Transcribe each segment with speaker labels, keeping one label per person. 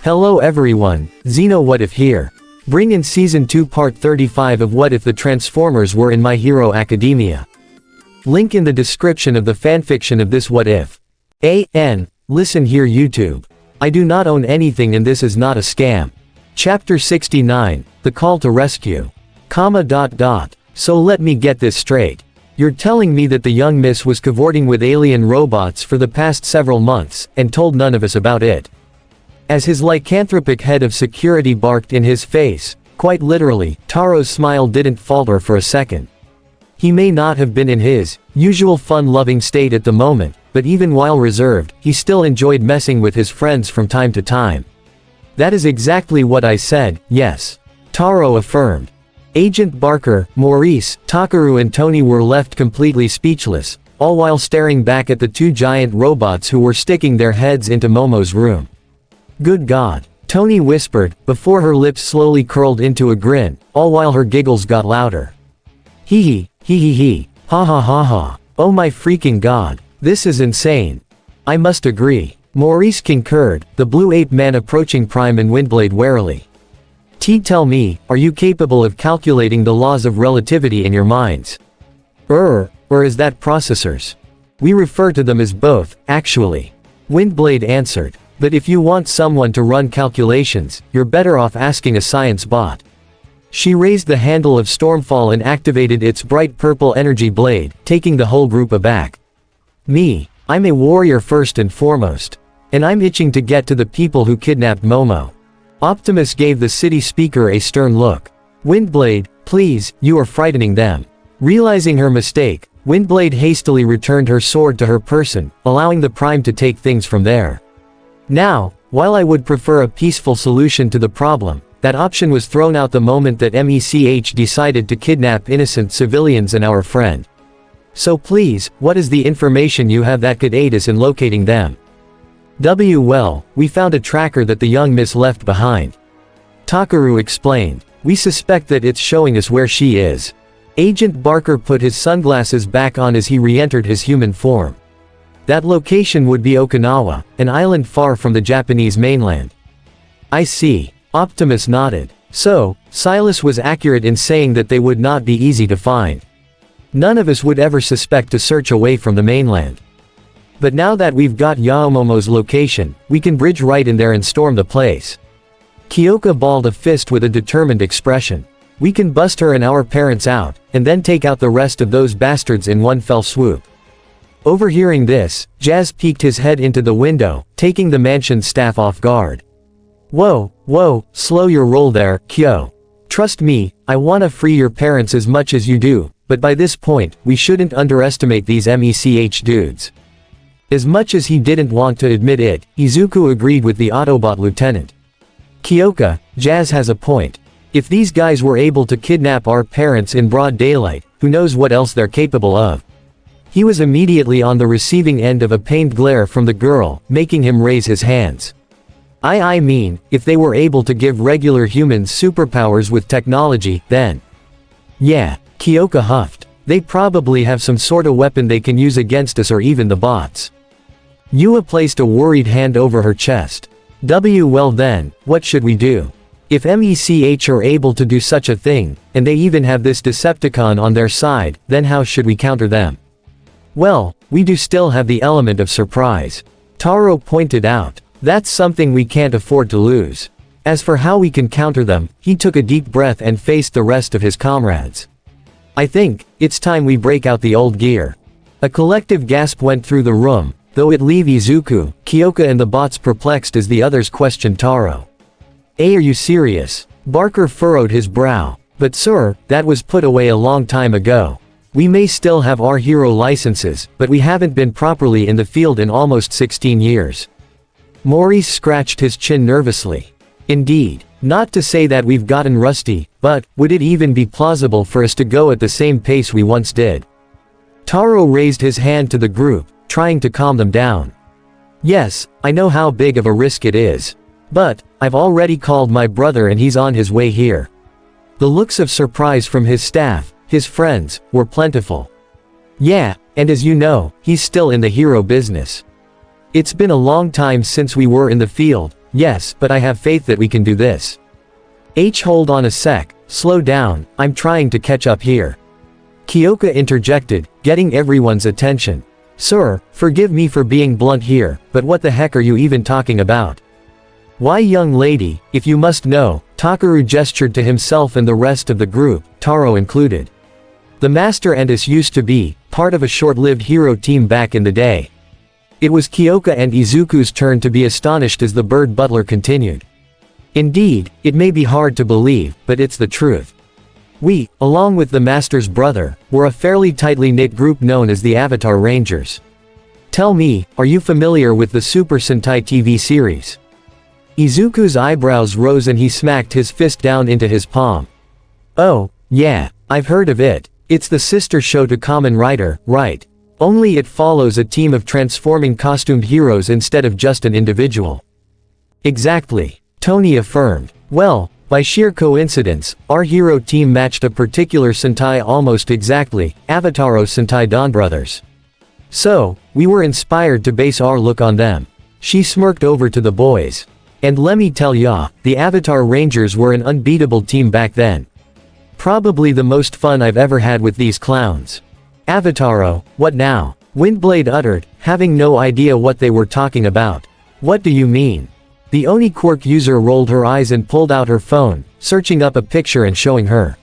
Speaker 1: Hello everyone, Xeno What If here. Bring in Season 2 Part 35 of What If the Transformers Were in My Hero Academia. Link in the description of the fanfiction of this What If. Listen here YouTube. I do not own anything and this is not a scam. Chapter 69, The Call to Rescue. So let me get this straight. You're telling me that the young miss was cavorting with alien robots for the past several months, and told none of us about it. As his lycanthropic head of security barked in his face, quite literally, Taro's smile didn't falter for a second. He may not have been in his usual fun-loving state at the moment, but even while reserved, he still enjoyed messing with his friends from time to time. That is exactly what I said, yes. Taro affirmed. Agent Barker, Maurice, Takaru and Tony were left completely speechless, all while staring back at the two giant robots who were sticking their heads into Momo's room. Good God, Tony whispered, before her lips slowly curled into a grin, all while her giggles got louder. Hee, ha ha ha ha, oh my freaking God, this is insane. I must agree. Maurice concurred, the blue ape man approaching Prime and Windblade warily. Tell me, are you capable of calculating the laws of relativity in your minds? Or is that processors? We refer to them as both, actually. Windblade answered. But if you want someone to run calculations, you're better off asking a science bot. She raised the handle of Stormfall and activated its bright purple energy blade, taking the whole group aback. Me, I'm a warrior first and foremost. And I'm itching to get to the people who kidnapped Momo. Optimus gave the city speaker a stern look. Windblade, please, you are frightening them. Realizing her mistake, Windblade hastily returned her sword to her person, allowing the Prime to take things from there. Now, while I would prefer a peaceful solution to the problem, that option was thrown out the moment that MECH decided to kidnap innocent civilians and our friend. So please, what is the information you have that could aid us in locating them? Well, we found a tracker that the young miss left behind. Takaru explained. We suspect that it's showing us where she is. Agent Barker put his sunglasses back on as he re-entered his human form. That location would be Okinawa, an island far from the Japanese mainland. I see. Optimus nodded. So, Silas was accurate in saying that they would not be easy to find. None of us would ever suspect to search away from the mainland. But now that we've got Yaomomo's location, we can bridge right in there and storm the place. Kyoka balled a fist with a determined expression. We can bust her and our parents out, and then take out the rest of those bastards in one fell swoop. Overhearing this, Jazz peeked his head into the window, taking the mansion's staff off guard. Whoa, slow your roll there, Kyo. Trust me, I wanna free your parents as much as you do, but by this point, we shouldn't underestimate these MECH dudes. As much as he didn't want to admit it, Izuku agreed with the Autobot lieutenant. Kyoka, Jazz has a point. If these guys were able to kidnap our parents in broad daylight, who knows what else they're capable of. He was immediately on the receiving end of a pained glare from the girl, making him raise his hands. I mean, if they were able to give regular humans superpowers with technology, then. Yeah, Kyoka huffed. They probably have some sort of weapon they can use against us or even the bots. Yua placed a worried hand over her chest. Well then, what should we do? If MECH are able to do such a thing, and they even have this Decepticon on their side, then how should we counter them? Well, we do still have the element of surprise. Taro pointed out. That's something we can't afford to lose. As for how we can counter them, he took a deep breath and faced the rest of his comrades. I think, it's time we break out the old gear. A collective gasp went through the room, though it left Izuku, Kyoka and the bots perplexed as the others questioned Taro. Are you serious? Barker furrowed his brow. But sir, that was put away a long time ago. We may still have our hero licenses, but we haven't been properly in the field in almost 16 years. Maurice scratched his chin nervously. Indeed. Not to say that we've gotten rusty, but, would it even be plausible for us to go at the same pace we once did? Taro raised his hand to the group, trying to calm them down. Yes, I know how big of a risk it is. But, I've already called my brother and he's on his way here. The looks of surprise from his staff, his friends, were plentiful. Yeah, and as you know, he's still in the hero business. It's been a long time since we were in the field, Yes, but I have faith that we can do this. Hold on a sec, slow down, I'm trying to catch up here. Kyoka interjected, getting everyone's attention. Sir, forgive me for being blunt here, but what the heck are you even talking about? Why, young lady, if you must know, Takaru gestured to himself and the rest of the group, Taro included. The master and us used to be part of a short-lived hero team back in the day. It was Kyoka and Izuku's turn to be astonished as the bird butler continued. Indeed, it may be hard to believe, but it's the truth. We, along with the master's brother, were a fairly tightly knit group known as the Avatar Rangers. Tell me, are you familiar with the Super Sentai TV series? Izuku's eyebrows rose and he smacked his fist down into his palm. Oh, yeah, I've heard of it. It's the sister show to Kamen Rider, right? Only it follows a team of transforming costumed heroes instead of just an individual. Exactly, Tony affirmed. Well, by sheer coincidence, our hero team matched a particular Sentai almost exactly, Avataro Sentai Dawn Brothers. So, we were inspired to base our look on them. She smirked over to the boys. And lemme tell ya, the Avatar Rangers were an unbeatable team back then. Probably the most fun I've ever had with these clowns. Avataro, what now? Windblade uttered, having no idea what they were talking about. What do you mean? The Oni Quirk user rolled her eyes and pulled out her phone, searching up a picture and showing her.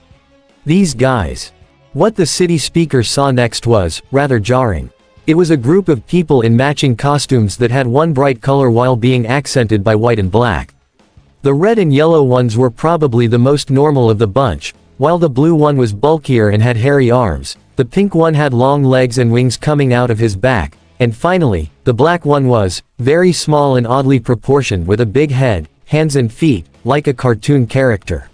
Speaker 1: These guys. What the city speaker saw next was rather jarring. It was a group of people in matching costumes that had one bright color while being accented by white and black. The red and yellow ones were probably the most normal of the bunch, while the blue one was bulkier and had hairy arms, the pink one had long legs and wings coming out of his back, and finally, the black one was very small and oddly proportioned with a big head, hands and feet, like a cartoon character.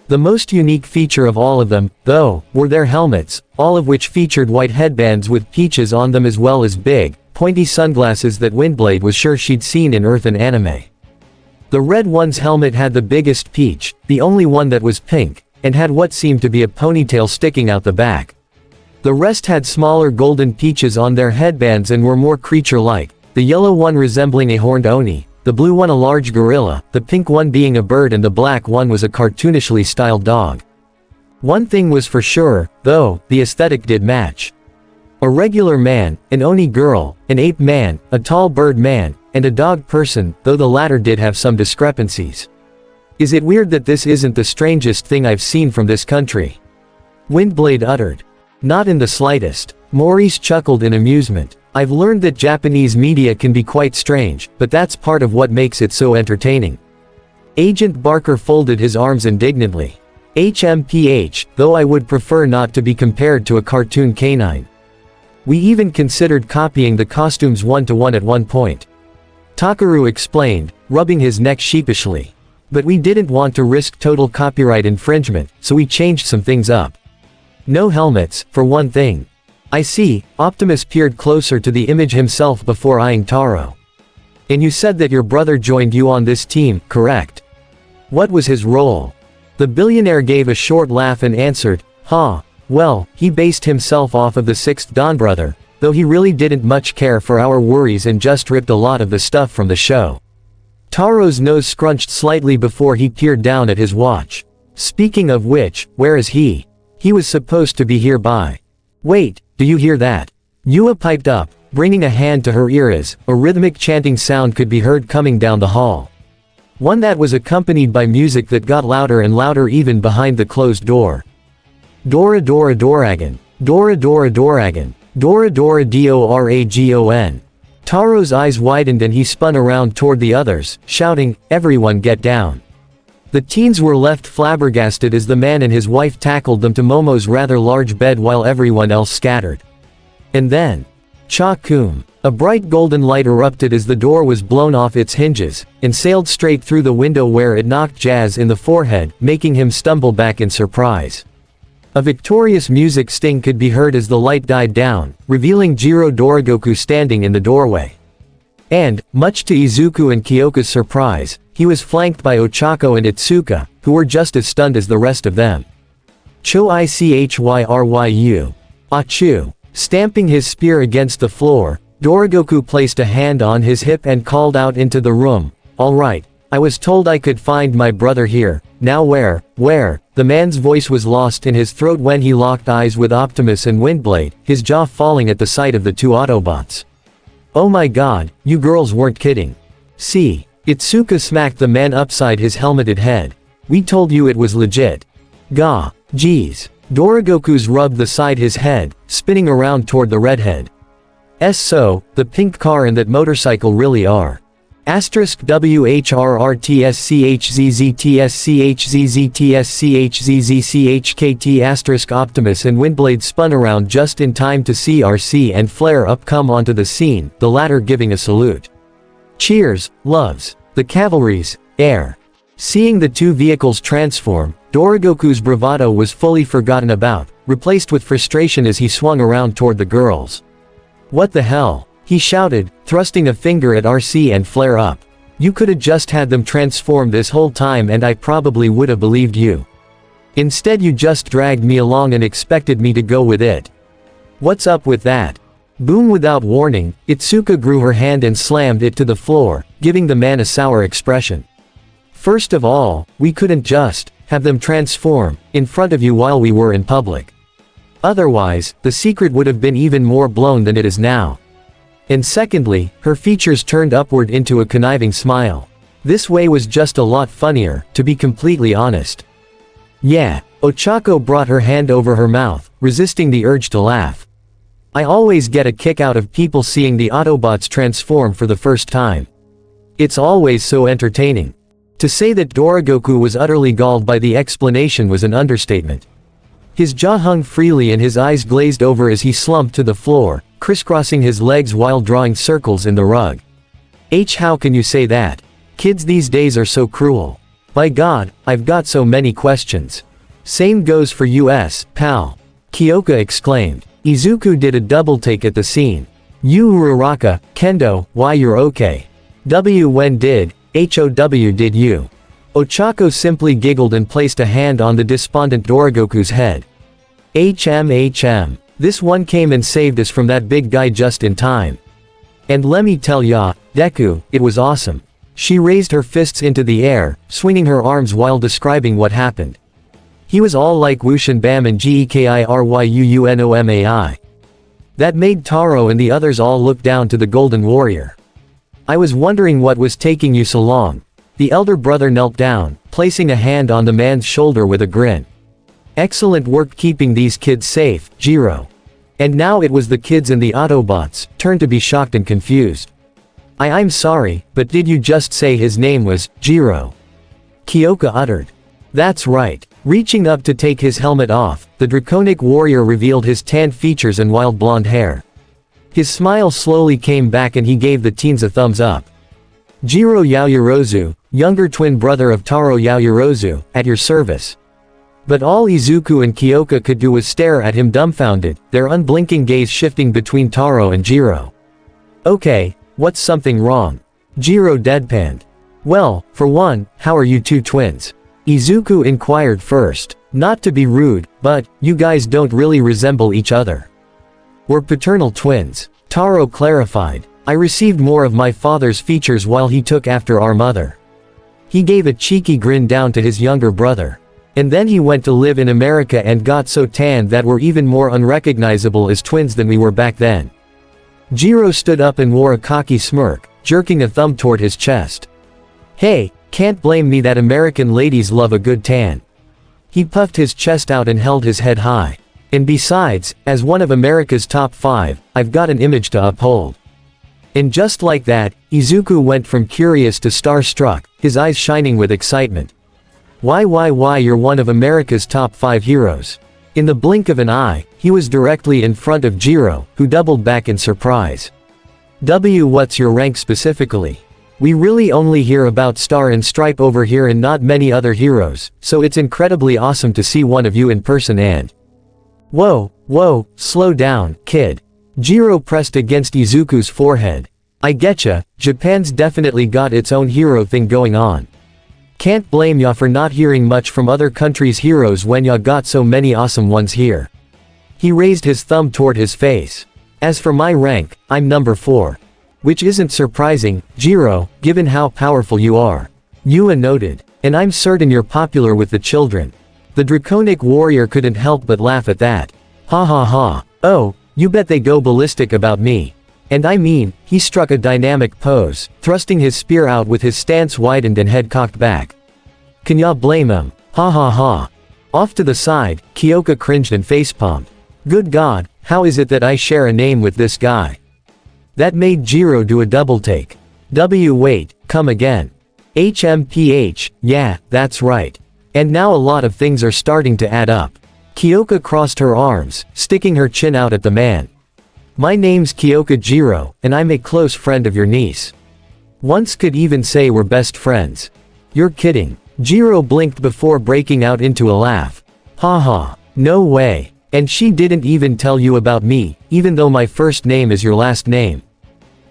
Speaker 1: The most unique feature of all of them, though, were their helmets, all of which featured white headbands with peaches on them as well as big, pointy sunglasses that Windblade was sure she'd seen in Earth and anime. The red one's helmet had the biggest peach, the only one that was pink, and had what seemed to be a ponytail sticking out the back. The rest had smaller golden peaches on their headbands and were more creature-like, the yellow one resembling a horned oni, the blue one a large gorilla, the pink one being a bird and the black one was a cartoonishly styled dog. One thing was for sure, though, the aesthetic did match. A regular man, an oni girl, an ape man, a tall bird man, and a dog person, though the latter did have some discrepancies. Is it weird that this isn't the strangest thing I've seen from this country? Windblade uttered. Not in the slightest. Maurice chuckled in amusement. I've learned that Japanese media can be quite strange, but that's part of what makes it so entertaining. Agent Barker folded his arms indignantly. HMPH, though I would prefer not to be compared to a cartoon canine. We even considered copying the costumes one-to-one at one point. Takaru explained, rubbing his neck sheepishly. But we didn't want to risk total copyright infringement, so we changed some things up. No helmets, for one thing. I see, Optimus peered closer to the image himself before eyeing Taro. And you said that your brother joined you on this team, correct? What was his role? The billionaire gave a short laugh and answered, well, he based himself off of the sixth Dawn brother, though he really didn't much care for our worries and just ripped a lot of the stuff from the show. Taro's nose scrunched slightly before he peered down at his watch. Speaking of which, where is he? He was supposed to be here by. Wait, do you hear that? Yua piped up, bringing a hand to her ear as a rhythmic chanting sound could be heard coming down the hall. One that was accompanied by music that got louder and louder even behind the closed door. Dora Dora Doragon. Dora Dora Doragon. Dora Dora Doragon. Taro's eyes widened and he spun around toward the others, shouting, everyone get down. The teens were left flabbergasted as the man and his wife tackled them to Momo's rather large bed while everyone else scattered. And then, Cha-kum. A bright golden light erupted as the door was blown off its hinges, and sailed straight through the window where it knocked Jazz in the forehead, making him stumble back in surprise. A victorious music sting could be heard as the light died down, revealing Jiro Dorigoku standing in the doorway. And, much to Izuku and Kyoka's surprise, he was flanked by Ochako and Itsuka, who were just as stunned as the rest of them. Cho-I-C-H-Y-R-Y-U. Achu. Stamping his spear against the floor, Dorigoku placed a hand on his hip and called out into the room, alright. I was told I could find my brother here. Now where? The man's voice was lost in his throat when he locked eyes with Optimus and Windblade, his jaw falling at the sight of the two Autobots. Oh my god, you girls weren't kidding. See. Itsuka smacked the man upside his helmeted head. We told you it was legit. Gah. Geez. Dorogoku's rubbed the side his head, spinning around toward the redhead. So, the pink car and that motorcycle really are. *WHRRTSCHZZTSCHZZTSCHZZCHKT Optimus and Windblade spun around just in time to see RC and Flare Up come onto the scene, the latter giving a salute. Cheers, loves. The cavalry's air. Seeing the two vehicles transform, Dorogoku's bravado was fully forgotten about, replaced with frustration as he swung around toward the girls. What the hell? He shouted, thrusting a finger at RC and Flare Up. You coulda just had them transform this whole time and I probably woulda believed you. Instead you just dragged me along and expected me to go with it. What's up with that? Boom! Without warning, Itsuka grew her hand and slammed it to the floor, giving the man a sour expression. First of all, we couldn't just have them transform in front of you while we were in public. Otherwise, the secret would have been even more blown than it is now. And secondly, her features turned upward into a conniving smile. This way was just a lot funnier, to be completely honest. Yeah. Ochako brought her hand over her mouth, resisting the urge to laugh. I always get a kick out of people seeing the Autobots transform for the first time. It's always so entertaining. To say that Dorogoku was utterly galled by the explanation was an understatement. His jaw hung freely and his eyes glazed over as he slumped to the floor, crisscrossing his legs while drawing circles in the rug. How can you say that? Kids these days are so cruel. By God, I've got so many questions. Same goes for us, pal. Kyoka exclaimed. Izuku did a double take at the scene. You Uraraka, Kendo, why you're okay. When did, HOW did you? Ochako simply giggled and placed a hand on the despondent Dorogoku's head. HM. This one came and saved us from that big guy just in time. And lemme tell ya, Deku, it was awesome. She raised her fists into the air, swinging her arms while describing what happened. He was all like whoosh and bam and GEKIRYUUNOMAI. That made Taro and the others all look down to the Golden Warrior. I was wondering what was taking you so long. The elder brother knelt down, placing a hand on the man's shoulder with a grin. Excellent work keeping these kids safe, Jiro. And now it was the kids and the Autobots' turn to be shocked and confused. I'm sorry, but did you just say his name was Jiro? Kyoka uttered. That's right. Reaching up to take his helmet off, the draconic warrior revealed his tanned features and wild blonde hair. His smile slowly came back and he gave the teens a thumbs up. Jiro Yaoyorozu, younger twin brother of Taro Yaoyorozu, at your service. But all Izuku and Kyoka could do was stare at him dumbfounded, their unblinking gaze shifting between Taro and Jiro. Okay, what's something wrong? Jiro deadpanned. Well, for one, how are you two twins? Izuku inquired first. Not to be rude, but, you guys don't really resemble each other. We're paternal twins. Taro clarified. I received more of my father's features while he took after our mother. He gave a cheeky grin down to his younger brother. And then he went to live in America and got so tanned that we're even more unrecognizable as twins than we were back then. Jiro stood up and wore a cocky smirk, jerking a thumb toward his chest. Hey, can't blame me that American ladies love a good tan. He puffed his chest out and held his head high. And besides, as one of America's top 5, I've got an image to uphold. And just like that, Izuku went from curious to starstruck, his eyes shining with excitement. Why you're one of America's top 5 heroes. In the blink of an eye, he was directly in front of Jiro, who doubled back in surprise. What's your rank specifically? We really only hear about Star and Stripe over here and not many other heroes, so it's incredibly awesome to see one of you in person and… Whoa, slow down, kid. Jiro pressed against Izuku's forehead. I getcha, Japan's definitely got its own hero thing going on. Can't blame ya for not hearing much from other countries' heroes when ya got so many awesome ones here. He raised his thumb toward his face. As for my rank, I'm number 4. Which isn't surprising, Jiro, given how powerful you are. Yua noted. And I'm certain you're popular with the children. The draconic warrior couldn't help but laugh at that. Ha ha ha. Oh, you bet they go ballistic about me. And I mean, he struck a dynamic pose, thrusting his spear out with his stance widened and head cocked back. Can ya blame him? Ha ha ha. Off to the side, Kyoka cringed and facepalmed. Good God, how is it that I share a name with this guy? That made Jiro do a double take. Wait, come again. HMPH, yeah, that's right. And now a lot of things are starting to add up. Kyoka crossed her arms, sticking her chin out at the man. My name's Kyoka Jiro, and I'm a close friend of your niece. Once could even say we're best friends. You're kidding. Jiro blinked before breaking out into a laugh. Ha, no way. And she didn't even tell you about me, even though my first name is your last name.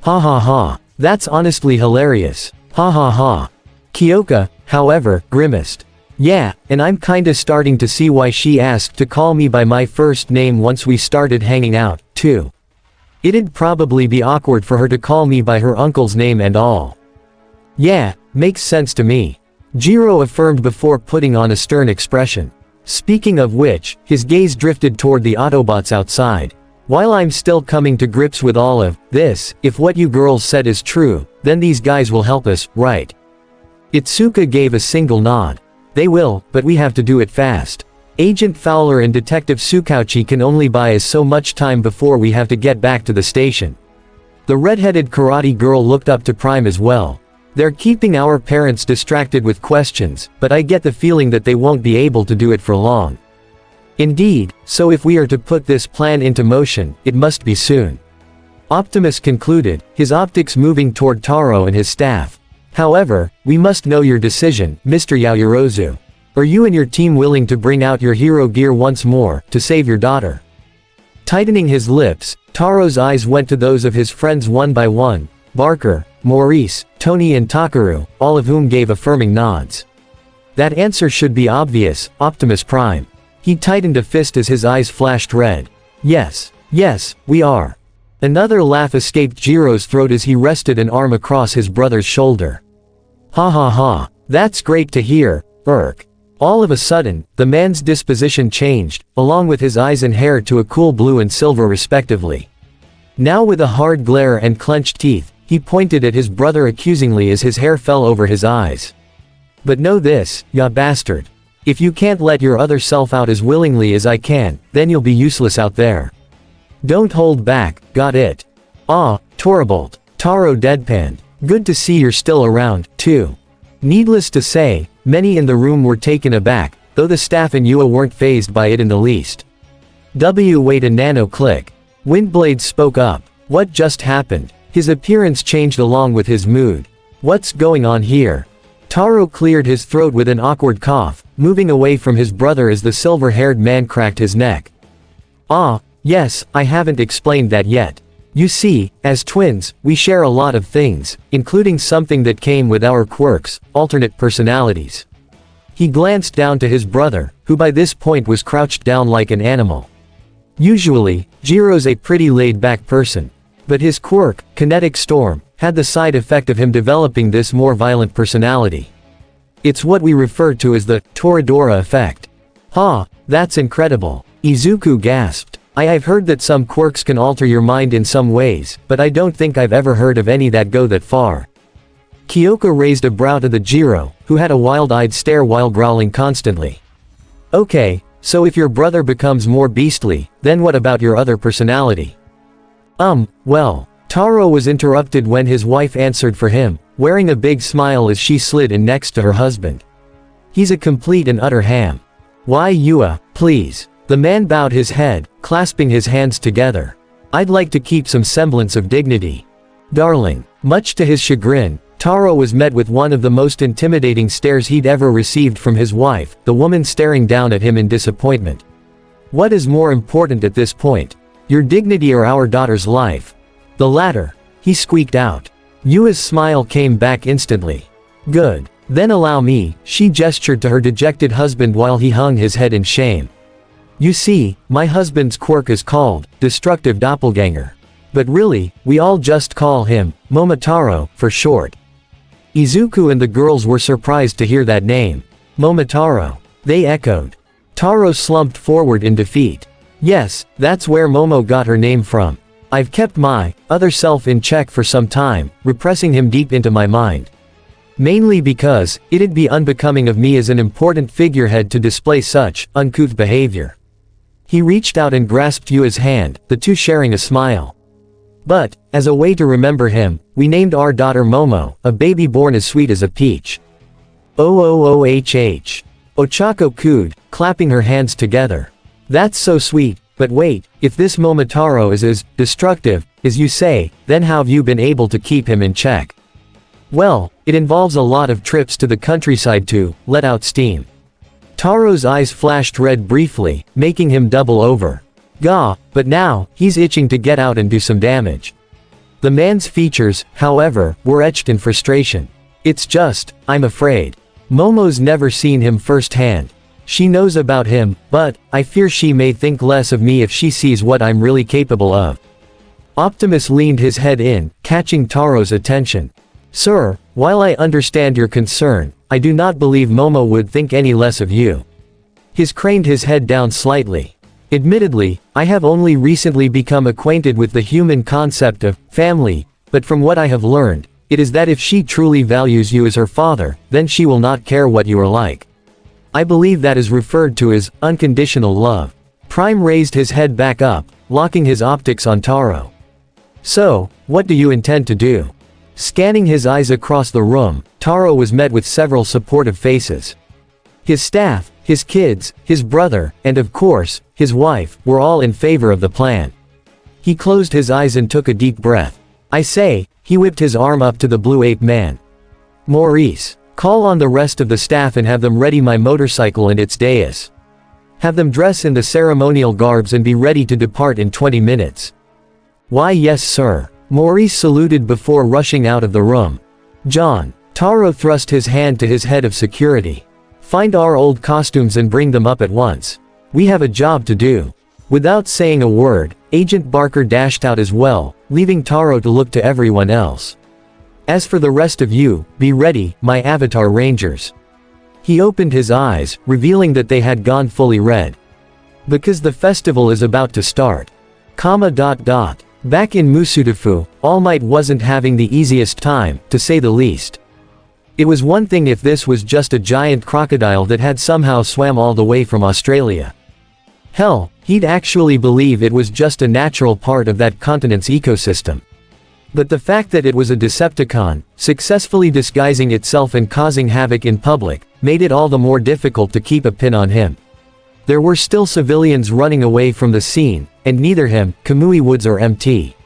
Speaker 1: Ha ha. That's honestly hilarious. Ha ha. Kyoka, however, grimaced. Yeah, and I'm kinda starting to see why she asked to call me by my first name once we started hanging out, too. It'd probably be awkward for her to call me by her uncle's name and all. Yeah, makes sense to me. Jiro affirmed before putting on a stern expression. Speaking of which, his gaze drifted toward the Autobots outside. While I'm still coming to grips with all of this, if what you girls said is true, then these guys will help us, right? Itsuka gave a single nod. They will, but we have to do it fast. Agent Fowler and Detective Tsukauchi can only buy us so much time before we have to get back to the station. The red-headed karate girl looked up to Prime as well. They're keeping our parents distracted with questions, but I get the feeling that they won't be able to do it for long. Indeed, so if we are to put this plan into motion, it must be soon. Optimus concluded, his optics moving toward Taro and his staff. However, we must know your decision, Mr. Yaoyorozu. Are you and your team willing to bring out your hero gear once more, to save your daughter? Tightening his lips, Taro's eyes went to those of his friends one by one, Barker, Maurice, Tony and Takaru, all of whom gave affirming nods. That answer should be obvious, Optimus Prime. He tightened a fist as his eyes flashed red. Yes, we are. Another laugh escaped Jiro's throat as he rested an arm across his brother's shoulder. Ha ha, that's great to hear, Urk. All of a sudden, the man's disposition changed, along with his eyes and hair to a cool blue and silver respectively. Now with a hard glare and clenched teeth, he pointed at his brother accusingly as his hair fell over his eyes. But know this, ya bastard. If you can't let your other self out as willingly as I can, then you'll be useless out there. Don't hold back, got it? Ah, Torbolt. Taro deadpanned. Good to see you're still around, too. Needless to say, many in the room were taken aback, though the staff and Yua weren't fazed by it in the least. Wait a nano click. Windblade spoke up. What just happened? His appearance changed along with his mood. What's going on here? Taro cleared his throat with an awkward cough, moving away from his brother as the silver-haired man cracked his neck. Ah, yes, I haven't explained that yet. You see, as twins, we share a lot of things, including something that came with our quirks, alternate personalities. He glanced down to his brother, who by this point was crouched down like an animal. Usually, Jiro's a pretty laid-back person. But his quirk, Kinetic Storm, had the side effect of him developing this more violent personality. It's what we refer to as the Toradora effect. Ha, that's incredible. Izuku gasped. I've heard that some quirks can alter your mind in some ways, but I don't think I've ever heard of any that go that far. Kyoka raised a brow to the Jiro, who had a wild-eyed stare while growling constantly. Okay, so if your brother becomes more beastly, then what about your other personality? Well. Taro was interrupted when his wife answered for him, wearing a big smile as she slid in next to her husband. He's a complete and utter ham. Why Yua, please. The man bowed his head, clasping his hands together. I'd like to keep some semblance of dignity. Darling. Much to his chagrin, Taro was met with one of the most intimidating stares he'd ever received from his wife, the woman staring down at him in disappointment. What is more important at this point? Your dignity or our daughter's life? The latter. He squeaked out. Yua's smile came back instantly. Good. Then allow me, she gestured to her dejected husband while he hung his head in shame. You see, my husband's quirk is called, Destructive Doppelganger. But really, we all just call him Momotaro, for short. Izuku and the girls were surprised to hear that name. Momotaro. They echoed. Taro slumped forward in defeat. Yes, that's where Momo got her name from. I've kept my other self in check for some time, repressing him deep into my mind. Mainly because it'd be unbecoming of me as an important figurehead to display such uncouth behavior. He reached out and grasped Yua's hand, the two sharing a smile. But, as a way to remember him, we named our daughter Momo, a baby born as sweet as a peach. OOOHH. Ochako cooed, clapping her hands together. That's so sweet, but wait, if this Momotaro is as destructive as you say, then how have you been able to keep him in check? Well, it involves a lot of trips to the countryside to let out steam. Taro's eyes flashed red briefly, making him double over. Gah, but now, he's itching to get out and do some damage. The man's features, however, were etched in frustration. It's just, I'm afraid. Momo's never seen him firsthand. She knows about him, but, I fear she may think less of me if she sees what I'm really capable of. Optimus leaned his head in, catching Taro's attention. Sir, while I understand your concern, I do not believe Momo would think any less of you. He craned his head down slightly. Admittedly, I have only recently become acquainted with the human concept of family, but from what I have learned, it is that if she truly values you as her father, then she will not care what you are like. I believe that is referred to as unconditional love. Prime raised his head back up, locking his optics on Taro. So, what do you intend to do? Scanning his eyes across the room, Taro was met with several supportive faces. His staff, his kids, his brother, and of course, his wife, were all in favor of the plan. He closed his eyes and took a deep breath. I say, he whipped his arm up to the blue ape man. Maurice, call on the rest of the staff and have them ready my motorcycle and its dais. Have them dress in the ceremonial garbs and be ready to depart in 20 minutes. Why yes sir. Maurice saluted before rushing out of the room. John. Taro thrust his hand to his head of security. Find our old costumes and bring them up at once. We have a job to do. Without saying a word, Agent Barker dashed out as well, leaving Taro to look to everyone else. As for the rest of you, be ready, my Avatar Rangers. He opened his eyes, revealing that they had gone fully red. Because the festival is about to start. Back in Musudafu, All Might wasn't having the easiest time, to say the least. It was one thing if this was just a giant crocodile that had somehow swam all the way from Australia. Hell, he'd actually believe it was just a natural part of that continent's ecosystem. But the fact that it was a Decepticon, successfully disguising itself and causing havoc in public, made it all the more difficult to keep a pin on him. There were still civilians running away from the scene, and neither him, Kamui Woods or MT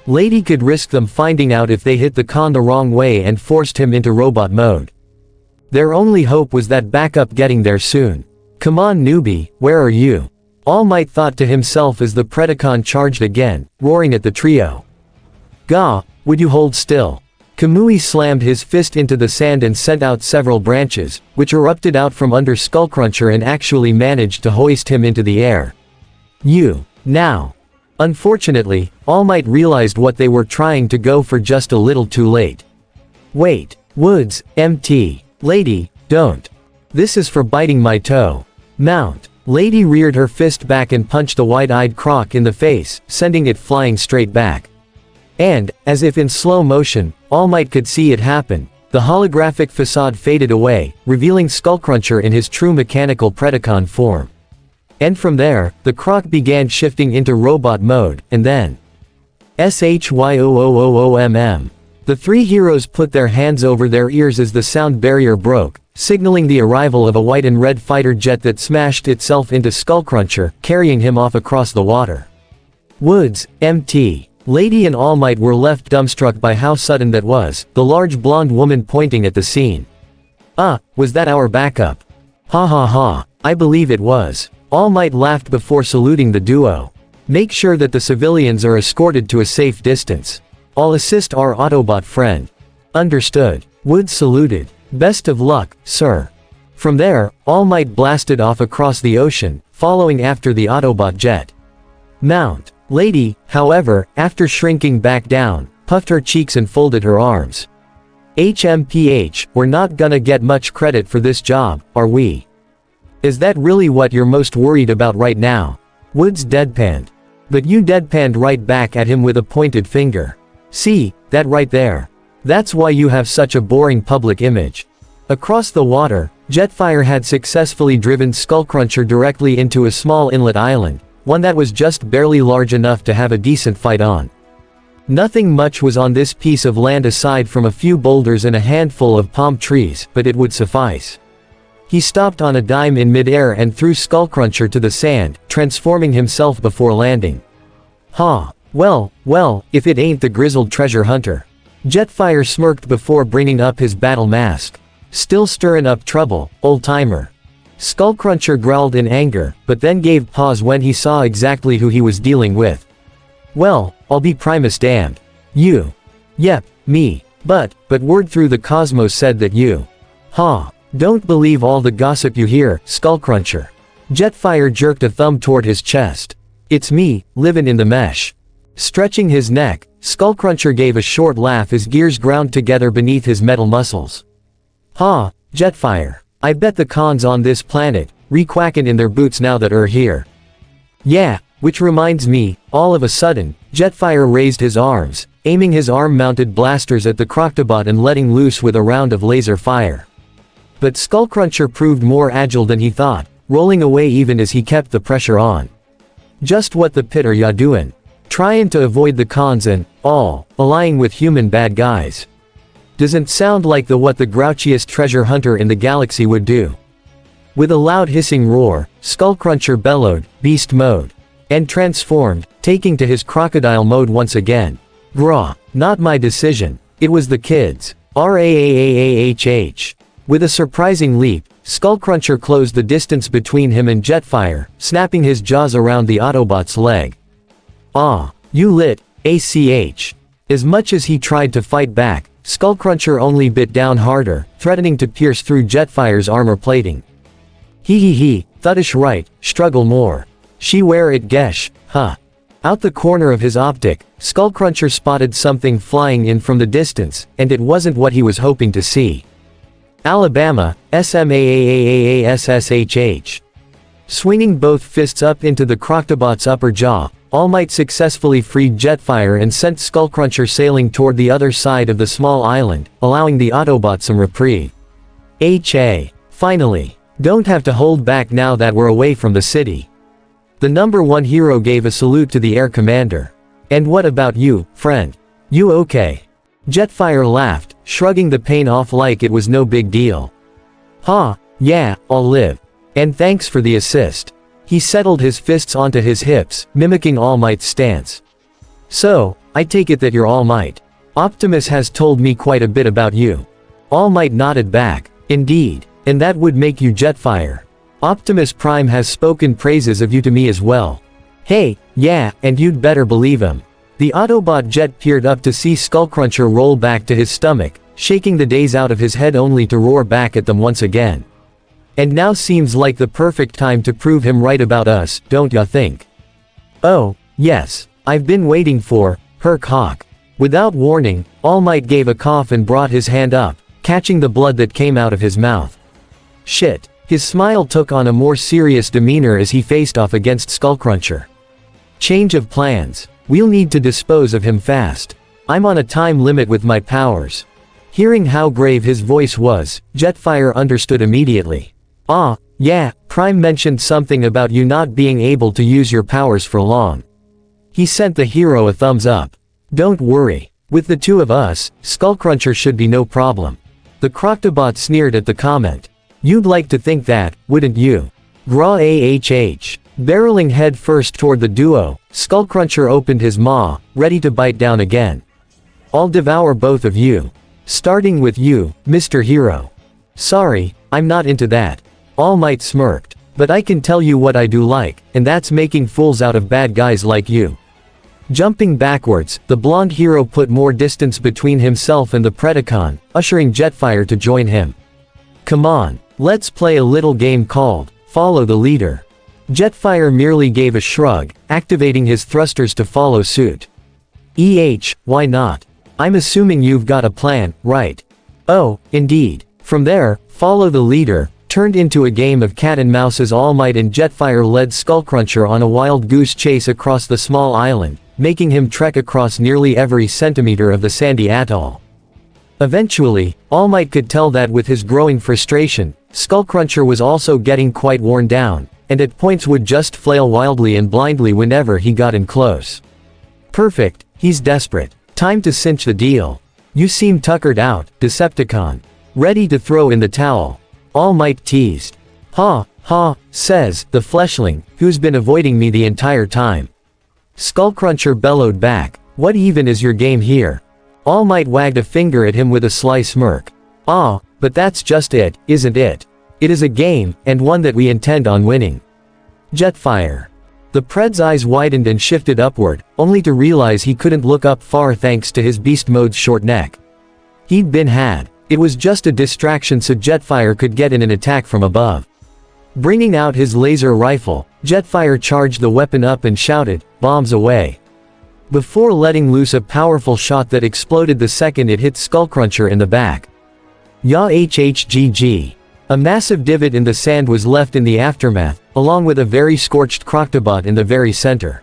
Speaker 1: Lady could risk them finding out if they hit the con the wrong way and forced him into robot mode. Their only hope was that backup getting there soon. Come on newbie, where are you? All Might thought to himself as the Predacon charged again, roaring at the trio. Gah, would you hold still? Kamui slammed his fist into the sand and sent out several branches, which erupted out from under Skullcruncher and actually managed to hoist him into the air. You. Now. Unfortunately, All Might realized what they were trying to go for just a little too late. Wait. Woods, MT. Lady, don't. This is for biting my toe. Mount. Lady reared her fist back and punched the wide-eyed croc in the face, sending it flying straight back. And, as if in slow motion, All Might could see it happen, the holographic facade faded away, revealing Skullcruncher in his true mechanical Predacon form. And from there, the croc began shifting into robot mode, and then SHYOOOOMM. The three heroes put their hands over their ears as the sound barrier broke, signaling the arrival of a white and red fighter jet that smashed itself into Skullcruncher, carrying him off across the water. Woods, MT. Lady and All Might were left dumbstruck by how sudden that was, the large blonde woman pointing at the scene. Was that our backup? Ha ha ha, I believe it was. All Might laughed before saluting the duo. Make sure that the civilians are escorted to a safe distance. I'll assist our Autobot friend. Understood. Woods saluted. Best of luck, sir. From there, All Might blasted off across the ocean, following after the Autobot jet. Mount. Lady, however, after shrinking back down, puffed her cheeks and folded her arms. HMPH, we're not gonna get much credit for this job, are we? Is that really what you're most worried about right now? Woods deadpanned. But you deadpanned right back at him with a pointed finger. See, that right there. That's why you have such a boring public image. Across the water, Jetfire had successfully driven Skullcruncher directly into a small inlet island, one that was just barely large enough to have a decent fight on. Nothing much was on this piece of land aside from a few boulders and a handful of palm trees, but it would suffice. He stopped on a dime in midair and threw Skullcruncher to the sand, transforming himself before landing. Ha! Well, if it ain't the grizzled treasure hunter. Jetfire smirked before bringing up his battle mask. Still stirrin' up trouble, old-timer. Skullcruncher growled in anger, but then gave pause when he saw exactly who he was dealing with. Well, I'll be Primus damned. You. Yep, me. But word through the cosmos said that you. Ha. Don't believe all the gossip you hear, Skullcruncher. Jetfire jerked a thumb toward his chest. It's me, livin' in the mesh. Stretching his neck, Skullcruncher gave a short laugh as gears ground together beneath his metal muscles. Ha, Jetfire. I bet the cons on this planet, re-quackin' in their boots now that here. Yeah, which reminds me, all of a sudden, Jetfire raised his arms, aiming his arm-mounted blasters at the Croctobot and letting loose with a round of laser fire. But Skullcruncher proved more agile than he thought, rolling away even as he kept the pressure on. Just what the pit are ya doin'? Tryin' to avoid the cons and, all, allying with human bad guys. Doesn't sound like what the grouchiest treasure hunter in the galaxy would do. With a loud hissing roar, Skullcruncher bellowed, beast mode. And transformed, taking to his crocodile mode once again. Grah, not my decision, it was the kids. RAAAAHH. With a surprising leap, Skullcruncher closed the distance between him and Jetfire, snapping his jaws around the Autobot's leg. Ah, you lit, ACH. As much as he tried to fight back, Skullcruncher only bit down harder, threatening to pierce through Jetfire's armor plating. He, thuddish right, struggle more. She wear it gesh, huh. Out the corner of his optic, Skullcruncher spotted something flying in from the distance, and it wasn't what he was hoping to see. Alabama, SMAAAASSHH. Swinging both fists up into the Croctobot's upper jaw, All Might successfully freed Jetfire and sent Skullcruncher sailing toward the other side of the small island, allowing the Autobot some reprieve. HA. Finally. Don't have to hold back now that we're away from the city. The #1 hero gave a salute to the air commander. And what about you, friend? You okay? Jetfire laughed, shrugging the pain off like it was no big deal. Ha, yeah, I'll live. And thanks for the assist. He settled his fists onto his hips, mimicking All Might's stance. So, I take it that you're All Might. Optimus has told me quite a bit about you. All Might nodded back. Indeed. And that would make you Jetfire. Optimus Prime has spoken praises of you to me as well. Hey, yeah, and you'd better believe him. The Autobot jet peered up to see Skullcruncher roll back to his stomach, shaking the daze out of his head only to roar back at them once again. And now seems like the perfect time to prove him right about us, don't ya think? Oh, yes, I've been waiting for, her cock. Without warning, All Might gave a cough and brought his hand up, catching the blood that came out of his mouth. Shit. His smile took on a more serious demeanor as he faced off against Skullcruncher. Change of plans. We'll need to dispose of him fast. I'm on a time limit with my powers. Hearing how grave his voice was, Jetfire understood immediately. Ah, yeah, Prime mentioned something about you not being able to use your powers for long. He sent the hero a thumbs up. Don't worry. With the two of us, Skullcruncher should be no problem. The Croctobot sneered at the comment. You'd like to think that, wouldn't you? Grah AHH. Barreling head first toward the duo, Skullcruncher opened his maw, ready to bite down again. I'll devour both of you. Starting with you, Mr. Hero. Sorry, I'm not into that. All Might smirked. But I can tell you what I do like, and that's making fools out of bad guys like you. Jumping backwards, the blonde hero put more distance between himself and the Predacon, ushering Jetfire to join him. Come on, let's play a little game called, Follow the Leader. Jetfire merely gave a shrug, activating his thrusters to follow suit. Why not? I'm assuming you've got a plan, right? Oh, indeed. From there, follow the leader, turned into a game of cat and mouse as All Might and Jetfire led Skullcruncher on a wild goose chase across the small island, making him trek across nearly every centimeter of the sandy atoll. Eventually, All Might could tell that with his growing frustration, Skullcruncher was also getting quite worn down, and at points would just flail wildly and blindly whenever he got in close. Perfect, he's desperate. Time to cinch the deal. You seem tuckered out, Decepticon. Ready to throw in the towel. All Might teased. Ha, ha, says the fleshling, who's been avoiding me the entire time. Skullcruncher bellowed back. What even is your game here? All Might wagged a finger at him with a sly smirk. Ah, but that's just it, isn't it? It is a game, and one that we intend on winning. Jetfire. The Pred's eyes widened and shifted upward, only to realize he couldn't look up far thanks to his beast mode's short neck. He'd been had. It was just a distraction so Jetfire could get in an attack from above. Bringing out his laser rifle, Jetfire charged the weapon up and shouted, "Bombs away!" Before letting loose a powerful shot that exploded the second it hit Skullcruncher in the back. Ya hhgg. A massive divot in the sand was left in the aftermath, along with a very scorched Croctobot in the very center.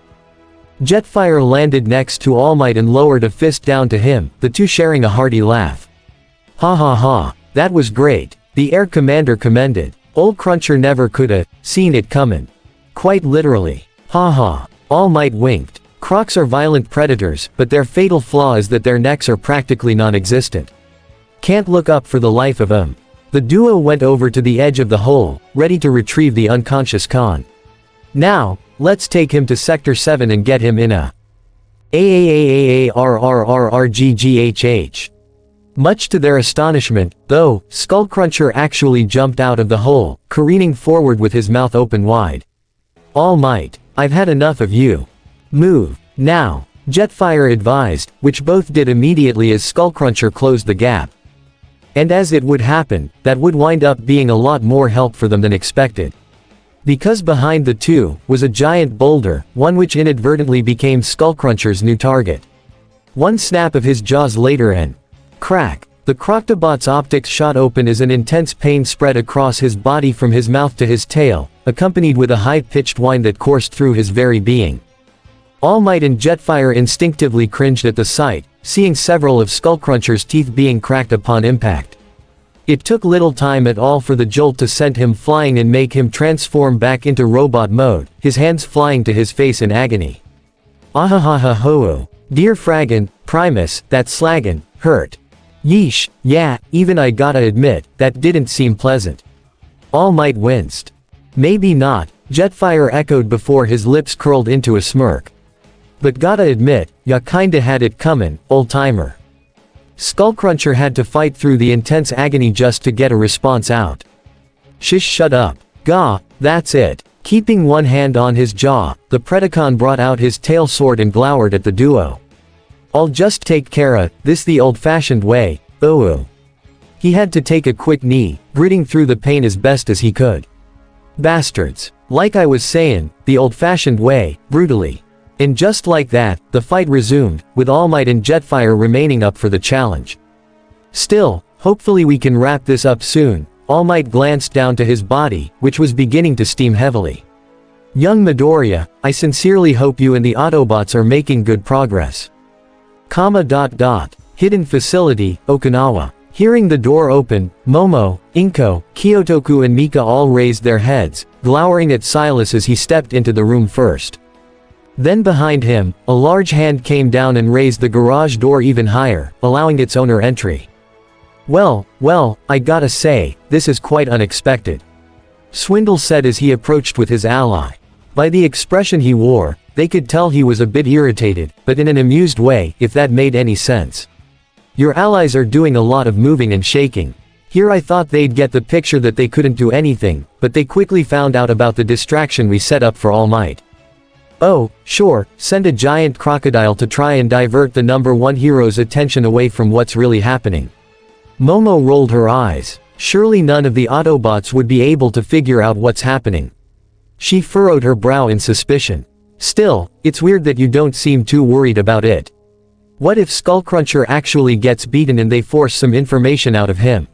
Speaker 1: Jetfire landed next to All Might and lowered a fist down to him, the two sharing a hearty laugh. Ha ha ha, that was great, the Air Commander commended. Old Cruncher never coulda seen it comin'. Quite literally. Ha ha. All Might winked. Crocs are violent predators, but their fatal flaw is that their necks are practically non-existent. Can't look up for the life of 'em. The duo went over to the edge of the hole, ready to retrieve the unconscious Khan. Now, let's take him to Sector 7 and get him in a AAAAARRRRGGHH. Much to their astonishment, though, Skullcruncher actually jumped out of the hole, careening forward with his mouth open wide. All Might, I've had enough of you. Move, now, Jetfire advised, which both did immediately as Skullcruncher closed the gap. And as it would happen, that would wind up being a lot more help for them than expected. Because behind the two, was a giant boulder, one which inadvertently became Skullcruncher's new target. One snap of his jaws later and crack. The Croctobot's optics shot open as an intense pain spread across his body from his mouth to his tail, accompanied with a high-pitched whine that coursed through his very being. All Might and Jetfire instinctively cringed at the sight, seeing several of Skullcruncher's teeth being cracked upon impact. It took little time at all for the jolt to send him flying and make him transform back into robot mode, his hands flying to his face in agony. Ahahaha-hoo. Dear Fraggin, Primus, that slaggin, hurt. Yeesh, yeah, even I gotta admit, that didn't seem pleasant. All Might winced. Maybe not, Jetfire echoed before his lips curled into a smirk. But gotta admit, ya kinda had it comin', old-timer. Skullcruncher had to fight through the intense agony just to get a response out. Shish, shut up. Gah, that's it. Keeping one hand on his jaw, the Predacon brought out his tail sword and glowered at the duo. I'll just take care this the old-fashioned way, ooh. He had to take a quick knee, gritting through the pain as best as he could. Bastards. Like I was sayin', the old-fashioned way, brutally. And just like that, the fight resumed, with All Might and Jetfire remaining up for the challenge. Still, hopefully we can wrap this up soon. All Might glanced down to his body, which was beginning to steam heavily. Young Midoriya, I sincerely hope you and the Autobots are making good progress. Hidden facility, Okinawa. Hearing the door open, Momo, Inko, Kyotoku and Mika all raised their heads, glowering at Silas as he stepped into the room first. Then behind him, a large hand came down and raised the garage door even higher, allowing its owner entry. Well, I gotta say, this is quite unexpected. Swindle said as he approached with his ally. By the expression he wore, they could tell he was a bit irritated, but in an amused way, if that made any sense. Your allies are doing a lot of moving and shaking. Here I thought they'd get the picture that they couldn't do anything, but they quickly found out about the distraction we set up for All Might. Oh, sure, send a giant crocodile to try and divert the #1 hero's attention away from what's really happening. Momo rolled her eyes. Surely none of the Autobots would be able to figure out what's happening. She furrowed her brow in suspicion. Still, it's weird that you don't seem too worried about it. What if Skullcruncher actually gets beaten and they force some information out of him?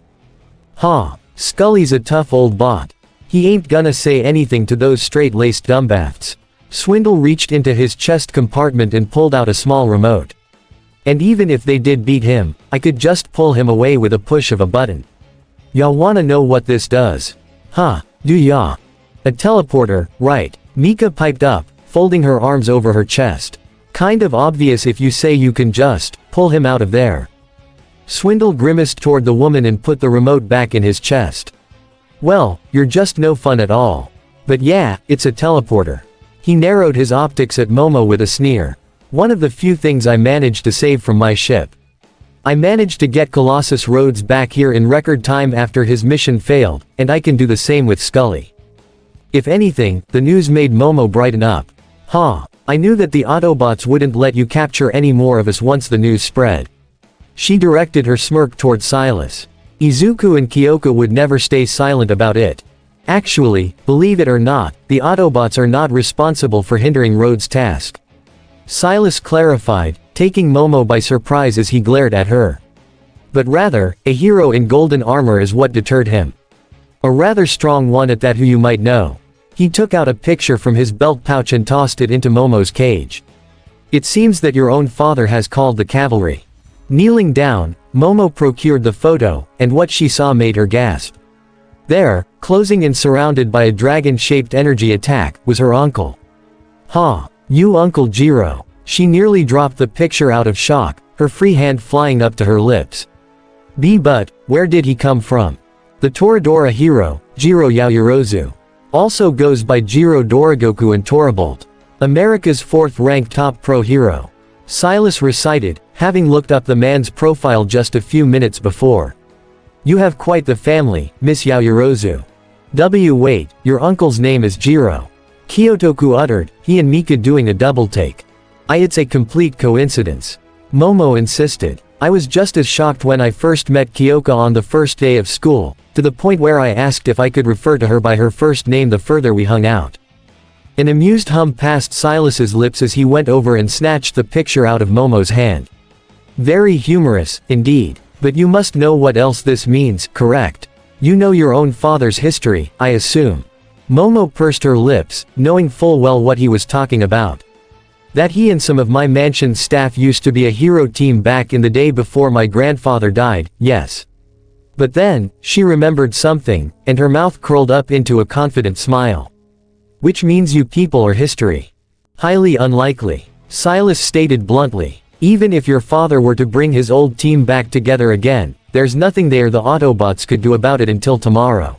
Speaker 1: Huh, Scully's a tough old bot. He ain't gonna say anything to those straight-laced dumbbafts. Swindle reached into his chest compartment and pulled out a small remote. And even if they did beat him, I could just pull him away with a push of a button. Y'all wanna know what this does? Huh, do ya? A teleporter, right, Mika piped up, folding her arms over her chest. Kind of obvious if you say you can just pull him out of there. Swindle grimaced toward the woman and put the remote back in his chest. Well, you're just no fun at all. But yeah, it's a teleporter. He narrowed his optics at Momo with a sneer. One of the few things I managed to save from my ship. I managed to get Colossus Rhodes back here in record time after his mission failed, and I can do the same with Scully. If anything, the news made Momo brighten up. Huh, I knew that the Autobots wouldn't let you capture any more of us once the news spread. She directed her smirk toward Silas. Izuku and Kyoka would never stay silent about it. Actually, believe it or not, the Autobots are not responsible for hindering Rhodes' task. Silas clarified, taking Momo by surprise as he glared at her. But rather, a hero in golden armor is what deterred him. A rather strong one at that who you might know. He took out a picture from his belt pouch and tossed it into Momo's cage. It seems that your own father has called the cavalry. Kneeling down, Momo procured the photo, and what she saw made her gasp. There, closing in surrounded by a dragon-shaped energy attack, was her uncle. Ha, you Uncle Jiro. She nearly dropped the picture out of shock, her free hand flying up to her lips. But, where did he come from? The Toradora hero, Jiro Yaoyorozu. Also goes by Jiro Dorigoku and Torabolt. America's 4th-ranked top pro hero. Silas recited, having looked up the man's profile just a few minutes before. You have quite the family, Miss Yaoyorozu. Wait, your uncle's name is Jiro. Kyotoku uttered, he and Mika doing a double take. It's a complete coincidence. Momo insisted. I was just as shocked when I first met Kyoka on the first day of school, to the point where I asked if I could refer to her by her first name the further we hung out. An amused hum passed Silas's lips as he went over and snatched the picture out of Momo's hand. Very humorous, indeed. But you must know what else this means, correct? You know your own father's history, I assume. Momo pursed her lips, knowing full well what he was talking about. That he and some of my mansion's staff used to be a hero team back in the day before my grandfather died, yes. But then, she remembered something, and her mouth curled up into a confident smile. Which means you people are history. Highly unlikely. Silas stated bluntly. Even if your father were to bring his old team back together again, there's nothing there the Autobots could do about it until tomorrow.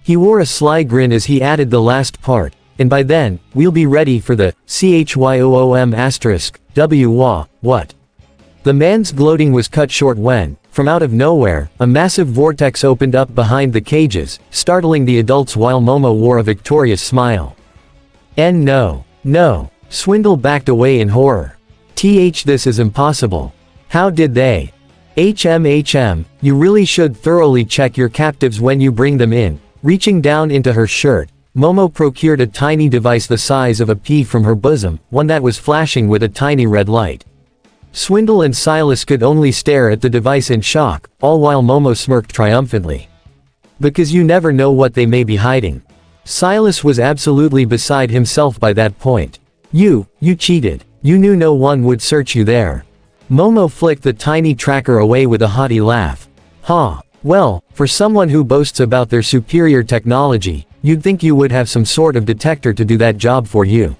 Speaker 1: He wore a sly grin as he added the last part, and by then, we'll be ready for the CHYOOM*WA, what? The man's gloating was cut short when, from out of nowhere, a massive vortex opened up behind the cages, startling the adults while Momo wore a victorious smile. And no. Swindle backed away in horror. This is impossible. How did they? You really should thoroughly check your captives when you bring them in. Reaching down into her shirt, Momo procured a tiny device the size of a pea from her bosom, one that was flashing with a tiny red light. Swindle and Silas could only stare at the device in shock, all while Momo smirked triumphantly. Because you never know what they may be hiding. Silas was absolutely beside himself by that point. You cheated. You knew no one would search you there. Momo flicked the tiny tracker away with a haughty laugh. Well, for someone who boasts about their superior technology, you'd think you would have some sort of detector to do that job for you.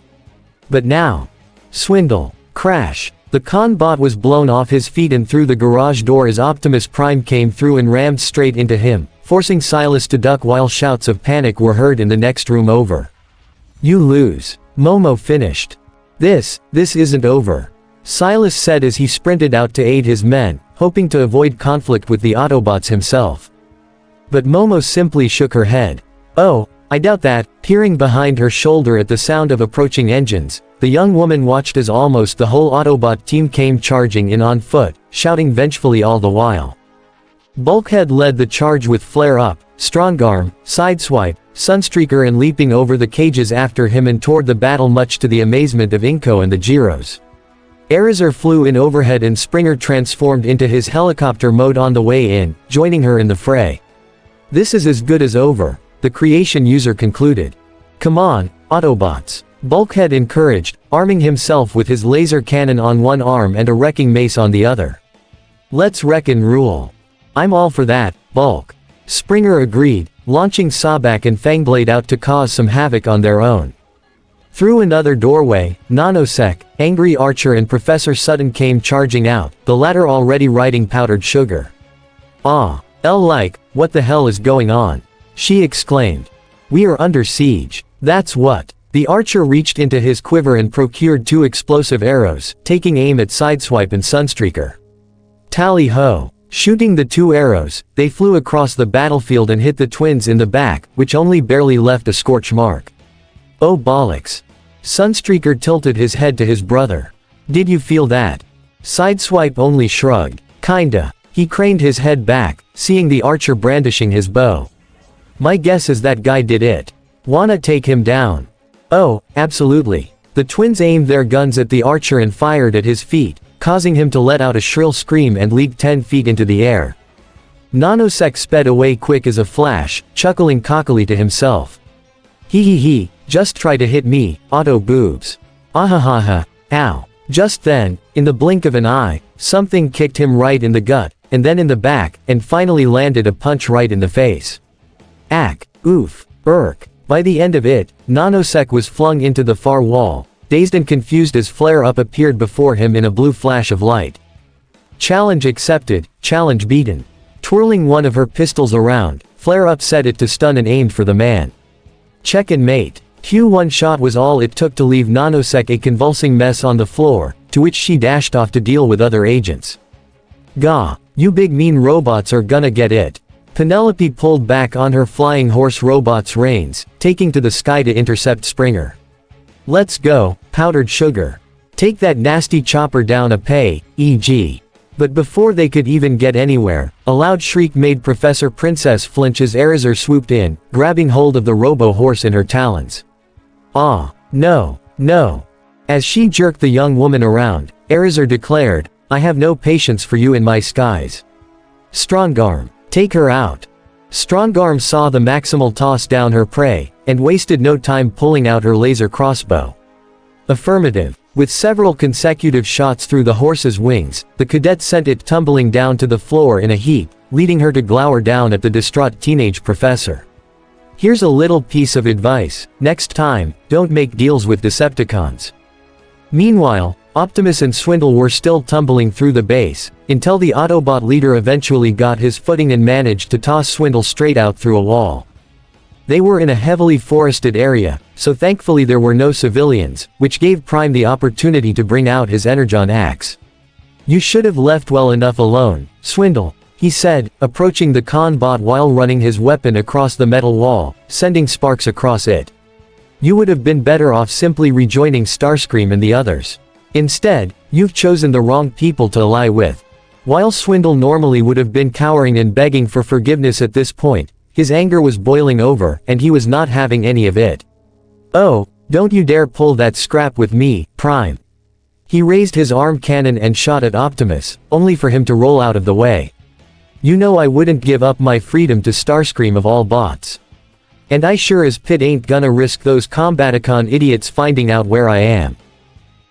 Speaker 1: But now. Swindle. Crash. The con bot was blown off his feet and through the garage door as Optimus Prime came through and rammed straight into him, forcing Silas to duck while shouts of panic were heard in the next room over. You lose. Momo finished. This isn't over. Silas said as he sprinted out to aid his men, hoping to avoid conflict with the Autobots himself. But Momo simply shook her head. Oh, I doubt that. Peering behind her shoulder at the sound of approaching engines, the young woman watched as almost the whole Autobot team came charging in on foot, shouting vengefully all the while. Bulkhead led the charge with flare up, Strongarm, Sideswipe, Sunstreaker and leaping over the cages after him and toward the battle much to the amazement of Inko and the Gyros. Erizar flew in overhead and Springer transformed into his helicopter mode on the way in, joining her in the fray. This is as good as over, the creation user concluded. Come on, Autobots. Bulkhead encouraged, arming himself with his laser cannon on one arm and a wrecking mace on the other. Let's wreck and rule. I'm all for that, Bulk. Springer agreed, launching Sabak and Fangblade out to cause some havoc on their own. Through another doorway, Nanosec, Angry Archer and Professor Sutton came charging out, the latter already riding powdered sugar. Ah, L-like, what the hell is going on? She exclaimed. We are under siege. That's what. The archer reached into his quiver and procured 2 explosive arrows, taking aim at Sideswipe and Sunstreaker. Tally-ho! Shooting the 2 arrows, they flew across the battlefield and hit the twins in the back, which only barely left a scorch mark. Oh bollocks. Sunstreaker tilted his head to his brother. Did you feel that? Sideswipe only shrugged. Kinda. He craned his head back, seeing the archer brandishing his bow. My guess is that guy did it. Wanna take him down? Oh, absolutely. The twins aimed their guns at the archer and fired at his feet, causing him to let out a shrill scream and leap 10 feet into the air. Nanosec sped away quick as a flash, chuckling cockily to himself. Hee, just try to hit me, Auto boobs. Ahahaha, ow. Just then, in the blink of an eye, something kicked him right in the gut, and then in the back, and finally landed a punch right in the face. Ack, oof, irk. By the end of it, Nanosec was flung into the far wall, dazed and confused as flare-up appeared before him in a blue flash of light. Challenge accepted, challenge beaten. Twirling one of her pistols around, flare-up set it to stun and aimed for the man. Check and mate. One shot was all it took to leave Nanosec a convulsing mess on the floor, to which she dashed off to deal with other agents. Gah, you big mean robots are gonna get it. Penelope pulled back on her flying horse robot's reins, taking to the sky to intercept Springer. Let's go, powdered sugar. Take that nasty chopper down a pay, e.g. But before they could even get anywhere, a loud shriek made Professor Princess flinch as Erizar swooped in, grabbing hold of the robo-horse in her talons. Ah, no, no. As she jerked the young woman around, Erizar declared, I have no patience for you in my skies. Strongarm. Take her out. Strongarm saw the Maximal toss down her prey, and wasted no time pulling out her laser crossbow. Affirmative. With several consecutive shots through the horse's wings, the cadet sent it tumbling down to the floor in a heap, leading her to glower down at the distraught teenage professor. Here's a little piece of advice, next time, don't make deals with Decepticons. Meanwhile, Optimus and Swindle were still tumbling through the base, until the Autobot leader eventually got his footing and managed to toss Swindle straight out through a wall. They were in a heavily forested area, so thankfully there were no civilians, which gave Prime the opportunity to bring out his Energon axe. You should have left well enough alone, Swindle, he said, approaching the Conbot while running his weapon across the metal wall, sending sparks across it. You would have been better off simply rejoining Starscream and the others. Instead, you've chosen the wrong people to ally with. While Swindle normally would have been cowering and begging for forgiveness at this point, his anger was boiling over, and he was not having any of it. Oh, don't you dare pull that scrap with me, Prime. He raised his arm cannon and shot at Optimus, only for him to roll out of the way. You know I wouldn't give up my freedom to Starscream of all bots. And I sure as pit ain't gonna risk those Combaticon idiots finding out where I am.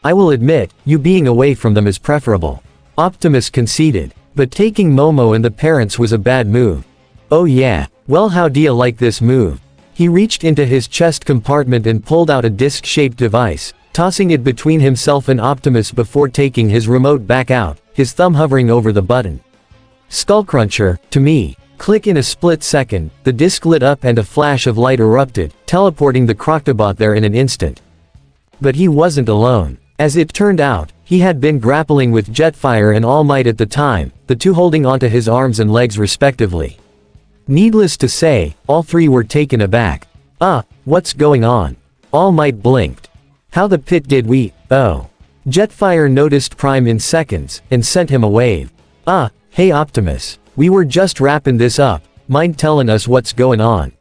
Speaker 1: I will admit, you being away from them is preferable. Optimus conceded. But taking Momo and the parents was a bad move. Oh yeah, well how do you like this move? He reached into his chest compartment and pulled out a disc-shaped device, tossing it between himself and Optimus before taking his remote back out, his thumb hovering over the button. Skullcruncher, to me. Click. In a split second, the disc lit up and a flash of light erupted, teleporting the Croctobot there in an instant. But he wasn't alone. As it turned out, he had been grappling with Jetfire and All Might at the time, the two holding onto his arms and legs respectively. Needless to say, all three were taken aback. What's going on? All Might blinked. How the pit did we, oh. Jetfire noticed Prime in seconds, and sent him a wave. Hey Optimus. We were just wrapping this up. mind telling us what's going on?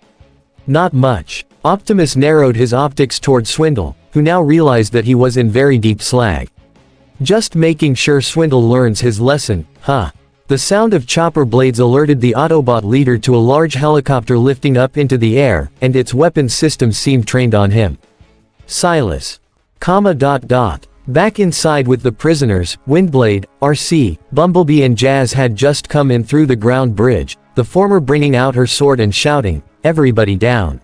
Speaker 1: Not much. Optimus narrowed his optics toward Swindle, who now realized that he was in very deep slag. Just making sure Swindle learns his lesson, huh? The sound of chopper blades alerted the Autobot leader to a large helicopter lifting up into the air, and its weapons systems seemed trained on him. Silas. Back inside with the prisoners, Windblade, RC, Bumblebee and Jazz had just come in through the ground bridge, the former bringing out her sword and shouting, "Everybody down.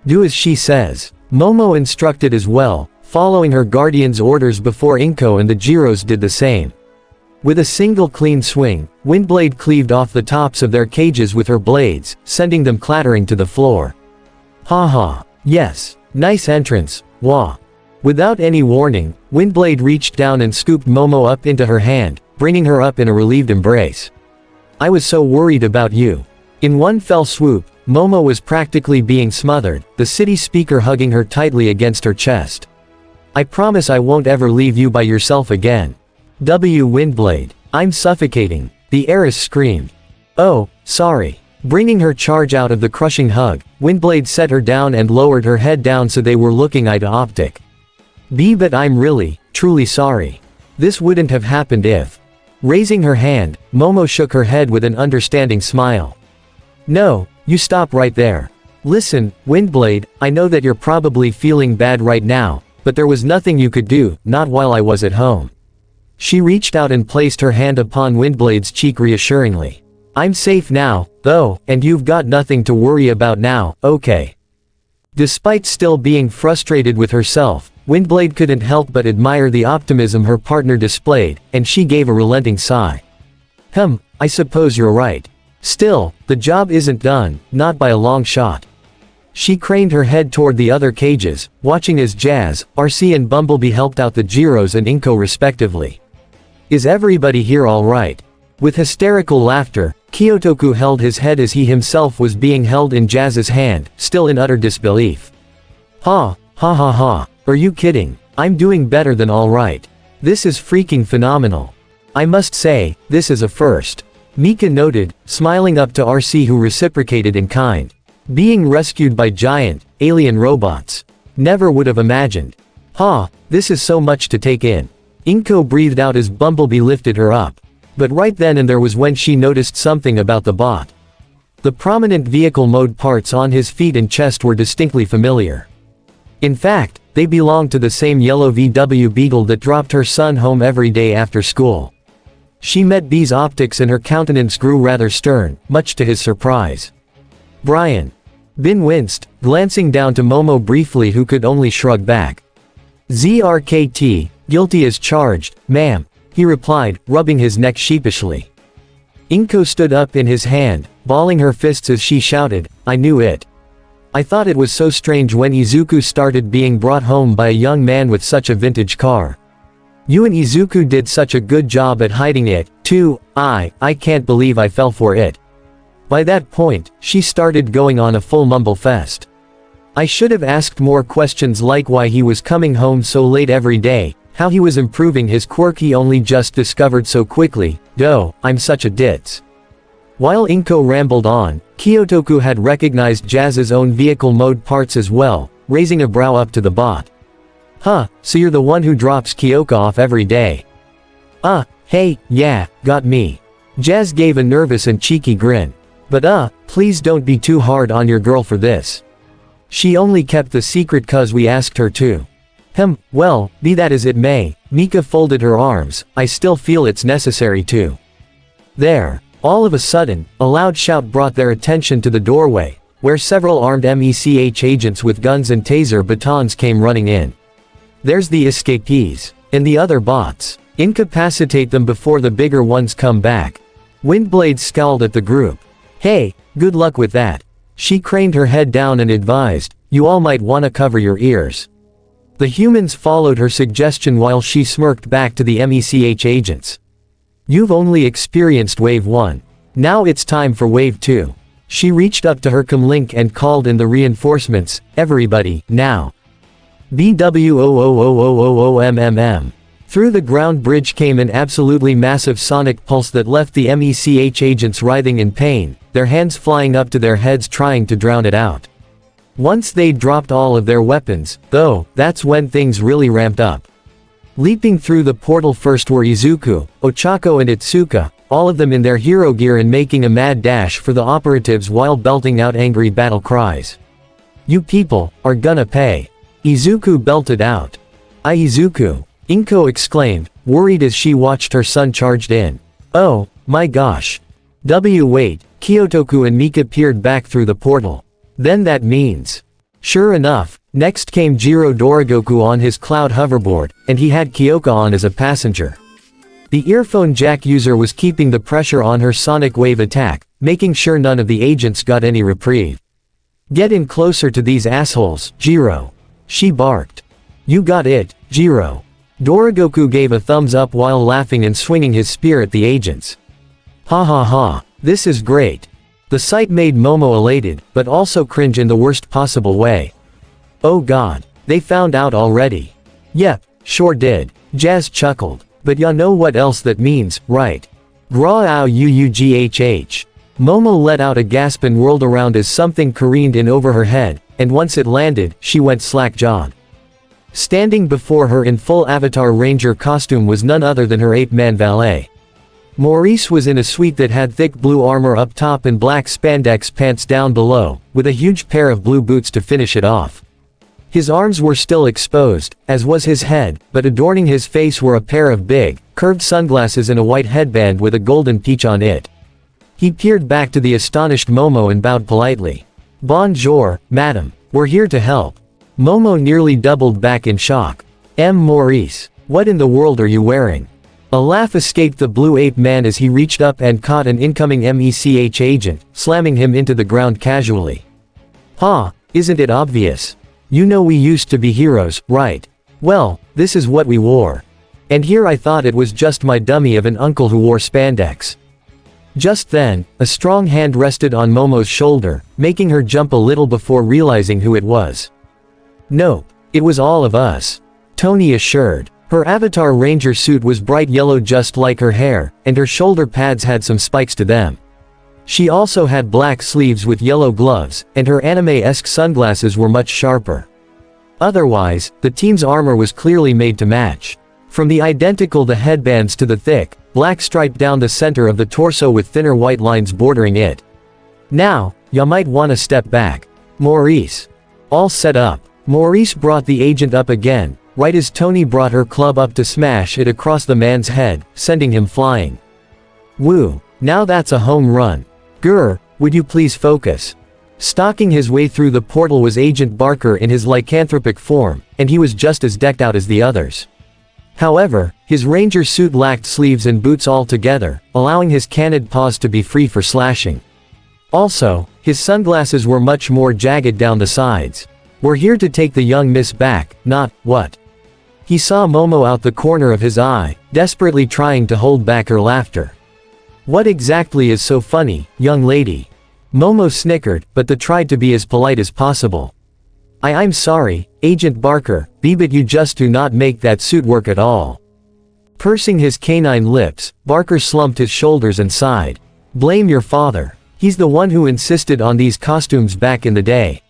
Speaker 1: Do as she says." Momo instructed as well, following her guardian's orders before Inko and the Gyros did the same. With a single clean swing, Windblade cleaved off the tops of their cages with her blades, sending them clattering to the floor. Ha. Yes. Nice entrance, wah. Without any warning, Windblade reached down and scooped Momo up into her hand, bringing her up in a relieved embrace. "I was so worried about you." In one fell swoop, Momo was practically being smothered, the city speaker hugging her tightly against her chest. "I promise I won't ever leave you by yourself again." Windblade. "I'm suffocating," the heiress screamed. "Oh, sorry." Bringing her charge out of the crushing hug, Windblade set her down and lowered her head down so they were looking eye to optic. But I'm really, truly sorry. This wouldn't have happened if." Raising her hand, Momo shook her head with an understanding smile. "No, you stop right there. Listen, Windblade, I know that you're probably feeling bad right now, but there was nothing you could do, not while I was at home." She reached out and placed her hand upon Windblade's cheek reassuringly. "I'm safe now, though, and you've got nothing to worry about now, okay?" Despite still being frustrated with herself, Windblade couldn't help but admire the optimism her partner displayed, and she gave a relenting sigh. I suppose you're right. Still, the job isn't done, not by a long shot." She craned her head toward the other cages, watching as Jazz, RC and Bumblebee helped out the Gyros and Inko respectively. "Is everybody here all right?" With hysterical laughter, Kyotoku held his head as he himself was being held in Jazz's hand, still in utter disbelief. Ha. Are you kidding? I'm doing better than all right. This is freaking phenomenal. I must say, this is a first. Mika noted, smiling up to RC who reciprocated in kind. Being rescued by giant, alien robots. Never would have imagined. This is so much to take in. Inko breathed out as Bumblebee lifted her up. But right then and there was when she noticed something about the bot. The prominent vehicle mode parts on his feet and chest were distinctly familiar. In fact, they belonged to the same yellow VW Beetle that dropped her son home every day after school. She met B's optics and her countenance grew rather stern, much to his surprise. "Brian." Bin winced, glancing down to Momo briefly who could only shrug back. "ZRKT, guilty as charged, ma'am," he replied, rubbing his neck sheepishly. Inko stood up in his hand, balling her fists as she shouted, "I knew it. I thought it was so strange when Izuku started being brought home by a young man with such a vintage car. You and Izuku did such a good job at hiding it, too. I can't believe I fell for it." By that point, she started going on a full mumble fest. "I should have asked more questions like why he was coming home so late every day, how he was improving his quirk he only just discovered so quickly, I'm such a ditz." While Inko rambled on, Kyotoku had recognized Jazz's own vehicle mode parts as well, raising a brow up to the bot. So you're the one who drops Kyoka off every day." Hey, yeah, got me." Jazz gave a nervous and cheeky grin. "But please don't be too hard on your girl for this. She only kept the secret 'cause we asked her to." Well, be that as it may," Mika folded her arms, "I still feel it's necessary to." There. All of a sudden, a loud shout brought their attention to the doorway, where several armed MECH agents with guns and taser batons came running in. "There's the escapees. And the other bots. Incapacitate them before the bigger ones come back." Windblade scowled at the group. "Hey, good luck with that." She craned her head down and advised, "You all might wanna cover your ears." The humans followed her suggestion while she smirked back to the MECH agents. "You've only experienced Wave 1. Now it's time for Wave 2. She reached up to her comlink and called in the reinforcements, "Everybody, now. BW00000MMM. Through the ground bridge came an absolutely massive sonic pulse that left the MECH agents writhing in pain, their hands flying up to their heads trying to drown it out. Once they'd dropped all of their weapons, though, that's when things really ramped up. Leaping through the portal first were Izuku, Ochako and Itsuka, all of them in their hero gear and making a mad dash for the operatives while belting out angry battle cries. "You people are gonna pay." Izuku belted out. Izuku," Inko exclaimed, worried as she watched her son charged in. "Oh, my gosh. Wait," Kyotoku and Mika peered back through the portal. "Then that means..." Sure enough, next came Jiro Dorigoku on his cloud hoverboard, and he had Kyoka on as a passenger. The earphone jack user was keeping the pressure on her sonic wave attack, making sure none of the agents got any reprieve. "Get in closer to these assholes, Jiro," she barked. "You got it, Jiro." Dorigoku gave a thumbs up while laughing and swinging his spear at the agents. "Ha ha ha, this is great." The sight made Momo elated, but also cringe in the worst possible way. "Oh god, they found out already." "Yep, sure did," Jazz chuckled. "But ya know what else that means, right? Grau uughh. Momo let out a gasp and whirled around as something careened in over her head, and once it landed, she went slack-jawed. Standing before her in full Avatar Ranger costume was none other than her ape-man valet. Maurice was in a suite that had thick blue armor up top and black spandex pants down below, with a huge pair of blue boots to finish it off. His arms were still exposed, as was his head, but adorning his face were a pair of big, curved sunglasses and a white headband with a golden peach on it. He peered back to the astonished Momo and bowed politely. "Bonjour, madam, we're here to help." Momo nearly doubled back in shock. Maurice, what in the world are you wearing?" A laugh escaped the blue ape man as he reached up and caught an incoming MECH agent, slamming him into the ground casually. "Ha, isn't it obvious? You know we used to be heroes, right? Well, this is what we wore. And here I thought it was just my dummy of an uncle who wore spandex." Just then, a strong hand rested on Momo's shoulder, making her jump a little before realizing who it was. "Nope, it was all of us," Tony assured. Her Avatar Ranger suit was bright yellow just like her hair, and her shoulder pads had some spikes to them. She also had black sleeves with yellow gloves, and her anime-esque sunglasses were much sharper. Otherwise, the team's armor was clearly made to match. From the identical the headbands to the thick, black stripe down the center of the torso with thinner white lines bordering it. "Now, ya might wanna step back. Maurice." All set up. Maurice brought the agent up again, right as Tony brought her club up to smash it across the man's head, sending him flying. "Woo, now that's a home run. Grr, would you please focus?" Stalking his way through the portal was Agent Barker in his lycanthropic form, and he was just as decked out as the others. However, his ranger suit lacked sleeves and boots altogether, allowing his canned paws to be free for slashing. Also, his sunglasses were much more jagged down the sides. "We're here to take the young miss back, not, what?" He saw Momo out the corner of his eye, desperately trying to hold back her laughter. "What exactly is so funny, young lady?" Momo snickered, but tried to be as polite as possible. I'm sorry, Agent Barker, but you just do not make that suit work at all." Pursing his canine lips, Barker slumped his shoulders and sighed. "Blame your father. He's the one who insisted on these costumes back in the day."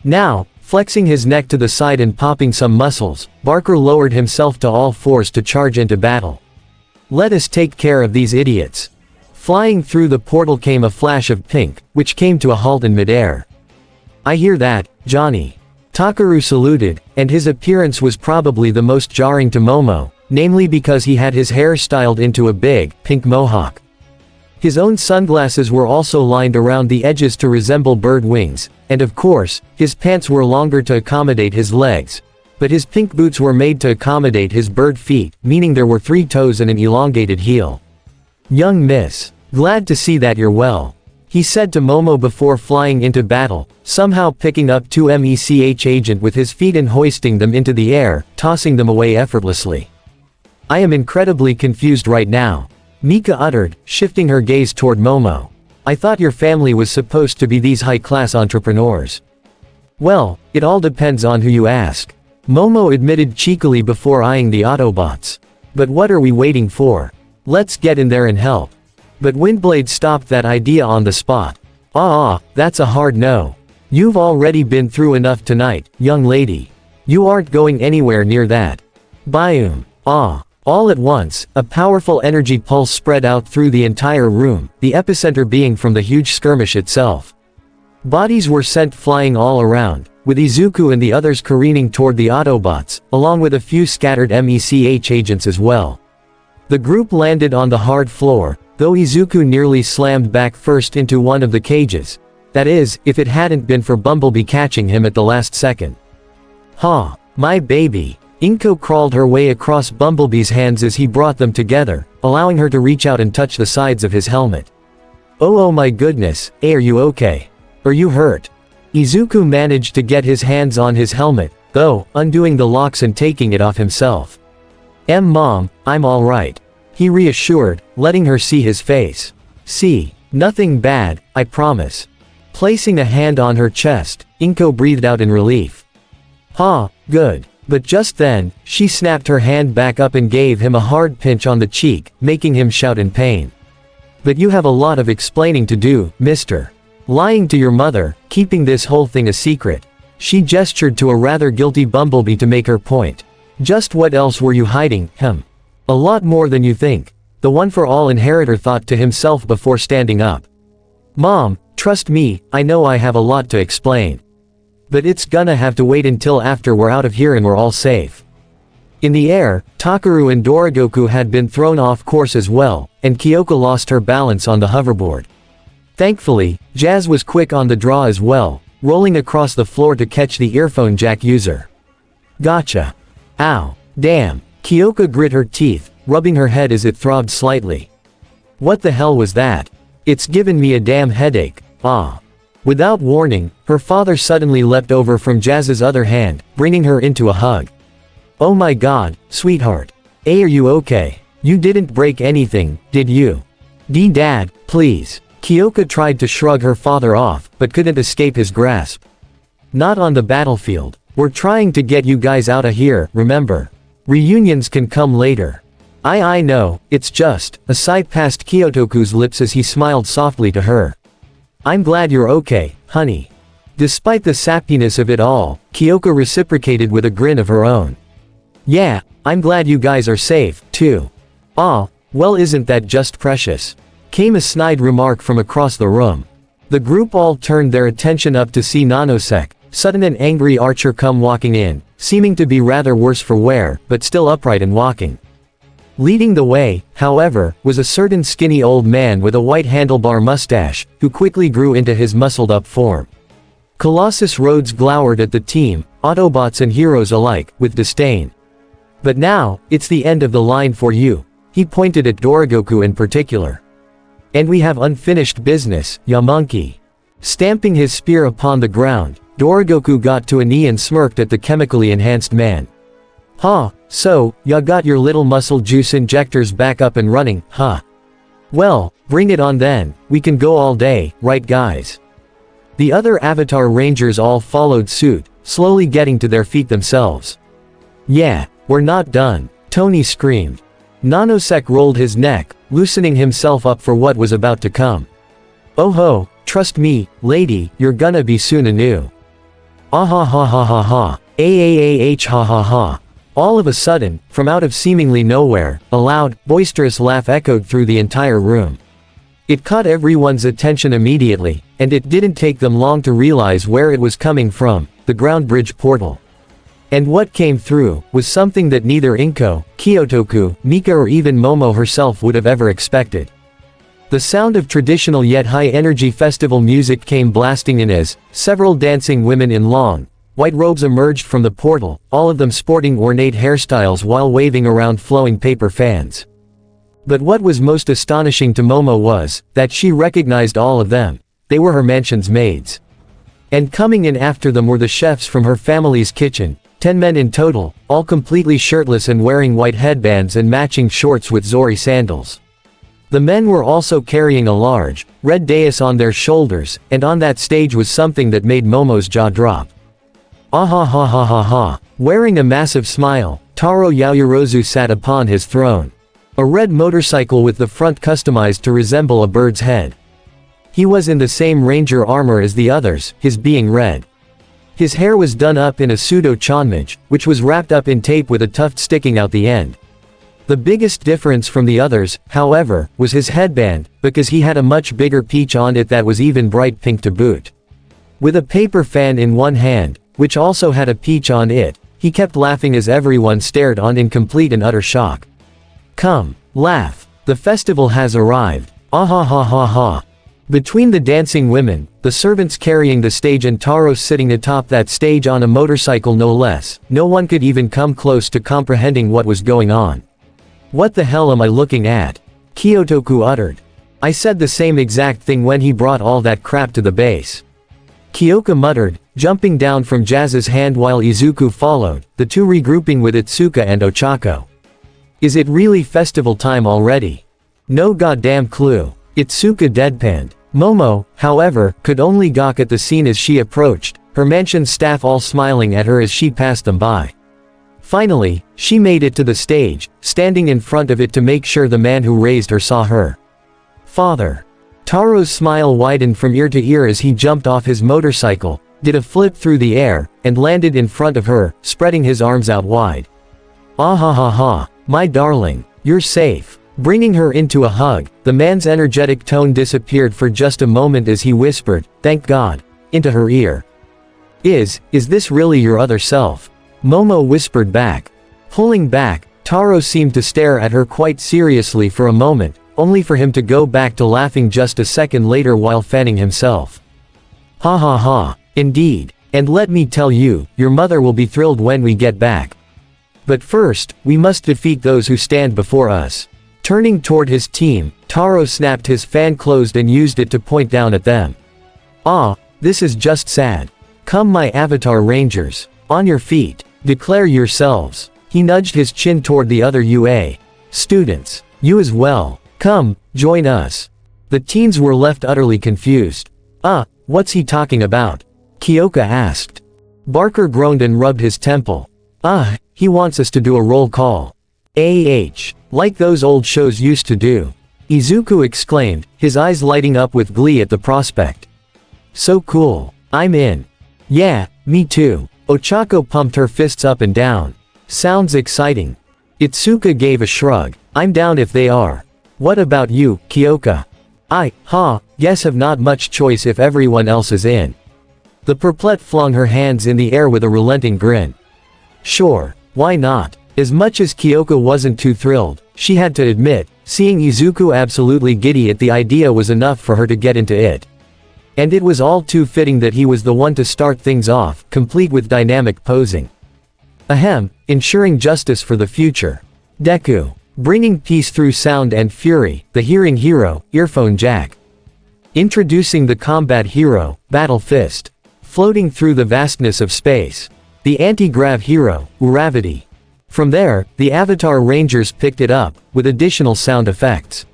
Speaker 1: Now, flexing his neck to the side and popping some muscles, Barker lowered himself to all fours to charge into battle. "Let us take care of these idiots." Flying through the portal came a flash of pink, which came to a halt in midair. "I hear that, Johnny." Takaru saluted, and his appearance was probably the most jarring to Momo, namely because he had his hair styled into a big, pink mohawk. His own sunglasses were also lined around the edges to resemble bird wings, and of course, his pants were longer to accommodate his legs. But his pink boots were made to accommodate his bird feet, meaning there were 3 toes and an elongated heel. "Young miss, glad to see that you're well," he said to Momo before flying into battle, somehow picking up 2 MECH agent with his feet and hoisting them into the air, tossing them away effortlessly. "I am incredibly confused right now," Mika uttered, shifting her gaze toward Momo. "I thought your family was supposed to be these high-class entrepreneurs." "Well, it all depends on who you ask," Momo admitted cheekily before eyeing the Autobots. But what are we waiting for? Let's get in there and help. But Windblade stopped that idea on the spot. That's a hard no. You've already been through enough tonight, young lady. You aren't going anywhere near that. Boom. All at once, a powerful energy pulse spread out through the entire room, the epicenter being from the huge skirmish itself. Bodies were sent flying all around, with Izuku and the others careening toward the Autobots, along with a few scattered MECH agents as well. The group landed on the hard floor, though Izuku nearly slammed back first into one of the cages. That is, if it hadn't been for Bumblebee catching him at the last second. My baby. Inko crawled her way across Bumblebee's hands as he brought them together, allowing her to reach out and touch the sides of his helmet. Oh my goodness, are you okay? Are you hurt? Izuku managed to get his hands on his helmet, though, undoing the locks and taking it off himself. Mom, I'm alright. He reassured, letting her see his face. See, nothing bad, I promise. Placing a hand on her chest, Inko breathed out in relief. Good. But just then, she snapped her hand back up and gave him a hard pinch on the cheek, making him shout in pain. But you have a lot of explaining to do, mister. Lying to your mother, keeping this whole thing a secret. She gestured to a rather guilty Bumblebee to make her point. Just what else were you hiding, A lot more than you think. The one-for-all inheritor thought to himself before standing up. Mom, trust me, I know I have a lot to explain. But it's gonna have to wait until after we're out of here and we're all safe. In the air, Takaru and Dorigoku had been thrown off course as well, and Kyoko lost her balance on the hoverboard. Thankfully, Jazz was quick on the draw as well, rolling across the floor to catch the earphone jack user. Gotcha. Ow. Damn. Kyoko grit her teeth, rubbing her head as it throbbed slightly. What the hell was that? It's given me a damn headache. Without warning, her father suddenly leapt over from Jazz's other hand, bringing her into a hug. Oh my god, sweetheart. Are you okay? You didn't break anything, did you? Dad, please. Kyoko tried to shrug her father off, but couldn't escape his grasp. Not on the battlefield. We're trying to get you guys out of here, remember? Reunions can come later. I know, it's just, a sigh passed Kyotoku's lips as he smiled softly to her. I'm glad you're okay, honey. Despite the sappiness of it all, Kyoko reciprocated with a grin of her own. Yeah, I'm glad you guys are safe, too. Well isn't that just precious? Came a snide remark from across the room. The group all turned their attention up to see Nanosek, sudden and angry archer come walking in, seeming to be rather worse for wear, but still upright and walking. Leading the way, however, was a certain skinny old man with a white handlebar mustache, who quickly grew into his muscled-up form. Colossus Rhodes glowered at the team, Autobots and heroes alike, with disdain. But now, it's the end of the line for you. He pointed at Dorigoku in particular. And we have unfinished business, ya monkey. Stamping his spear upon the ground, Dorigoku got to a knee and smirked at the chemically enhanced man. So, ya got your little muscle juice injectors back up and running, huh? Well, bring it on then, we can go all day, right guys? The other Avatar Rangers all followed suit, slowly getting to their feet themselves. Yeah, we're not done, Tony screamed. Nanosek rolled his neck, loosening himself up for what was about to come. Oh ho, trust me, lady, you're gonna be soon anew. Ah ha ha ha ha ha, ha ha ha. All of a sudden, from out of seemingly nowhere, a loud, boisterous laugh echoed through the entire room. It caught everyone's attention immediately, and it didn't take them long to realize where it was coming from, the ground bridge portal. And what came through, was something that neither Inko, Kyotoku, Mika or even Momo herself would have ever expected. The sound of traditional yet high-energy festival music came blasting in as several dancing women in long, white robes emerged from the portal, all of them sporting ornate hairstyles while waving around flowing paper fans. But what was most astonishing to Momo was that she recognized all of them. They were her mansion's maids. And coming in after them were the chefs from her family's kitchen, 10 men in total, all completely shirtless and wearing white headbands and matching shorts with Zori sandals. The men were also carrying a large, red dais on their shoulders, and on that stage was something that made Momo's jaw drop. Ah ha ha ha ha ha. Wearing a massive smile, Taro Yaoyorozu sat upon his throne. A red motorcycle with the front customized to resemble a bird's head. He was in the same ranger armor as the others, his being red. His hair was done up in a pseudo-chanmage, which was wrapped up in tape with a tuft sticking out the end. The biggest difference from the others, however, was his headband, because he had a much bigger peach on it that was even bright pink to boot. With a paper fan in one hand, which also had a peach on it, he kept laughing as everyone stared on in complete and utter shock. Come, laugh. The festival has arrived. Ah ha ha ha ha. Between the dancing women, the servants carrying the stage and Taro sitting atop that stage on a motorcycle no less, no one could even come close to comprehending what was going on. What the hell am I looking at? Kyotoku uttered. I said the same exact thing when he brought all that crap to the base. Kyoka muttered, jumping down from Jazz's hand while Izuku followed, the two regrouping with Itsuka and Ochako. Is it really festival time already? No goddamn clue. Itsuka deadpanned. Momo, however, could only gawk at the scene as she approached, her mansion staff all smiling at her as she passed them by. Finally, she made it to the stage, standing in front of it to make sure the man who raised her saw her. Father. Taro's smile widened from ear to ear as he jumped off his motorcycle, did a flip through the air, and landed in front of her, spreading his arms out wide. Ah ha ha ha, my darling, you're safe. Bringing her into a hug, the man's energetic tone disappeared for just a moment as he whispered, "Thank God," into her ear. Is this really your other self?" Momo whispered back. Pulling back, Taro seemed to stare at her quite seriously for a moment, only for him to go back to laughing just a second later while fanning himself. Ha ha ha, indeed, and let me tell you, your mother will be thrilled when we get back. But first, we must defeat those who stand before us. Turning toward his team, Taro snapped his fan closed and used it to point down at them. Ah, this is just sad. Come my Avatar Rangers. On your feet. Declare yourselves. He nudged his chin toward the other UA. Students. You as well. Come, join us. The teens were left utterly confused. What's he talking about? Kyoka asked. Barker groaned and rubbed his temple. He wants us to do a roll call. Like those old shows used to do. Izuku exclaimed, his eyes lighting up with glee at the prospect. So cool. I'm in. Yeah, me too. Ochako pumped her fists up and down. Sounds exciting. Itsuka gave a shrug. I'm down if they are. What about you, Kyoka? Guess have not much choice if everyone else is in. The purplet flung her hands in the air with a relenting grin. Sure, why not? As much as Kyoka wasn't too thrilled, she had to admit, seeing Izuku absolutely giddy at the idea was enough for her to get into it. And it was all too fitting that he was the one to start things off, complete with dynamic posing. Ensuring justice for the future. Deku. Bringing peace through sound and fury, the hearing hero, Earphone Jack. Introducing the combat hero, Battle Fist. Floating through the vastness of space. The anti-grav hero, Uravity. From there, the Avatar Rangers picked it up, with additional sound effects.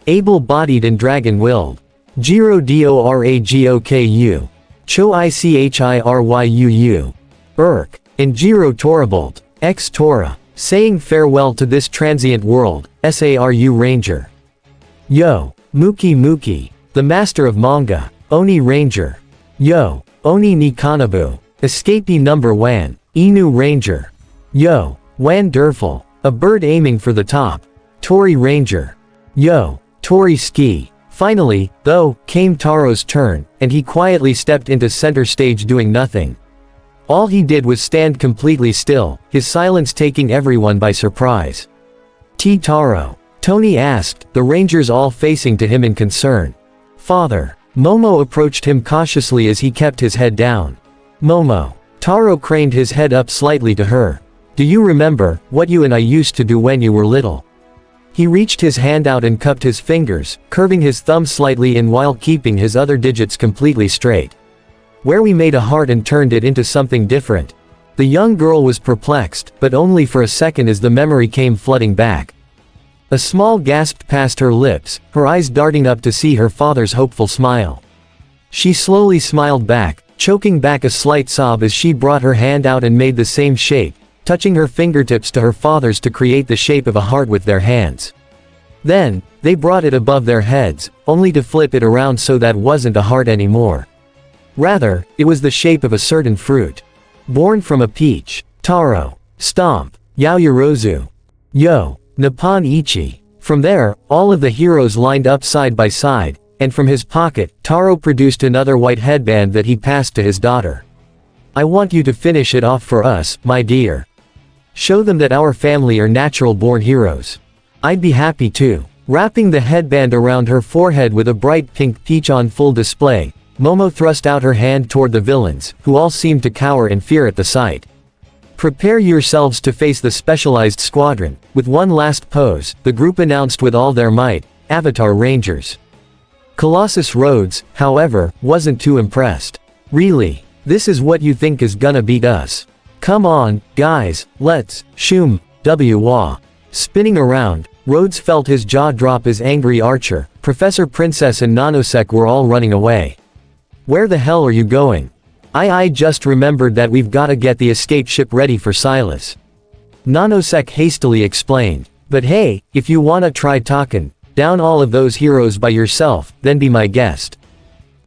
Speaker 1: Able-bodied and dragon-willed. Jiro Doragoku. Cho Ichiryu. Urk. And Jiro Torabolt. Tora. Saying farewell to this transient world, Saru Ranger. Yo. Muki Muki. The master of manga. Oni Ranger. Yo. Oni ni Kanabu. Escapee number 1. Inu Ranger. Yo. Wan Derfel. A bird aiming for the top. Tori Ranger. Yo. Tori Ski. Finally, though, came Taro's turn, and he quietly stepped into center stage doing nothing. All he did was stand completely still, his silence taking everyone by surprise. Taro? Tony asked, the Rangers all facing to him in concern. Father. Momo approached him cautiously as he kept his head down. Momo. Taro craned his head up slightly to her. Do you remember what you and I used to do when you were little? He reached his hand out and cupped his fingers, curving his thumb slightly in while keeping his other digits completely straight. Where we made a heart and turned it into something different. The young girl was perplexed, but only for a second as the memory came flooding back. A small gasp passed her lips, her eyes darting up to see her father's hopeful smile. She slowly smiled back, choking back a slight sob as she brought her hand out and made the same shape, touching her fingertips to her father's to create the shape of a heart with their hands. Then, they brought it above their heads, only to flip it around so that wasn't a heart anymore. Rather, it was the shape of a certain fruit. Born from a peach. Taro. Stomp. Yaoyorozu. Yo. Nippon Ichi. From there, all of the heroes lined up side by side, and from his pocket, Taro produced another white headband that he passed to his daughter. I want you to finish it off for us, my dear. Show them that our family are natural-born heroes. I'd be happy too. Wrapping the headband around her forehead with a bright pink peach on full display, Momo thrust out her hand toward the villains, who all seemed to cower in fear at the sight. Prepare yourselves to face the specialized squadron. With one last pose, the group announced with all their might, Avatar Rangers. Colossus Rhodes, however, wasn't too impressed. Really? This is what you think is gonna beat us? Come on, guys, let's, shoom, wah. Spinning around, Rhodes felt his jaw drop as Angry Archer, Professor Princess and Nanosek were all running away. Where the hell are you going? I just remembered that we've gotta get the escape ship ready for Silas. Nanosek hastily explained. But hey, if you wanna try talking down all of those heroes by yourself, then be my guest.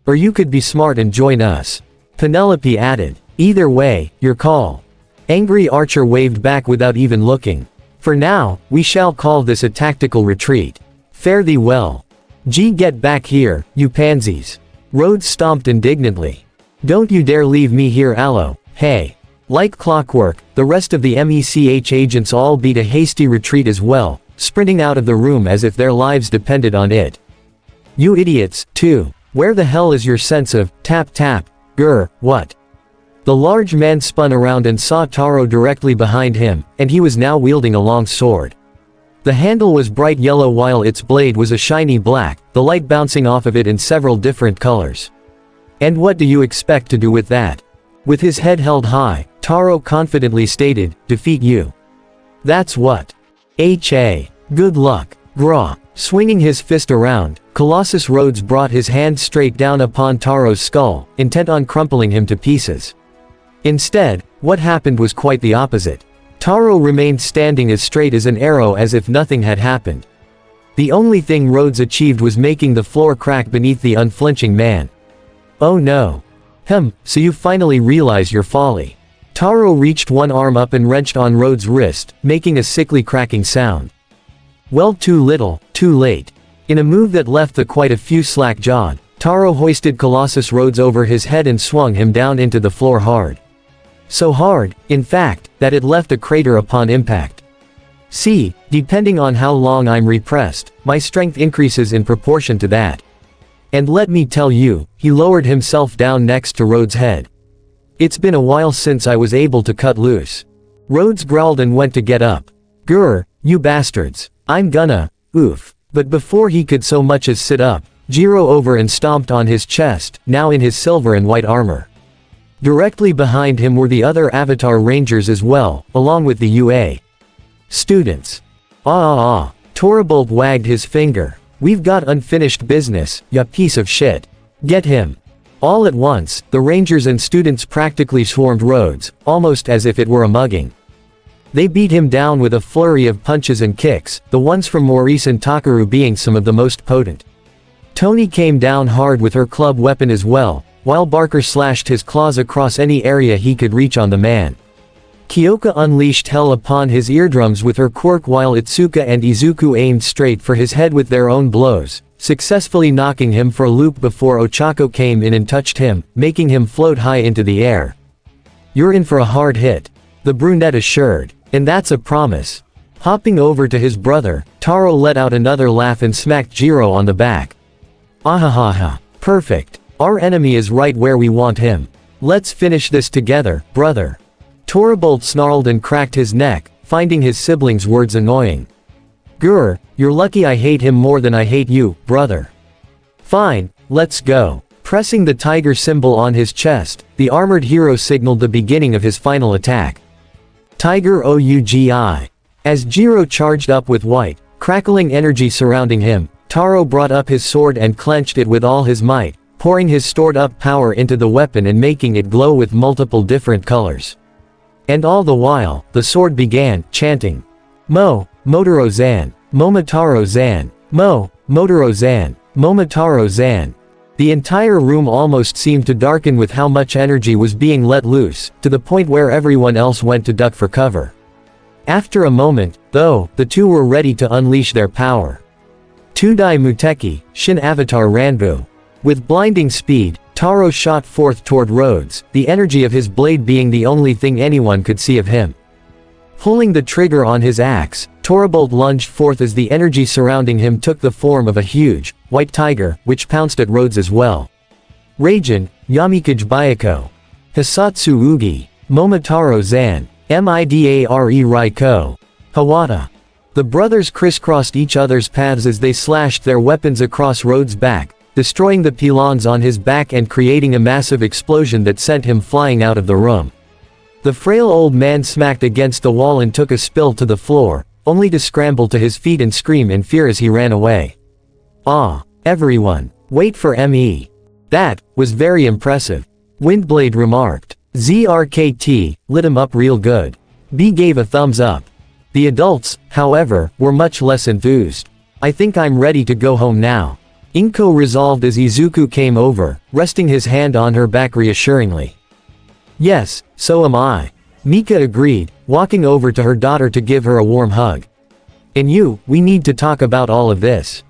Speaker 1: Or you could be smart and join us. Penelope added. Either way, your call. Angry Archer waved back without even looking. For now, we shall call this a tactical retreat. Fare thee well. Get back here, you pansies. Rhodes stomped indignantly. Don't you dare leave me here, Aloe. Hey. Like clockwork, the rest of the MECH agents all beat a hasty retreat as well, sprinting out of the room as if their lives depended on it. You idiots, too. Where the hell is your sense of, tap tap, grr, what? The large man spun around and saw Taro directly behind him, and he was now wielding a long sword. The handle was bright yellow while its blade was a shiny black, the light bouncing off of it in several different colors. And what do you expect to do with that? With his head held high, Taro confidently stated, defeat you. That's what. MHA. Good luck. Grah. Swinging his fist around, Colossus Rhodes brought his hand straight down upon Taro's skull, intent on crumpling him to pieces. Instead, what happened was quite the opposite. Taro remained standing as straight as an arrow as if nothing had happened. The only thing Rhodes achieved was making the floor crack beneath the unflinching man. Oh no. So you finally realize your folly. Taro reached one arm up and wrenched on Rhodes' wrist, making a sickly cracking sound. Well, too little, too late. In a move that left the quite a few slack-jawed, Taro hoisted Colossus Rhodes over his head and swung him down into the floor hard. So hard, in fact, that it left a crater upon impact. See, depending on how long I'm repressed, my strength increases in proportion to that. And let me tell you, he lowered himself down next to Rhodes' head. It's been a while since I was able to cut loose. Rhodes growled and went to get up. Grr, you bastards. I'm gonna, oof. But before he could so much as sit up, Jiro over and stomped on his chest, now in his silver and white armor. Directly behind him were the other Avatar Rangers as well, along with the UA students. Torbolt wagged his finger. We've got unfinished business, ya piece of shit. Get him. All at once, the Rangers and students practically swarmed Rhodes, almost as if it were a mugging. They beat him down with a flurry of punches and kicks, the ones from Maurice and Takaru being some of the most potent. Tony came down hard with her club weapon as well, while Barker slashed his claws across any area he could reach on the man. Kyoka unleashed hell upon his eardrums with her quirk while Itsuka and Izuku aimed straight for his head with their own blows, successfully knocking him for a loop before Ochako came in and touched him, making him float high into the air. You're in for a hard hit, the brunette assured, and that's a promise. Hopping over to his brother, Taro let out another laugh and smacked Jiro on the back. Ahahaha. Perfect. Our enemy is right where we want him. Let's finish this together, brother. Torbolt snarled and cracked his neck, finding his siblings' words annoying. Grr, you're lucky I hate him more than I hate you, brother. Fine, let's go. Pressing the tiger symbol on his chest, the armored hero signaled the beginning of his final attack. Tiger Ougi. As Jiro charged up with white, crackling energy surrounding him, Taro brought up his sword and clenched it with all his might, pouring his stored-up power into the weapon and making it glow with multiple different colors. And all the while, the sword began, chanting, Mo, Motaro Zan, Momotaro Zan, Mo, Motaro Zan, Momotaro Zan. The entire room almost seemed to darken with how much energy was being let loose, to the point where everyone else went to duck for cover. After a moment, though, the two were ready to unleash their power. Tudai Muteki, Shin Avatar Ranbu. With blinding speed, Taro shot forth toward Rhodes, the energy of his blade being the only thing anyone could see of him. Pulling the trigger on his axe, Torobolt lunged forth as the energy surrounding him took the form of a huge, white tiger, which pounced at Rhodes as well. Raijin, Yamikage Byako. Hisatsu Ugi, Momotaro Zan, Midare Raiko. Hawata. The brothers crisscrossed each other's paths as they slashed their weapons across Rhodes' back, destroying the pylons on his back and creating a massive explosion that sent him flying out of the room. The frail old man smacked against the wall and took a spill to the floor, only to scramble to his feet and scream in fear as he ran away. Ah, everyone, wait for me. That was very impressive. Windblade remarked. ZRKT, lit him up real good. B gave a thumbs up. The adults, however, were much less enthused. I think I'm ready to go home now. Inko resolved as Izuku came over, resting his hand on her back reassuringly. Yes, so am I. Mika agreed, walking over to her daughter to give her a warm hug. And we need to talk about all of this.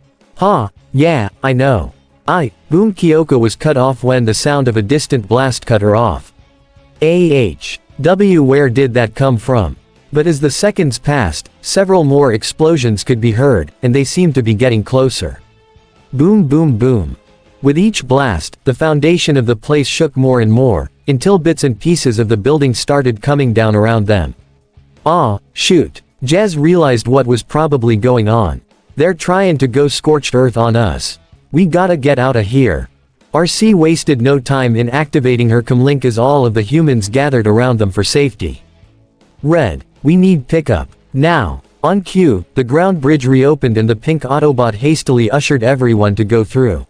Speaker 1: Yeah, I know. Boom. Kyoko was cut off when the sound of a distant blast cut her off. Where did that come from? But as the seconds passed, several more explosions could be heard, and they seemed to be getting closer. Boom boom boom. With each blast, the foundation of the place shook more and more, until bits and pieces of the building started coming down around them. Shoot. Jazz realized what was probably going on. They're trying to go scorched earth on us. We gotta get out of here. RC wasted no time in activating her comlink as all of the humans gathered around them for safety. Red, we need pickup. Now. On cue, the ground bridge reopened and the pink Autobot hastily ushered everyone to go through.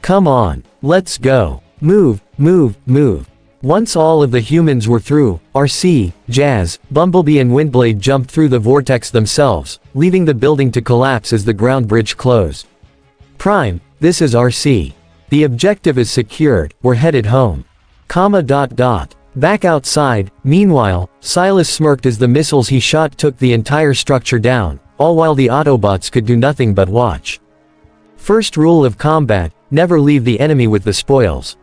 Speaker 1: Come on, let's go. Move, move, move. Once all of the humans were through, RC, Jazz, Bumblebee and Windblade jumped through the vortex themselves, leaving the building to collapse as the ground bridge closed. Prime, this is RC. The objective is secured, we're headed home. Back outside, meanwhile, Silas smirked as the missiles he shot took the entire structure down, all while the Autobots could do nothing but watch. First rule of combat, never leave the enemy with the spoils.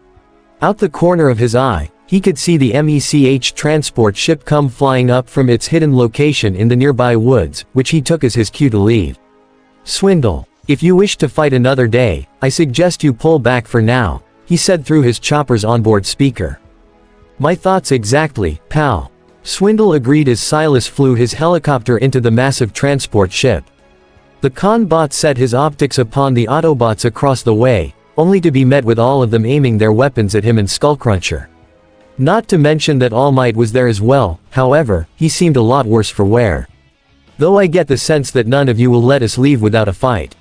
Speaker 1: Out the corner of his eye, he could see the MECH transport ship come flying up from its hidden location in the nearby woods, which he took as his cue to leave. Swindle. If you wish to fight another day, I suggest you pull back for now, he said through his chopper's onboard speaker. My thoughts exactly, pal. Swindle agreed as Silas flew his helicopter into the massive transport ship. The Con-bot set his optics upon the Autobots across the way, only to be met with all of them aiming their weapons at him and Skullcruncher. Not to mention that All Might was there as well, however, he seemed a lot worse for wear. Though I get the sense that none of you will let us leave without a fight.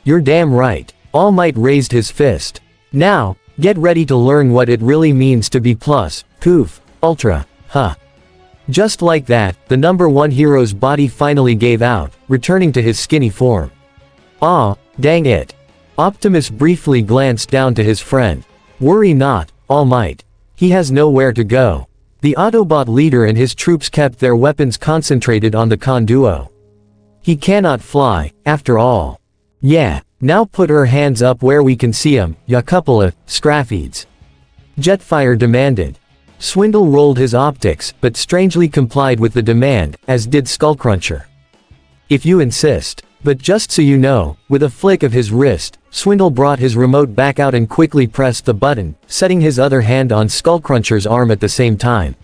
Speaker 1: You're damn right. All Might raised his fist. Now, get ready to learn what it really means to be plus, poof, ultra, huh. Just like that, the number one hero's body finally gave out, returning to his skinny form. Dang it. Optimus briefly glanced down to his friend. Worry not, All Might. He has nowhere to go. The Autobot leader and his troops kept their weapons concentrated on the Con duo. He cannot fly, after all. Yeah, now put her hands up where we can see 'em, ya couple of scraffies. Jetfire demanded. Swindle rolled his optics, but strangely complied with the demand, as did Skullcruncher. If you insist. But just so you know, with a flick of his wrist, Swindle brought his remote back out and quickly pressed the button, setting his other hand on Skullcruncher's arm at the same time.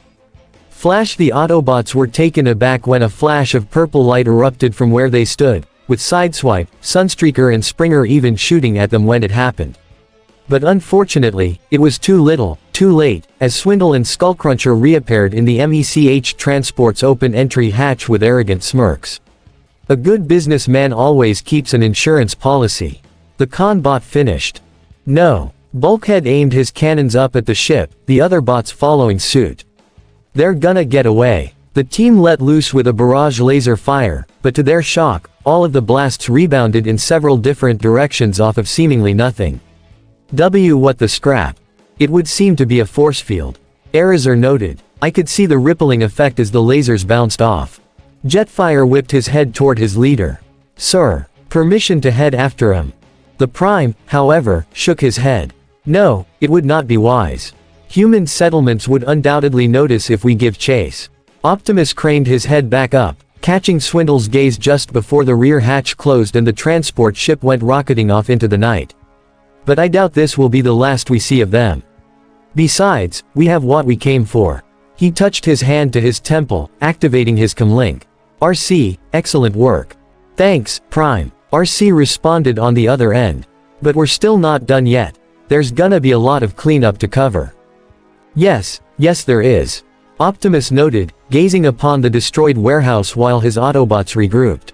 Speaker 1: Flash. The Autobots were taken aback when a flash of purple light erupted from where they stood, with Sideswipe, Sunstreaker and Springer even shooting at them when it happened. But unfortunately, it was too little, too late, as Swindle and Skullcruncher reappeared in the MECH transport's open entry hatch with arrogant smirks. A good businessman always keeps an insurance policy. The Con-bot finished. No. Bulkhead aimed his cannons up at the ship, the other bots following suit. They're gonna get away. The team let loose with a barrage laser fire, but to their shock, all of the blasts rebounded in several different directions off of seemingly nothing. What the scrap? It would seem to be a force field. Eraser noted. I could see the rippling effect as the lasers bounced off. Jetfire whipped his head toward his leader. Sir, permission to head after him. The Prime, however, shook his head. No, it would not be wise. Human settlements would undoubtedly notice if we give chase. Optimus craned his head back up, catching Swindle's gaze just before the rear hatch closed and the transport ship went rocketing off into the night. But I doubt this will be the last we see of them. Besides, we have what we came for. He touched his hand to his temple, activating his comlink. RC, excellent work. Thanks, Prime. RC responded on the other end. But we're still not done yet. There's gonna be a lot of cleanup to cover. Yes there is. Optimus noted, gazing upon the destroyed warehouse while his Autobots regrouped.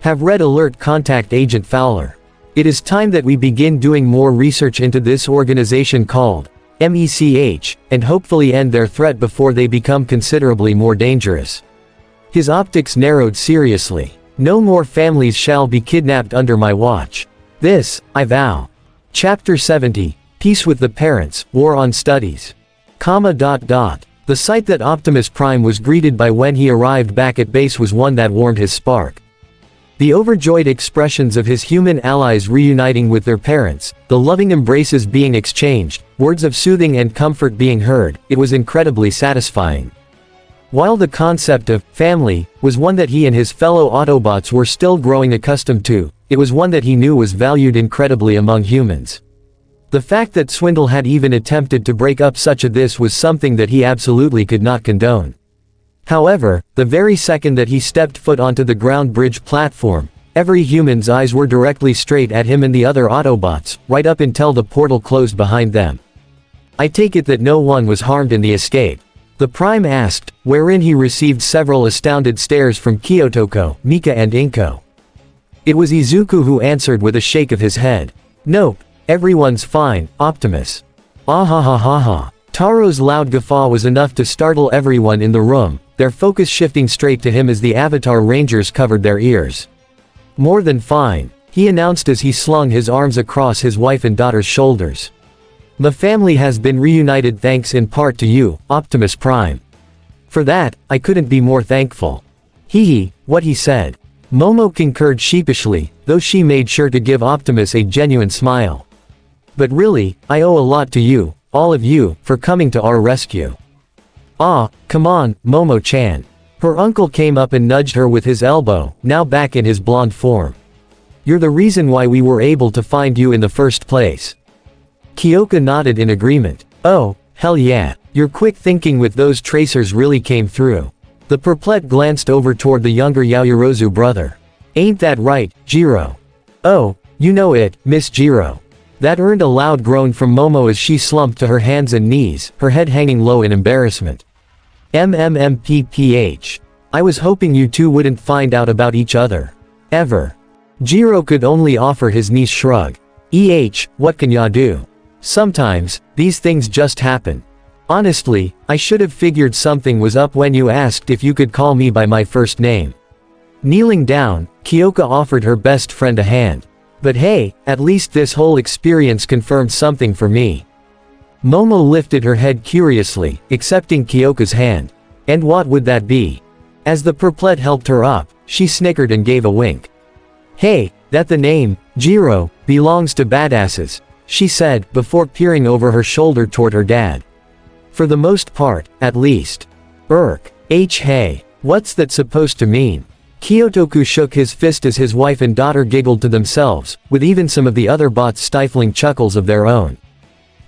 Speaker 1: Have red alert contact Agent Fowler. It is time that we begin doing more research into this organization called MECH, and hopefully end their threat before they become considerably more dangerous. His optics narrowed seriously. No more families shall be kidnapped under my watch. This, I vow. Chapter 70, Peace with the Parents, War on Studies. The sight that Optimus Prime was greeted by when he arrived back at base was one that warmed his spark. The overjoyed expressions of his human allies reuniting with their parents, the loving embraces being exchanged, words of soothing and comfort being heard, it was incredibly satisfying. While the concept of family was one that he and his fellow Autobots were still growing accustomed to, it was one that he knew was valued incredibly among humans. The fact that Swindle had even attempted to break up such a this was something that he absolutely could not condone. However, the very second that he stepped foot onto the ground bridge platform, every human's eyes were directly straight at him and the other Autobots, right up until the portal closed behind them. I take it that no one was harmed in the escape? The Prime asked, wherein he received several astounded stares from Kyotoko, Mika and Inko. It was Izuku who answered with a shake of his head. Nope, everyone's fine, Optimus. Ah ha ha ha ha. Taro's loud guffaw was enough to startle everyone in the room, their focus shifting straight to him as the Avatar Rangers covered their ears. More than fine, he announced as he slung his arms across his wife and daughter's shoulders. The family has been reunited thanks in part to you, Optimus Prime. For that, I couldn't be more thankful. Hee, what he said. Momo concurred sheepishly, though she made sure to give Optimus a genuine smile. But really, I owe a lot to you, all of you, for coming to our rescue. Ah, come on, Momo-chan. Her uncle came up and nudged her with his elbow, now back in his blonde form. You're the reason why we were able to find you in the first place. Kyoka nodded in agreement. Oh, hell yeah, your quick thinking with those tracers really came through. The Perplet glanced over toward the younger Yaoyorozu brother. Ain't that right, Jiro? Oh, you know it, Miss Jiro. That earned a loud groan from Momo as she slumped to her hands and knees, her head hanging low in embarrassment. MMMPPH. I was hoping you two wouldn't find out about each other. Ever. Jiro could only offer his niece shrug. What can ya do? Sometimes, these things just happen. Honestly, I should have figured something was up when you asked if you could call me by my first name. Kneeling down, Kyoka offered her best friend a hand. But hey, at least this whole experience confirmed something for me. Momo lifted her head curiously, accepting Kyoka's hand. And what would that be? As the Perplet helped her up, she snickered and gave a wink. Hey, that the name, Jiro, belongs to badasses, she said, before peering over her shoulder toward her dad. For the most part, at least. Hey, what's that supposed to mean? Kyotoku shook his fist as his wife and daughter giggled to themselves, with even some of the other bots stifling chuckles of their own.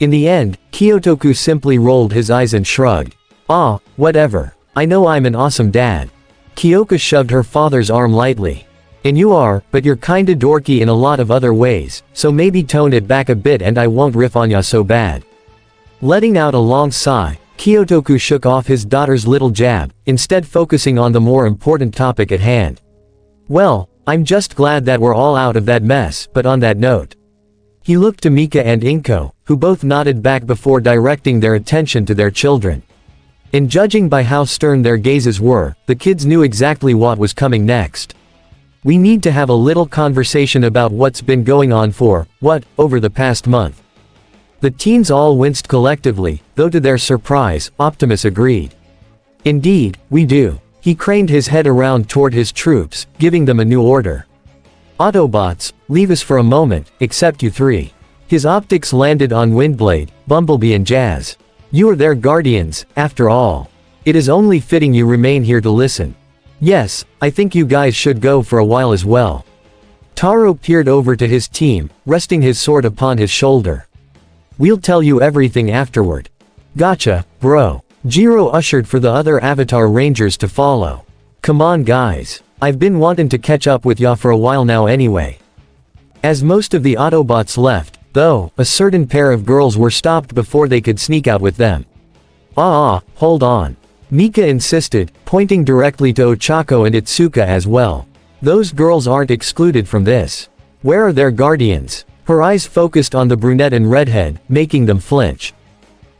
Speaker 1: In the end, Kyotoku simply rolled his eyes and shrugged. Ah, whatever. I know I'm an awesome dad. Kyoka shoved her father's arm lightly. And you are, but you're kinda dorky in a lot of other ways, so maybe tone it back a bit and I won't riff on ya so bad. Letting out a long sigh, Kyotoku shook off his daughter's little jab, instead focusing on the more important topic at hand. Well, I'm just glad that we're all out of that mess, but on that note. He looked to Mika and Inko, who both nodded back before directing their attention to their children. And judging by how stern their gazes were, the kids knew exactly what was coming next. We need to have a little conversation about what's been going on over the past month. The teens all winced collectively, though to their surprise, Optimus agreed. Indeed, we do. He craned his head around toward his troops, giving them a new order. Autobots, leave us for a moment, except you three. His optics landed on Windblade, Bumblebee and Jazz. You are their guardians, after all. It is only fitting you remain here to listen. Yes, I think you guys should go for a while as well. Taro peered over to his team, resting his sword upon his shoulder. We'll tell you everything afterward. Gotcha, bro. Jiro ushered for the other Avatar Rangers to follow. Come on guys. I've been wanting to catch up with ya for a while now anyway. As most of the Autobots left, though, a certain pair of girls were stopped before they could sneak out with them. Hold on. Mika insisted, pointing directly to Ochako and Itsuka as well. Those girls aren't excluded from this. Where are their guardians? Her eyes focused on the brunette and redhead, making them flinch.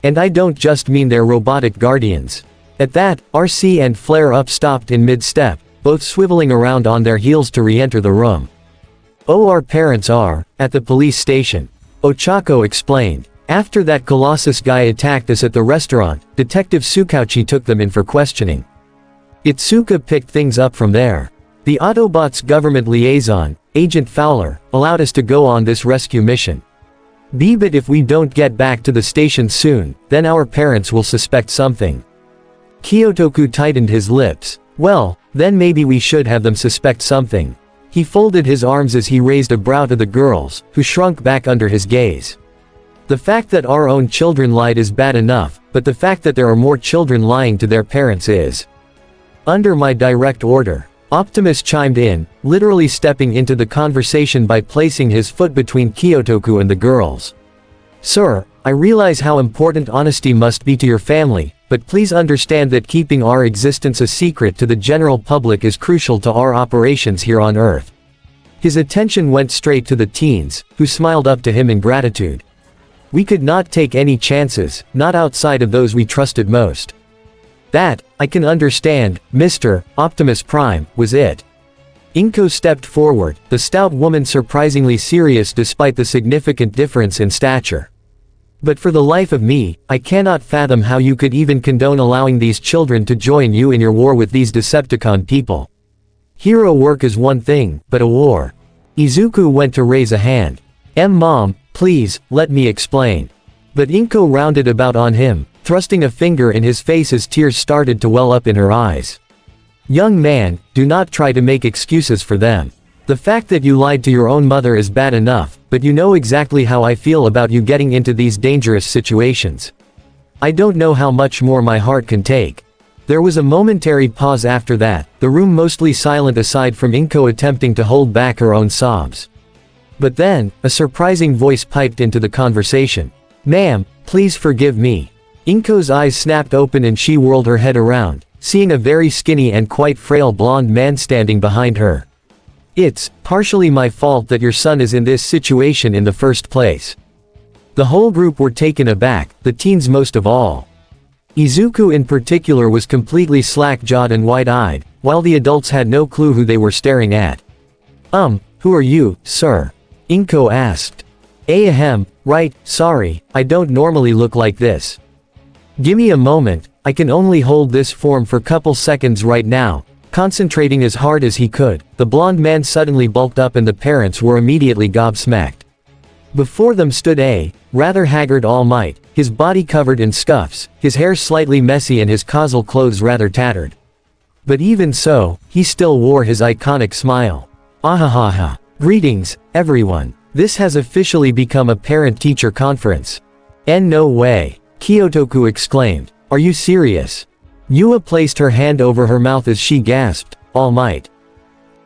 Speaker 1: And I don't just mean their robotic guardians. At that, RC and Flare Up stopped in mid-step, both swiveling around on their heels to re-enter the room. Oh, our parents are at the police station. Ochako explained. After that Colossus guy attacked us at the restaurant, Detective Tsukauchi took them in for questioning. Itsuka picked things up from there. The Autobots' government liaison, Agent Fowler, allowed us to go on this rescue mission. But if we don't get back to the station soon, then our parents will suspect something. Kyotoku tightened his lips. Well, then maybe we should have them suspect something. He folded his arms as he raised a brow to the girls, who shrunk back under his gaze. The fact that our own children lied is bad enough, but the fact that there are more children lying to their parents is. Under my direct order. Optimus chimed in, literally stepping into the conversation by placing his foot between Kyotoku and the girls. Sir, I realize how important honesty must be to your family, but please understand that keeping our existence a secret to the general public is crucial to our operations here on Earth. His attention went straight to the teens, who smiled up to him in gratitude. We could not take any chances, not outside of those we trusted most. That, I can understand, Mr. Optimus Prime, was it. Inko stepped forward, the stout woman surprisingly serious despite the significant difference in stature. But for the life of me, I cannot fathom how you could even condone allowing these children to join you in your war with these Decepticon people. Hero work is one thing, but a war. Izuku went to raise a hand. Mom, please, let me explain. But Inko rounded about on him, thrusting a finger in his face as tears started to well up in her eyes. Young man, do not try to make excuses for them. The fact that you lied to your own mother is bad enough, but you know exactly how I feel about you getting into these dangerous situations. I don't know how much more my heart can take. There was a momentary pause after that, the room mostly silent aside from Inko attempting to hold back her own sobs. But then, a surprising voice piped into the conversation. Ma'am, please forgive me. Inko's eyes snapped open and she whirled her head around, seeing a very skinny and quite frail blonde man standing behind her. It's partially my fault that your son is in this situation in the first place. The whole group were taken aback, the teens most of all. Izuku in particular was completely slack-jawed and wide-eyed, while the adults had no clue who they were staring at. Who are you, sir? Inko asked. Ahem, right, sorry, I don't normally look like this. Gimme a moment, I can only hold this form for couple seconds right now. Concentrating as hard as he could, the blonde man suddenly bulked up and the parents were immediately gobsmacked. Before them stood a rather haggard All Might, his body covered in scuffs, his hair slightly messy and his causal clothes rather tattered. But even so, he still wore his iconic smile. Ahahaha. Greetings, everyone. This has officially become a parent-teacher conference. No way. Kyotoku exclaimed. Are you serious? Yua placed her hand over her mouth as she gasped, All Might.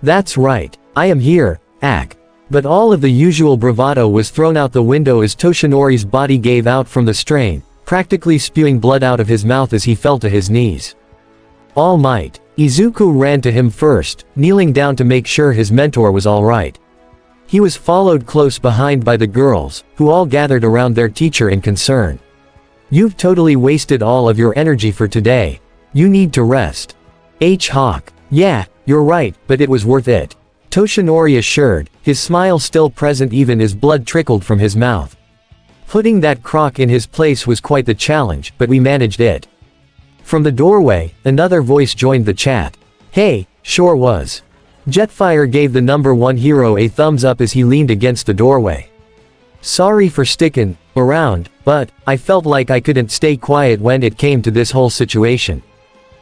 Speaker 1: That's right. I am here, Ak. But all of the usual bravado was thrown out the window as Toshinori's body gave out from the strain, practically spewing blood out of his mouth as he fell to his knees. All Might. Izuku ran to him first, kneeling down to make sure his mentor was all right. He was followed close behind by the girls, who all gathered around their teacher in concern. You've totally wasted all of your energy for today. You need to rest. Hawk. Yeah, you're right, but it was worth it. Toshinori assured, his smile still present even as blood trickled from his mouth. Putting that croc in his place was quite the challenge, but we managed it. From the doorway, another voice joined the chat. Hey, sure was. Jetfire gave the number 1 hero a thumbs up as he leaned against the doorway. Sorry for sticking around, but I felt like I couldn't stay quiet when it came to this whole situation.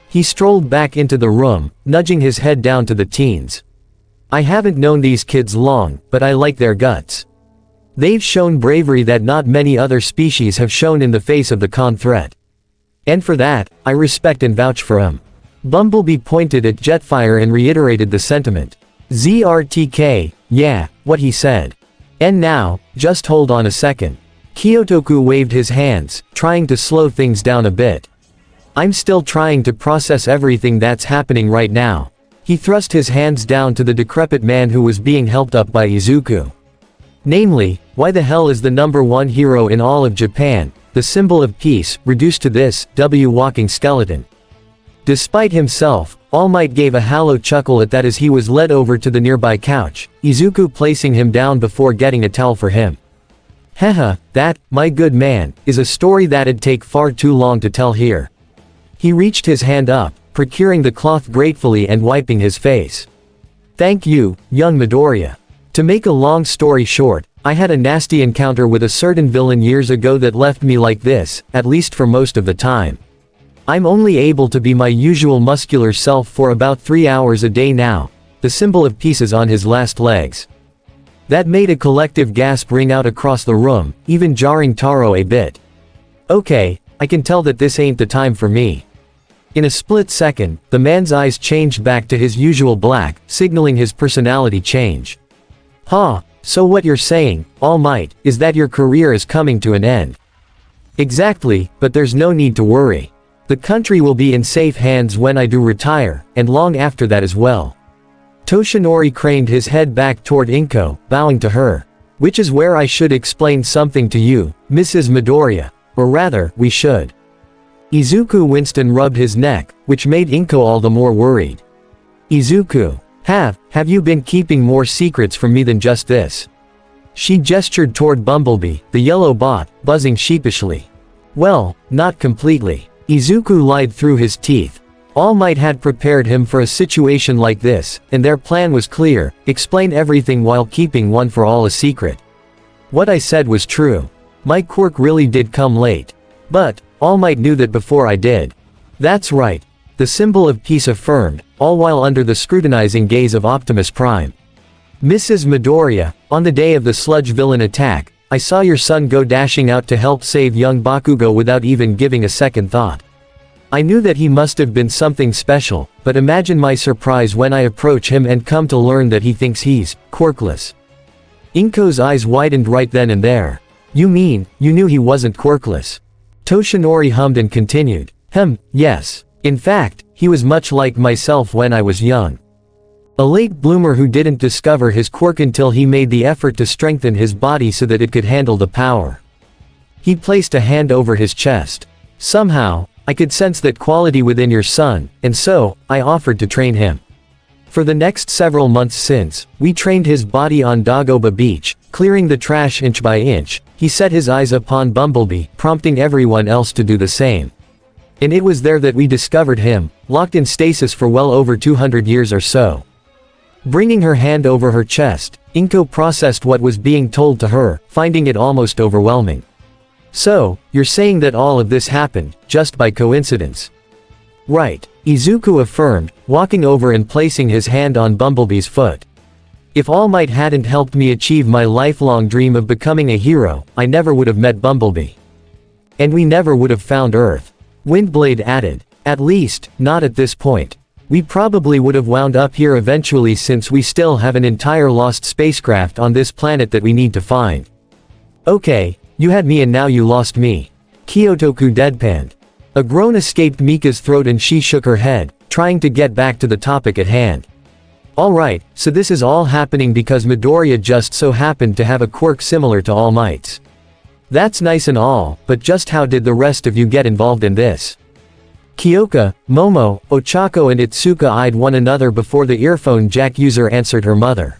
Speaker 1: He strolled back into the room, nudging his head down to the teens. I haven't known these kids long, but I like their guts. They've shown bravery that not many other species have shown in the face of the Khan threat. And for that, I respect and vouch for him. Bumblebee pointed at Jetfire and reiterated the sentiment. ZRTK, yeah, what he said. And now, just hold on a second. Kyotoku waved his hands, trying to slow things down a bit. I'm still trying to process everything that's happening right now. He thrust his hands down to the decrepit man who was being helped up by Izuku. Namely, why the hell is the number 1 hero in all of Japan, the symbol of peace, reduced to this walking skeleton? Despite himself, All Might gave a hollow chuckle at that as he was led over to the nearby couch, Izuku placing him down before getting a towel for him. Haha, that, my good man, is a story that'd take far too long to tell here. He reached his hand up, procuring the cloth gratefully and wiping his face. Thank you, young Midoriya. To make a long story short, I had a nasty encounter with a certain villain years ago that left me like this, at least for most of the time. I'm only able to be my usual muscular self for about 3 hours a day now. The symbol of peace is on his last legs. That made a collective gasp ring out across the room, even jarring Taro a bit. Okay, I can tell that this ain't the time for me. In a split second, the man's eyes changed back to his usual black, signaling his personality change. Huh, so what you're saying, All Might, is that your career is coming to an end. Exactly, but there's no need to worry. The country will be in safe hands when I do retire, and long after that as well. Toshinori craned his head back toward Inko, bowing to her. Which is where I should explain something to you, Mrs. Midoriya. Or rather, we should. Izuku winced and rubbed his neck, which made Inko all the more worried. Izuku, have you been keeping more secrets from me than just this? She gestured toward Bumblebee, the yellow bot, buzzing sheepishly. Well, not completely. Izuku lied through his teeth. All Might had prepared him for a situation like this, and their plan was clear: explain everything while keeping one for all a secret. What I said was true. My quirk really did come late. But, All Might knew that before I did. That's right. The symbol of peace affirmed, all while under the scrutinizing gaze of Optimus Prime. Mrs. Midoriya, on the day of the sludge villain attack, I saw your son go dashing out to help save young Bakugo without even giving a second thought. I knew that he must have been something special, but imagine my surprise when I approach him and come to learn that he thinks he's quirkless. Inko's eyes widened right then and there. You mean, you knew he wasn't quirkless? Toshinori hummed and continued. Yes. In fact, he was much like myself when I was young. A late bloomer who didn't discover his quirk until he made the effort to strengthen his body so that it could handle the power. He placed a hand over his chest. Somehow, I could sense that quality within your son, and so, I offered to train him. For the next several months since, we trained his body on Dagoba Beach, clearing the trash inch by inch. He set his eyes upon Bumblebee, prompting everyone else to do the same. And it was there that we discovered him, locked in stasis for well over 200 years or so. Bringing her hand over her chest, Inko processed what was being told to her, finding it almost overwhelming. So, you're saying that all of this happened, just by coincidence? Right, Izuku affirmed, walking over and placing his hand on Bumblebee's foot. If All Might hadn't helped me achieve my lifelong dream of becoming a hero, I never would have met Bumblebee. And we never would have found Earth. Windblade added. At least, not at this point. We probably would have wound up here eventually since we still have an entire lost spacecraft on this planet that we need to find. Okay, you had me and now you lost me. Kyotoku deadpanned. A groan escaped Mika's throat and she shook her head, trying to get back to the topic at hand. Alright, so this is all happening because Midoriya just so happened to have a quirk similar to All Might's. That's nice and all, but just how did the rest of you get involved in this? Kyoka, Momo, Ochako and Itsuka eyed one another before the earphone jack user answered her mother.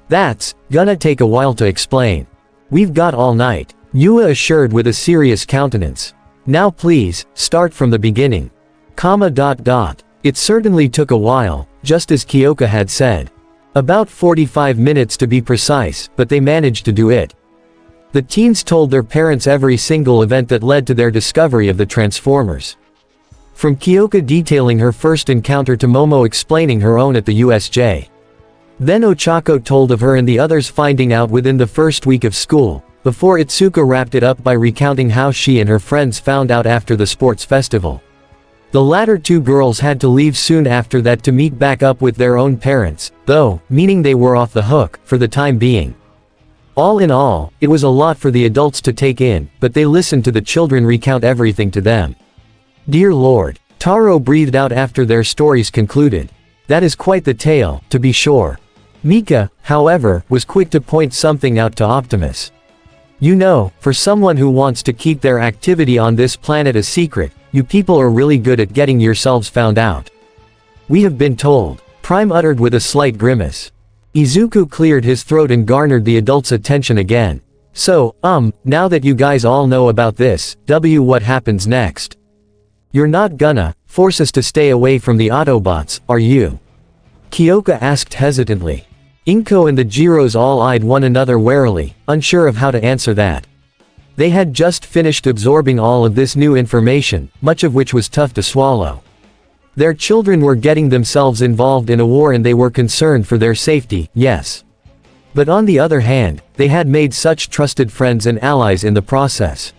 Speaker 1: That's gonna take a while to explain. We've got all night, Yua assured with a serious countenance. Now please, start from the beginning. It certainly took a while, just as Kyoka had said. About 45 minutes to be precise, but they managed to do it. The teens told their parents every single event that led to their discovery of the Transformers. From Kyoka detailing her first encounter to Momo explaining her own at the USJ. Then Ochako told of her and the others finding out within the first week of school, before Itsuka wrapped it up by recounting how she and her friends found out after the sports festival. The latter two girls had to leave soon after that to meet back up with their own parents, though, meaning they were off the hook, for the time being. All in all, it was a lot for the adults to take in, but they listened to the children recount everything to them. Dear Lord, Taro breathed out after their stories concluded. That is quite the tale, to be sure. Mika, however, was quick to point something out to Optimus. You know, for someone who wants to keep their activity on this planet a secret, you people are really good at getting yourselves found out. We have been told, Prime uttered with a slight grimace. Izuku cleared his throat and garnered the adults' attention again. So, now that you guys all know about this, what happens next? You're not gonna force us to stay away from the Autobots, are you? Kyoka asked hesitantly. Inko and the Jiros all eyed one another warily, unsure of how to answer that. They had just finished absorbing all of this new information, much of which was tough to swallow. Their children were getting themselves involved in a war and they were concerned for their safety, yes. But on the other hand, they had made such trusted friends and allies in the process.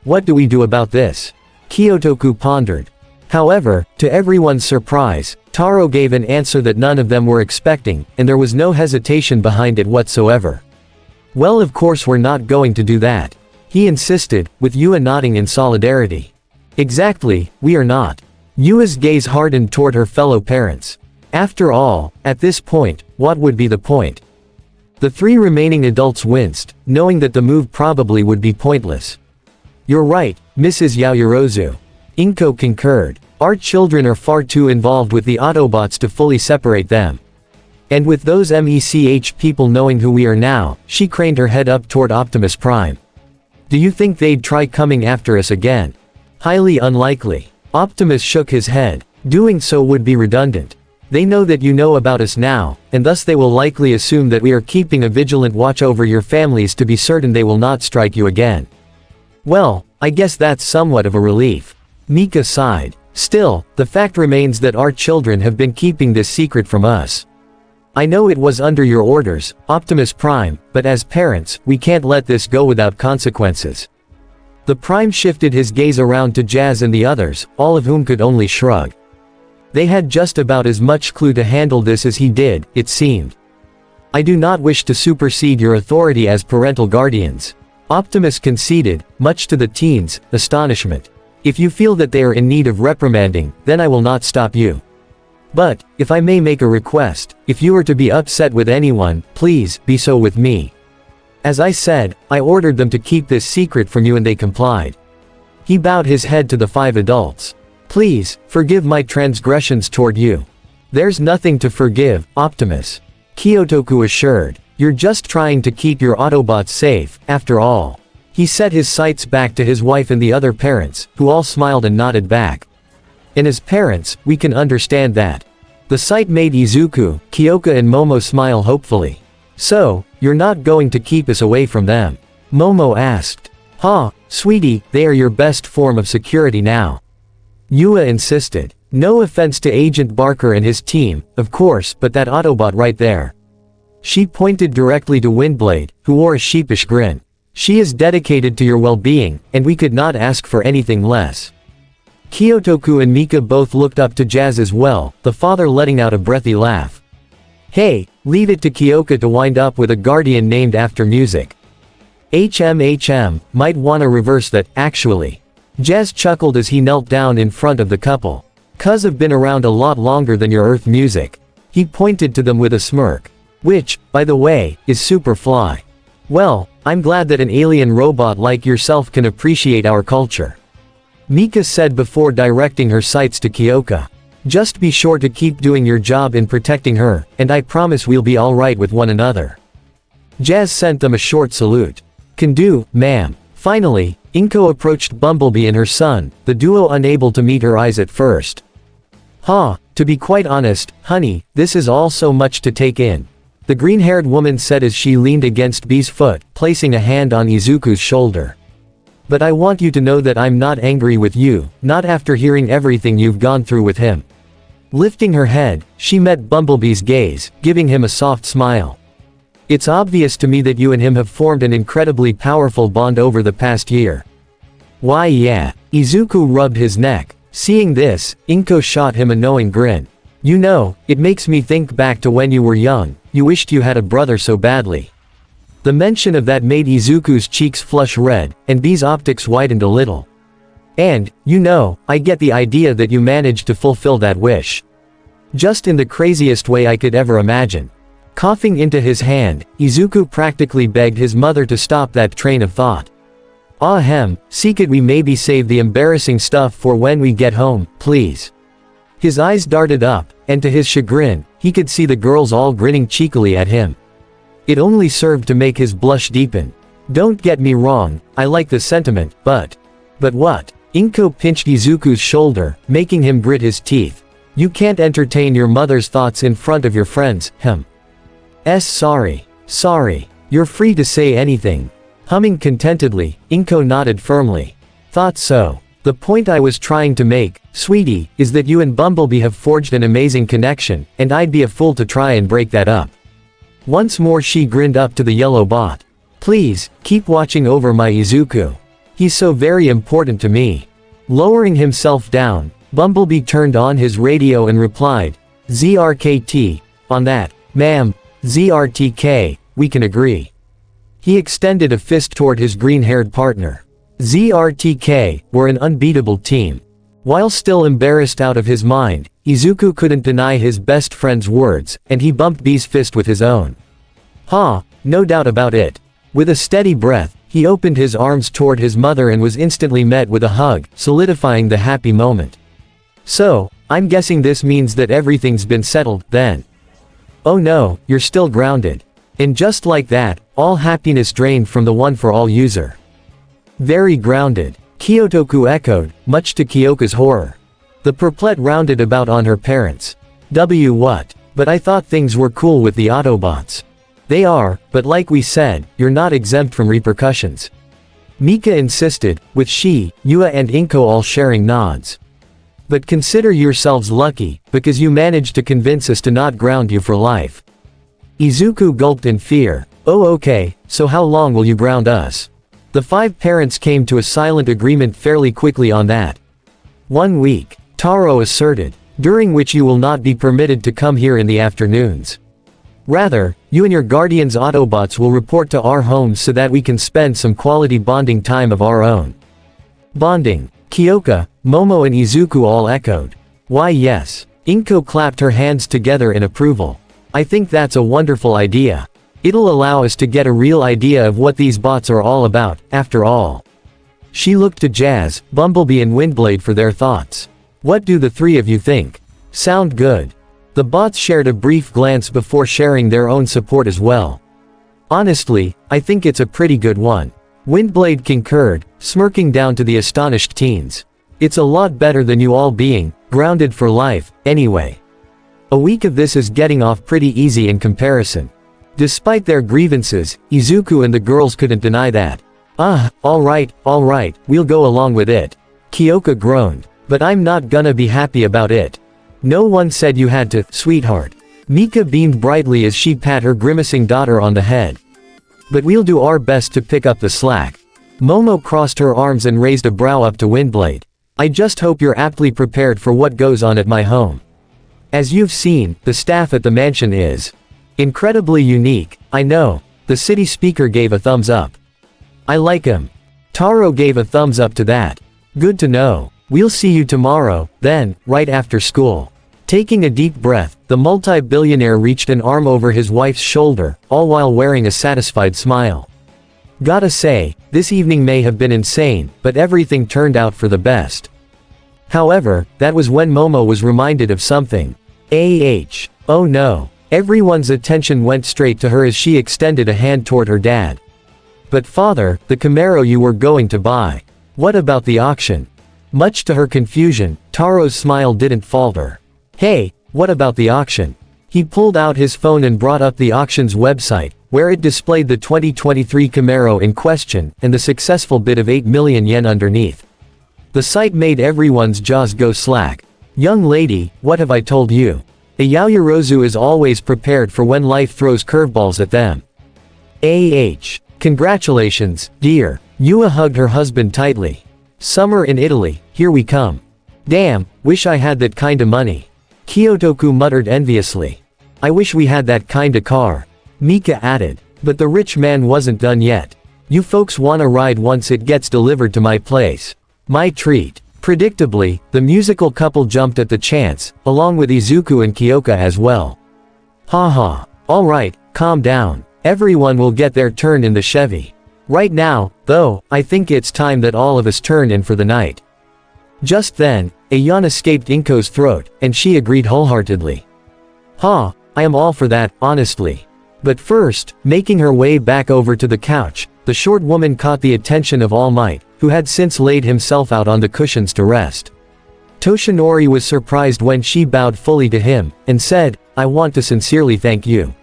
Speaker 1: What do we do about this? Kyotoku pondered. However, to everyone's surprise, Taro gave an answer that none of them were expecting, and there was no hesitation behind it whatsoever. Well, of course we're not going to do that. He insisted, with Yua nodding in solidarity. Exactly, we are not. Yua's gaze hardened toward her fellow parents. After all, at this point, what would be the point? The three remaining adults winced, knowing that the move probably would be pointless. You're right, Mrs. Yaoyorozu. Inko concurred. Our children are far too involved with the Autobots to fully separate them. And with those MECH people knowing who we are now, she craned her head up toward Optimus Prime. Do you think they'd try coming after us again? Highly unlikely. Optimus shook his head. Doing so would be redundant. They know that you know about us now, and thus they will likely assume that we are keeping a vigilant watch over your families to be certain they will not strike you again. Well, I guess that's somewhat of a relief. Mika sighed. Still, the fact remains that our children have been keeping this secret from us. I know it was under your orders, Optimus Prime, but as parents, we can't let this go without consequences. The Prime shifted his gaze around to Jazz and the others, all of whom could only shrug. They had just about as much clue to handle this as he did, it seemed. I do not wish to supersede your authority as parental guardians. Optimus conceded, much to the teens' astonishment. If you feel that they are in need of reprimanding, then I will not stop you. But, if I may make a request, if you are to be upset with anyone, please, be so with me. As I said, I ordered them to keep this secret from you and they complied. He bowed his head to the 5 adults. Please, forgive my transgressions toward you. There's nothing to forgive, Optimus. Kyotoku assured. You're just trying to keep your Autobots safe, after all. He set his sights back to his wife and the other parents, who all smiled and nodded back. And as parents, we can understand that. The sight made Izuku, Kyoka and Momo smile hopefully. So, you're not going to keep us away from them? Momo asked. Sweetie, they are your best form of security now. Yua insisted. No offense to Agent Barker and his team, of course, but that Autobot right there. She pointed directly to Windblade, who wore a sheepish grin. She is dedicated to your well-being, and we could not ask for anything less. Kyotoku and Mika both looked up to Jazz as well, the father letting out a breathy laugh. Hey, leave it to Kyoka to wind up with a guardian named after music. Might wanna reverse that, actually. Jazz chuckled as he knelt down in front of the couple. Cuz have been around a lot longer than your Earth music. He pointed to them with a smirk. Which, by the way, is super fly. Well, I'm glad that an alien robot like yourself can appreciate our culture. Mika said before directing her sights to Kyoka. Just be sure to keep doing your job in protecting her, and I promise we'll be alright with one another. Jazz sent them a short salute. Can do, ma'am. Finally, Inko approached Bumblebee and her son, the duo unable to meet her eyes at first. To be quite honest, honey, this is all so much to take in. The green-haired woman said as she leaned against Bee's foot, placing a hand on Izuku's shoulder. But I want you to know that I'm not angry with you, not after hearing everything you've gone through with him. Lifting her head, she met Bumblebee's gaze, giving him a soft smile. It's obvious to me that you and him have formed an incredibly powerful bond over the past year. Why yeah. Izuku rubbed his neck. Seeing this, Inko shot him a knowing grin. You know, it makes me think back to when you were young, you wished you had a brother so badly. The mention of that made Izuku's cheeks flush red, and Bee's optics widened a little. And, you know, I get the idea that you managed to fulfill that wish. Just in the craziest way I could ever imagine. Coughing into his hand, Izuku practically begged his mother to stop that train of thought. See could we maybe save the embarrassing stuff for when we get home, please? His eyes darted up, and to his chagrin, he could see the girls all grinning cheekily at him. It only served to make his blush deepen. Don't get me wrong, I like the sentiment, but what? Inko pinched Izuku's shoulder, making him grit his teeth. You can't entertain your mother's thoughts in front of your friends, Sorry. You're free to say anything. Humming contentedly, Inko nodded firmly. Thought so. The point I was trying to make, sweetie, is that you and Bumblebee have forged an amazing connection, and I'd be a fool to try and break that up. Once more she grinned up to the yellow bot. Please, keep watching over my Izuku. He's so very important to me. Lowering himself down, Bumblebee turned on his radio and replied, ZRKT, on that, ma'am, ZRTK, we can agree. He extended a fist toward his green-haired partner. ZRTK were an unbeatable team. While still embarrassed out of his mind, Izuku couldn't deny his best friend's words, and he bumped Bee's fist with his own. No doubt about it. With a steady breath, he opened his arms toward his mother and was instantly met with a hug, solidifying the happy moment. So, I'm guessing this means that everything's been settled, then. Oh no, you're still grounded. And just like that, all happiness drained from the one-for-all user. Very grounded. Kyotoku echoed, much to Kyoka's horror. The perplet rounded about on her parents. What? But I thought things were cool with the Autobots. They are, but like we said, you're not exempt from repercussions. Mika insisted, with she, Yua and Inko all sharing nods. But consider yourselves lucky, because you managed to convince us to not ground you for life. Izuku gulped in fear. Oh okay, so how long will you ground us? The five parents came to a silent agreement fairly quickly on that. 1 week, Taro asserted, during which you will not be permitted to come here in the afternoons. Rather, you and your guardian's Autobots will report to our homes so that we can spend some quality bonding time of our own. Bonding. Kyoka, Momo and Izuku all echoed. Why yes. Inko clapped her hands together in approval. I think that's a wonderful idea. It'll allow us to get a real idea of what these bots are all about, after all. She looked to Jazz, Bumblebee and Windblade for their thoughts. What do the three of you think? Sound good. The bots shared a brief glance before sharing their own support as well. Honestly, I think it's a pretty good one. Windblade concurred, smirking down to the astonished teens. It's a lot better than you all being grounded for life, anyway. A week of this is getting off pretty easy in comparison. Despite their grievances, Izuku and the girls couldn't deny that. Alright, we'll go along with it. Kyoka groaned. But I'm not gonna be happy about it. No one said you had to, sweetheart. Mika beamed brightly as she pat her grimacing daughter on the head. But we'll do our best to pick up the slack. Momo crossed her arms and raised a brow up to Windblade. I just hope you're aptly prepared for what goes on at my home. As you've seen, the staff at the mansion is incredibly unique, I know. The city speaker gave a thumbs up. I like him. Taro gave a thumbs up to that. Good to know. We'll see you tomorrow, then, right after school. Taking a deep breath, the multi-billionaire reached an arm over his wife's shoulder, all while wearing a satisfied smile. Gotta say, this evening may have been insane, but everything turned out for the best. However, that was when Momo was reminded of something. Oh no. Everyone's attention went straight to her as she extended a hand toward her dad. But father, the Camaro you were going to buy. What about the auction? Much to her confusion, Taro's smile didn't falter. Hey, what about the auction? He pulled out his phone and brought up the auction's website, where it displayed the 2023 Camaro in question, and the successful bid of 8 million yen underneath. The sight made everyone's jaws go slack. Young lady, what have I told you? A Yaoyorozu is always prepared for when life throws curveballs at them. Congratulations, dear. Yua hugged her husband tightly. Summer in Italy, here we come. Damn, wish I had that kinda money. Kyotoku muttered enviously. I wish we had that kinda car. Mika added. But the rich man wasn't done yet. You folks wanna ride once it gets delivered to my place. My treat. Predictably, the musical couple jumped at the chance, along with Izuku and Kyoka as well. Haha. Alright, calm down. Everyone will get their turn in the Chevy. Right now, though, I think it's time that all of us turn in for the night. Just then, a yawn escaped Inko's throat, and she agreed wholeheartedly. I am all for that, honestly. But first, making her way back over to the couch, the short woman caught the attention of All Might, who had since laid himself out on the cushions to rest. Toshinori was surprised when she bowed fully to him, and said, I want to sincerely thank you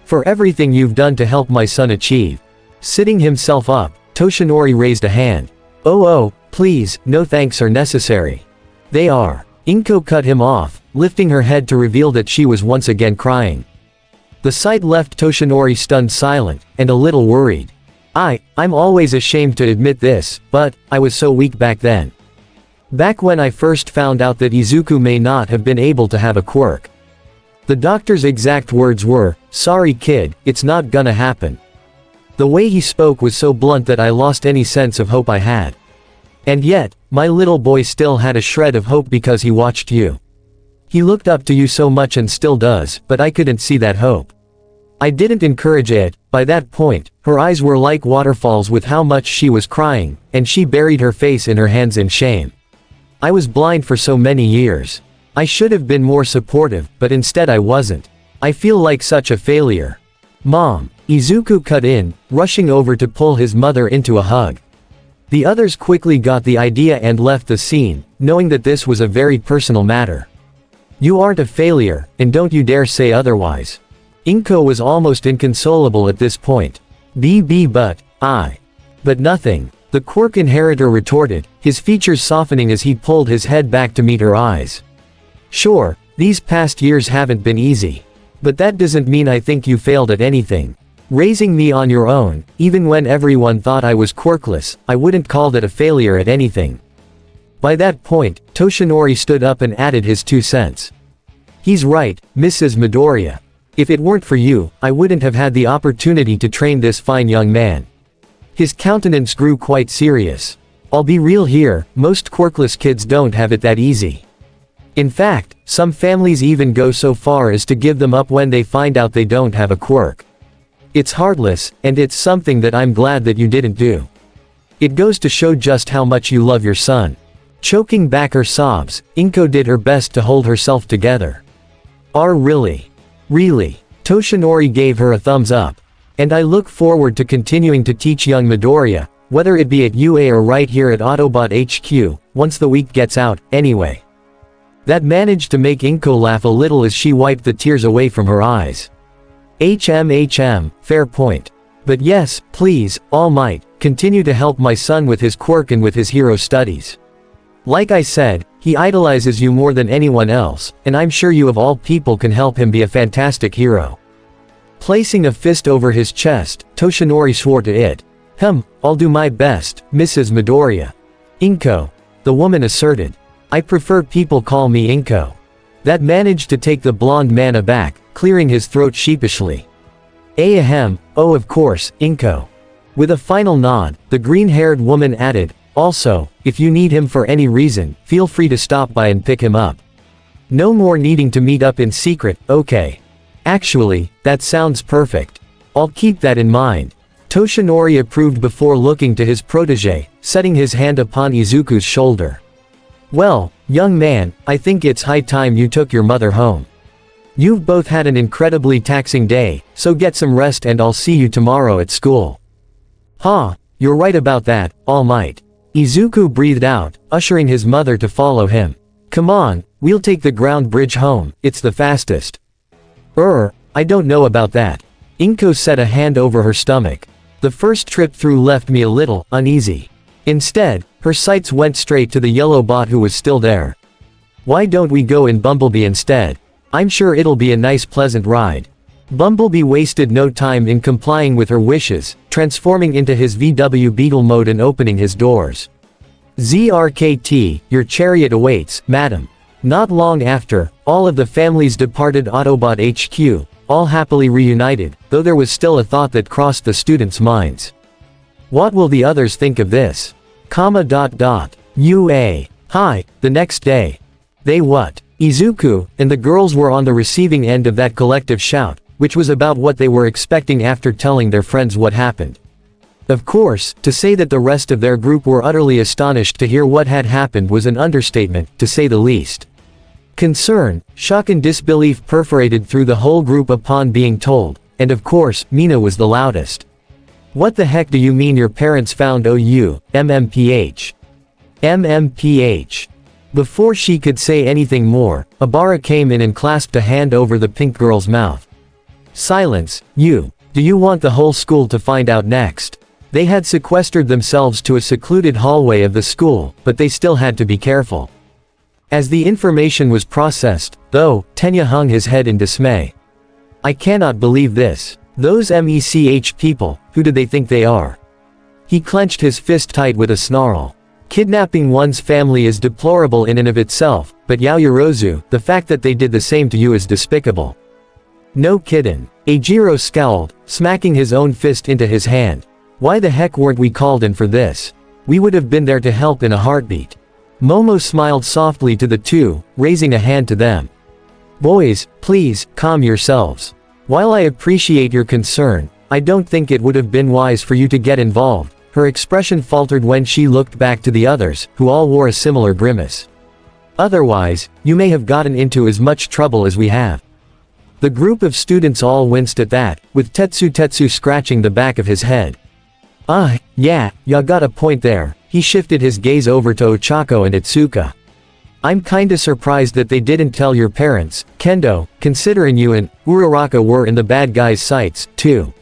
Speaker 1: for everything you've done to help my son achieve. Sitting himself up, Toshinori raised a hand. Oh, please, no thanks are necessary. They are. Inko cut him off, lifting her head to reveal that she was once again crying. The sight left Toshinori stunned silent, and a little worried. I'm always ashamed to admit this, but, I was so weak back then. Back when I first found out that Izuku may not have been able to have a quirk. The doctor's exact words were, sorry kid, it's not gonna happen. The way he spoke was so blunt that I lost any sense of hope I had. And yet, my little boy still had a shred of hope because he watched you. He looked up to you so much and still does, but I couldn't see that hope. I didn't encourage it. By that point, her eyes were like waterfalls with how much she was crying, and she buried her face in her hands in shame. I was blind for so many years. I should have been more supportive, but instead I wasn't. I feel like such a failure. Mom. Izuku cut in, rushing over to pull his mother into a hug. The others quickly got the idea and left the scene, knowing that this was a very personal matter. You aren't a failure, and don't you dare say otherwise. Inko was almost inconsolable at this point. But nothing. The quirk inheritor retorted, his features softening as he pulled his head back to meet her eyes. Sure, these past years haven't been easy. But that doesn't mean I think you failed at anything. Raising me on your own, even when everyone thought I was quirkless, I wouldn't call that a failure at anything. By that point, Toshinori stood up and added his 2 cents. He's right, Mrs. Midoriya. If it weren't for you, I wouldn't have had the opportunity to train this fine young man. His countenance grew quite serious. I'll be real here, most quirkless kids don't have it that easy. In fact, some families even go so far as to give them up when they find out they don't have a quirk. It's heartless, and it's something that I'm glad that you didn't do. It goes to show just how much you love your son. Choking back her sobs, Inko did her best to hold herself together. Really? Really? Toshinori gave her a thumbs up. And I look forward to continuing to teach young Midoriya, whether it be at UA or right here at Autobot HQ, once the week gets out, anyway. That managed to make Inko laugh a little as she wiped the tears away from her eyes. Fair point. But yes, please, All Might, continue to help my son with his quirk and with his hero studies. Like I said, he idolizes you more than anyone else, and I'm sure you of all people can help him be a fantastic hero. Placing a fist over his chest, Toshinori swore to it. I'll do my best, Mrs. Midoriya. Inko. The woman asserted. I prefer people call me Inko. That managed to take the blonde man aback, clearing his throat sheepishly. Oh of course, Inko. With a final nod, the green-haired woman added, also, if you need him for any reason, feel free to stop by and pick him up. No more needing to meet up in secret, okay? Actually, that sounds perfect. I'll keep that in mind. Toshinori approved before looking to his protege, setting his hand upon Izuku's shoulder. Well, young man, I think it's high time you took your mother home. You've both had an incredibly taxing day, so get some rest and I'll see you tomorrow at school. Ha, you're right about that, All Might. Izuku breathed out, ushering his mother to follow him. Come on, we'll take the ground bridge home, it's the fastest. I don't know about that. Inko set a hand over her stomach. The first trip through left me a little uneasy. Instead, her sights went straight to the yellow bot who was still there. Why don't we go in Bumblebee instead? I'm sure it'll be a nice pleasant ride. Bumblebee wasted no time in complying with her wishes, transforming into his VW Beetle mode and opening his doors. ZRKT, your chariot awaits, madam. Not long after, all of the families departed Autobot HQ, all happily reunited, though there was still a thought that crossed the students' minds. What will the others think of this? UA. Hi, the next day. They what? Izuku and the girls were on the receiving end of that collective shout, which was about what they were expecting after telling their friends what happened. Of course, to say that the rest of their group were utterly astonished to hear what had happened was an understatement, to say the least. Concern, shock and disbelief perforated through the whole group upon being told, and of course, Mina was the loudest. What the heck do you mean your parents found OU, MMPH? MMPH. Before she could say anything more, Abara came in and clasped a hand over the pink girl's mouth. Silence, you. Do you want the whole school to find out next? They had sequestered themselves to a secluded hallway of the school, but they still had to be careful. As the information was processed, though, Tenya hung his head in dismay. I cannot believe this. Those MECH people, who do they think they are? He clenched his fist tight with a snarl. Kidnapping one's family is deplorable in and of itself, but Yaoyorozu, the fact that they did the same to you is despicable. No kiddin'. Eijiro scowled, smacking his own fist into his hand. Why the heck weren't we called in for this? We would have been there to help in a heartbeat. Momo smiled softly to the two, raising a hand to them. Boys, please, calm yourselves. While I appreciate your concern, I don't think it would have been wise for you to get involved. Her expression faltered when she looked back to the others, who all wore a similar grimace. Otherwise, you may have gotten into as much trouble as we have. The group of students all winced at that, with Tetsu scratching the back of his head. Yeah, ya got a point there. He shifted his gaze over to Ochako and Itsuka. I'm kinda surprised that they didn't tell your parents, Kendo, considering you and Uraraka were in the bad guys' sights, too.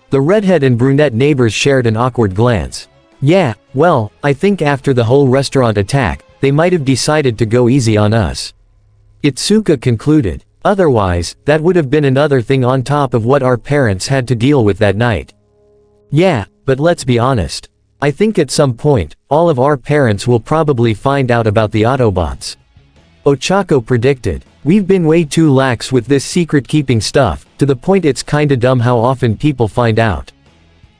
Speaker 1: The redhead and brunette neighbors shared an awkward glance. Yeah, well, I think after the whole restaurant attack, they might have decided to go easy on us. Itsuka concluded. Otherwise, that would have been another thing on top of what our parents had to deal with that night. Yeah, but let's be honest. I think at some point, all of our parents will probably find out about the Autobots. Ochako predicted. We've been way too lax with this secret-keeping stuff, to the point it's kinda dumb how often people find out.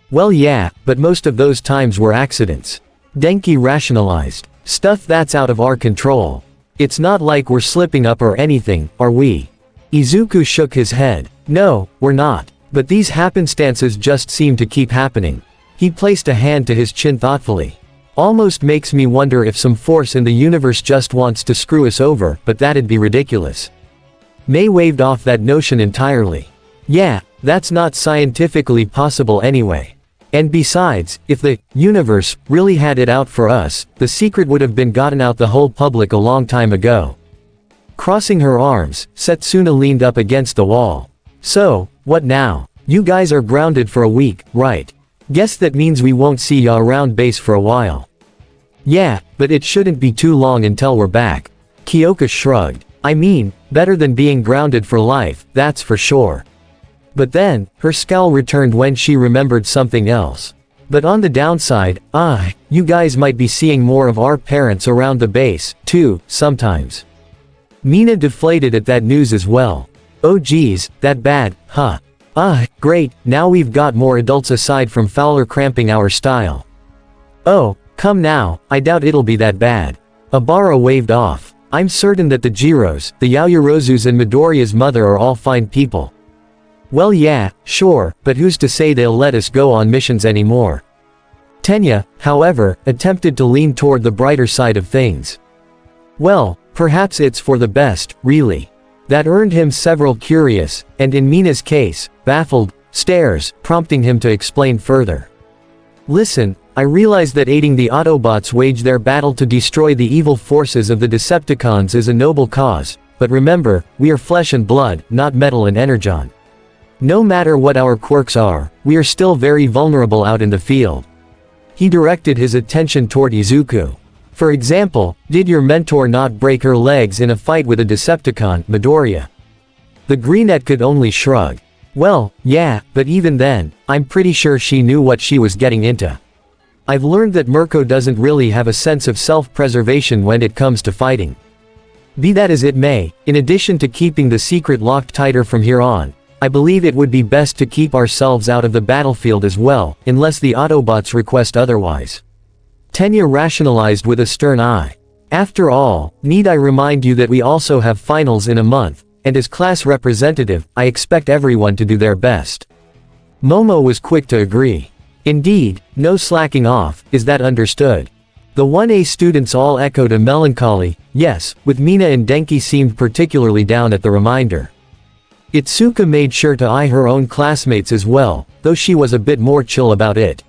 Speaker 1: Well yeah, but most of those times were accidents. Denki rationalized. Stuff that's out of our control. It's not like we're slipping up or anything, are we? Izuku shook his head. No, we're not. But these happenstances just seem to keep happening. He placed a hand to his chin thoughtfully. Almost makes me wonder if some force in the universe just wants to screw us over, but that'd be ridiculous. May waved off that notion entirely. Yeah, that's not scientifically possible anyway. And besides, if the universe really had it out for us, the secret would have been gotten out the whole public a long time ago. Crossing her arms, Setsuna leaned up against the wall. So, what now? You guys are grounded for a week, right? Guess that means we won't see ya around base for a while. Yeah, but it shouldn't be too long until we're back. Kyoka shrugged. I mean, better than being grounded for life, that's for sure. But then, her scowl returned when she remembered something else. But on the downside, you guys might be seeing more of our parents around the base, too, sometimes. Mina deflated at that news as well. Oh geez, that bad, huh? Great, now we've got more adults aside from Fowler cramping our style. Oh, come now, I doubt it'll be that bad. Abara waved off. I'm certain that the Jiros, the Yaoyorozus and Midoriya's mother are all fine people. Well yeah, sure, but who's to say they'll let us go on missions anymore? Tenya, however, attempted to lean toward the brighter side of things. Well, perhaps it's for the best, really. That earned him several curious, and in Mina's case, baffled, stares, prompting him to explain further. Listen, I realize that aiding the Autobots wage their battle to destroy the evil forces of the Decepticons is a noble cause, but remember, we are flesh and blood, not metal and energon. No matter what our quirks are, we are still very vulnerable out in the field. He directed his attention toward Izuku. For example, did your mentor not break her legs in a fight with a Decepticon, Midoriya? The Greenette could only shrug. Well, yeah, but even then, I'm pretty sure she knew what she was getting into. I've learned that Mirko doesn't really have a sense of self-preservation when it comes to fighting. Be that as it may, in addition to keeping the secret locked tighter from here on, I believe it would be best to keep ourselves out of the battlefield as well, unless the Autobots request otherwise. Tenya rationalized with a stern eye. After all, need I remind you that we also have finals in a month, and as class representative, I expect everyone to do their best. Momo was quick to agree. Indeed, no slacking off, is that understood? The 1A students all echoed a melancholy, yes, with Mina and Denki seemed particularly down at the reminder. Itsuka made sure to eye her own classmates as well, though she was a bit more chill about it.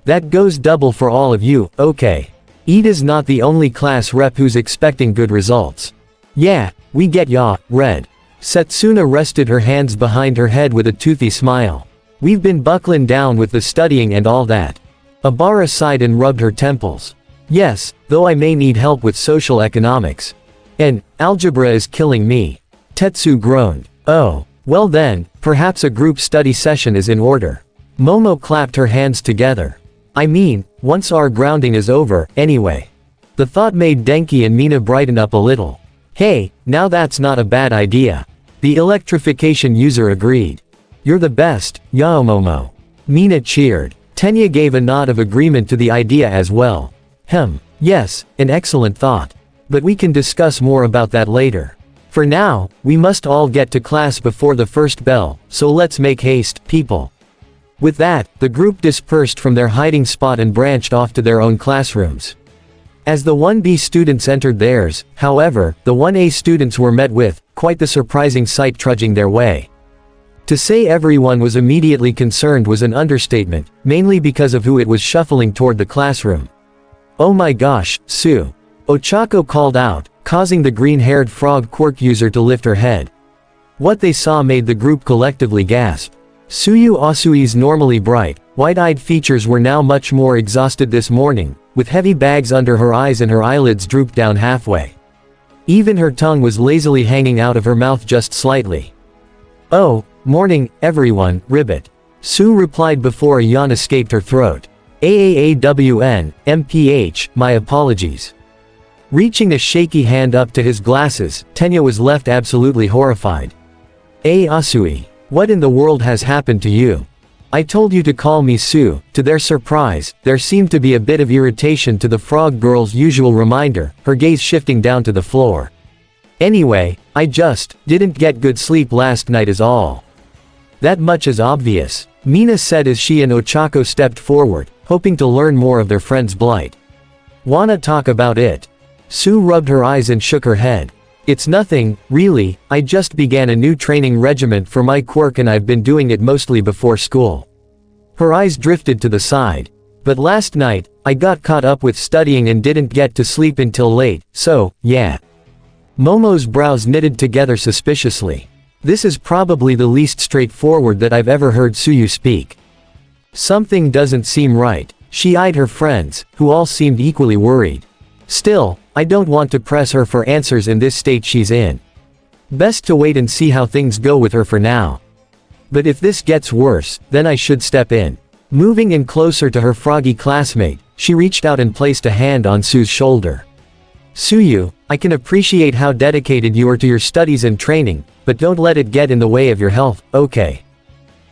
Speaker 1: That goes double for all of you, okay. Ida's not the only class rep who's expecting good results. Yeah, we get ya, Red. Setsuna rested her hands behind her head with a toothy smile. We've been buckling down with the studying and all that. Abara sighed and rubbed her temples. Yes, though I may need help with social economics. And, algebra is killing me. Tetsu groaned. Oh, well then, perhaps a group study session is in order. Momo clapped her hands together. I mean, once our grounding is over, anyway. The thought made Denki and Mina brighten up a little. Hey, now that's not a bad idea. The electrification user agreed. You're the best, Yao Momo. Mina cheered. Tenya gave a nod of agreement to the idea as well. Yes, an excellent thought. But we can discuss more about that later. For now, we must all get to class before the first bell, so let's make haste, people. With that, the group dispersed from their hiding spot and branched off to their own classrooms. As the 1B students entered theirs, however, the 1A students were met with quite the surprising sight trudging their way. To say everyone was immediately concerned was an understatement, mainly because of who it was shuffling toward the classroom. Oh my gosh, Sue. Ochako called out, causing the green-haired frog quirk user to lift her head. What they saw made the group collectively gasp. Suyu Asui's normally bright, wide-eyed features were now much more exhausted this morning, with heavy bags under her eyes and her eyelids drooped down halfway. Even her tongue was lazily hanging out of her mouth just slightly. Oh, morning, everyone, Ribbit. Sue replied before a yawn escaped her throat. AAAWN, MPH, my apologies. Reaching a shaky hand up to his glasses, Tenya was left absolutely horrified. Asui. What in the world has happened to you? I told you to call me Sue. To their surprise, there seemed to be a bit of irritation to the frog girl's usual reminder, her gaze shifting down to the floor. Anyway, I just didn't get good sleep last night is all. That much is obvious, Mina said as she and Ochako stepped forward, hoping to learn more of their friend's blight. Wanna talk about it? Sue rubbed her eyes and shook her head. It's nothing, really, I just began a new training regiment for my quirk and I've been doing it mostly before school. Her eyes drifted to the side. But last night, I got caught up with studying and didn't get to sleep until late, so, yeah. Momo's brows knitted together suspiciously. This is probably the least straightforward that I've ever heard Suyu speak. Something doesn't seem right. She eyed her friends, who all seemed equally worried. Still, I don't want to press her for answers in this state she's in. Best to wait and see how things go with her for now. But if this gets worse, then I should step in. Moving in closer to her froggy classmate, she reached out and placed a hand on Sue's shoulder. Suyu, I can appreciate how dedicated you are to your studies and training, but don't let it get in the way of your health, okay?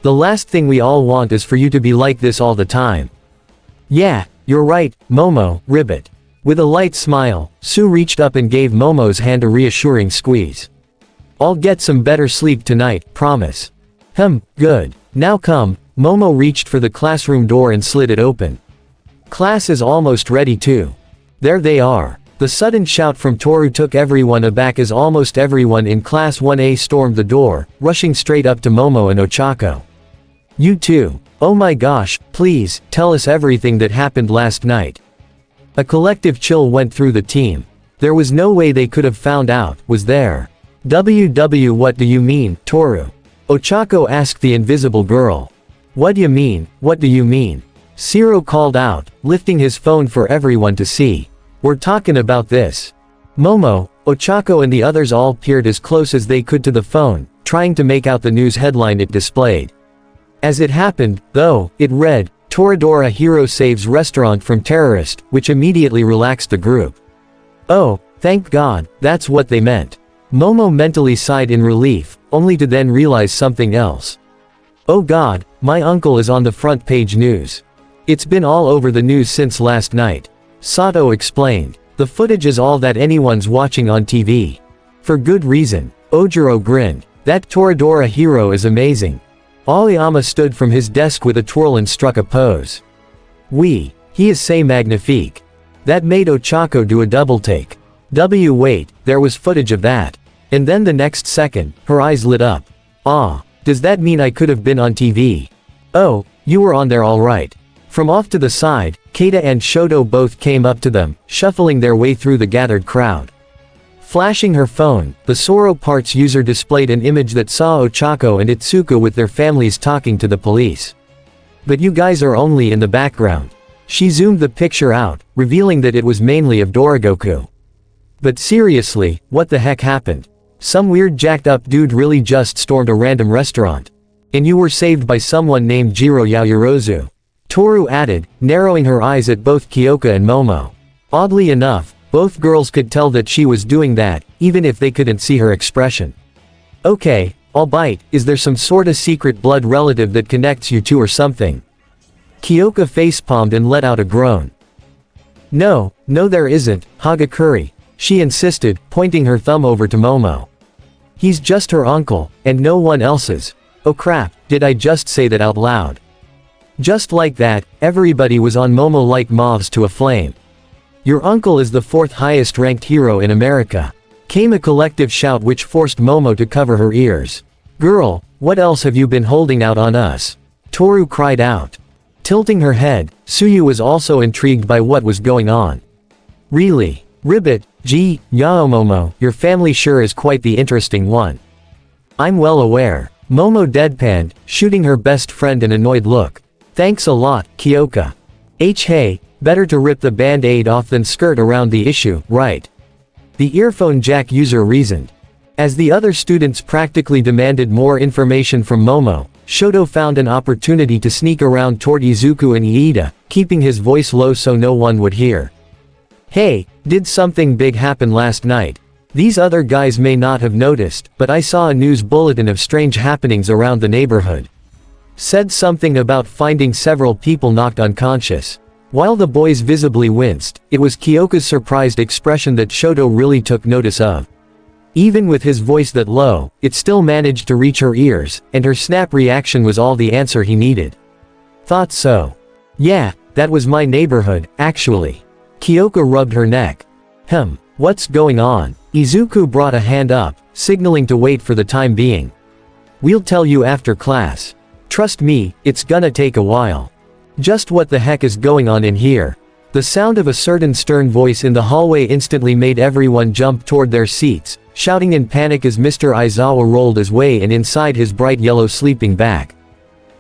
Speaker 1: The last thing we all want is for you to be like this all the time. Yeah, you're right, Momo, Ribbit. With a light smile, Sue reached up and gave Momo's hand a reassuring squeeze. I'll get some better sleep tonight, promise. Good. Now come. Momo reached for the classroom door and slid it open. Class is almost ready too. There they are. The sudden shout from Toru took everyone aback as almost everyone in Class 1A stormed the door, rushing straight up to Momo and Ochako. You too. Oh my gosh, please, tell us everything that happened last night. A collective chill went through the team. There was no way they could have found out, was there? What do you mean, Toru? Ochako asked the invisible girl. What do you mean, what do you mean? Shiro called out, lifting his phone for everyone to see. We're talking about this. Momo, Ochako and the others all peered as close as they could to the phone, trying to make out the news headline it displayed. As it happened, though, it read, Toradora hero saves restaurant from terrorist, which immediately relaxed the group. Oh, thank God, that's what they meant. Momo mentally sighed in relief, only to then realize something else. Oh God, my uncle is on the front page news. It's been all over the news since last night. Sato explained. The footage is all that anyone's watching on TV. For good reason. Ojiro grinned. That Toradora hero is amazing. Aoyama stood from his desk with a twirl and struck a pose. He is say magnifique. That made Ochako do a double take. Wait, there was footage of that. And then the next second, her eyes lit up. Does that mean I could have been on TV? Oh, you were on there alright. From off to the side, Keita and Shoto both came up to them, shuffling their way through the gathered crowd. Flashing her phone, the Soro Parts user displayed an image that saw Ochako and Itsuka with their families talking to the police. But you guys are only in the background. She zoomed the picture out, revealing that it was mainly of Dorigoku. But seriously, what the heck happened? Some weird jacked up dude really just stormed a random restaurant. And you were saved by someone named Jiro Yaoyorozu. Toru added, narrowing her eyes at both Kyoka and Momo. Oddly enough, both girls could tell that she was doing that, even if they couldn't see her expression. Okay, I'll bite, is there some sorta secret blood relative that connects you two or something? Kyoka facepalmed and let out a groan. No there isn't, Hagakuri. She insisted, pointing her thumb over to Momo. He's just her uncle, and no one else's. Oh crap, did I just say that out loud? Just like that, everybody was on Momo like moths to a flame. Your uncle is the 4th highest ranked hero in America. Came a collective shout which forced Momo to cover her ears. Girl, what else have you been holding out on us? Toru cried out. Tilting her head, Suyu was also intrigued by what was going on. Really? Ribbit, Momo, your family sure is quite the interesting one. I'm well aware. Momo deadpanned, shooting her best friend an annoyed look. Thanks a lot, Kyoka. Hey, better to rip the band-aid off than skirt around the issue, right? The earphone jack user reasoned. As the other students practically demanded more information from Momo, Shoto found an opportunity to sneak around toward Izuku and Iida, keeping his voice low so no one would hear. Hey, did something big happen last night? These other guys may not have noticed, but I saw a news bulletin of strange happenings around the neighborhood. Said something about finding several people knocked unconscious. While the boys visibly winced, it was Kyoka's surprised expression that Shoto really took notice of. Even with his voice that low, it still managed to reach her ears, and her snap reaction was all the answer he needed. Thought so. Yeah, that was my neighborhood, actually. Kyoka rubbed her neck. What's going on? Izuku brought a hand up, signaling to wait for the time being. We'll tell you after class. Trust me, it's gonna take a while. Just what the heck is going on in here? The sound of a certain stern voice in the hallway instantly made everyone jump toward their seats, shouting in panic as Mr. Aizawa rolled his way in inside his bright yellow sleeping bag.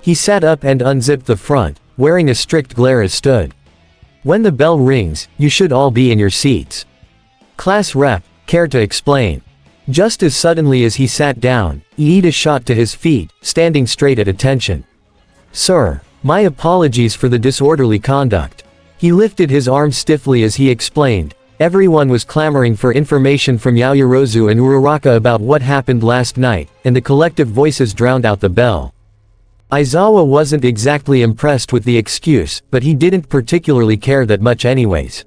Speaker 1: He sat up and unzipped the front, wearing a strict glare as stood. When the bell rings, you should all be in your seats. Class rep, care to explain? Just as suddenly as he sat down, Iida shot to his feet, standing straight at attention. Sir, my apologies for the disorderly conduct. He lifted his arm stiffly as he explained. Everyone was clamoring for information from Yaoyorozu and Uraraka about what happened last night, and the collective voices drowned out the bell. Aizawa wasn't exactly impressed with the excuse, but he didn't particularly care that much anyways.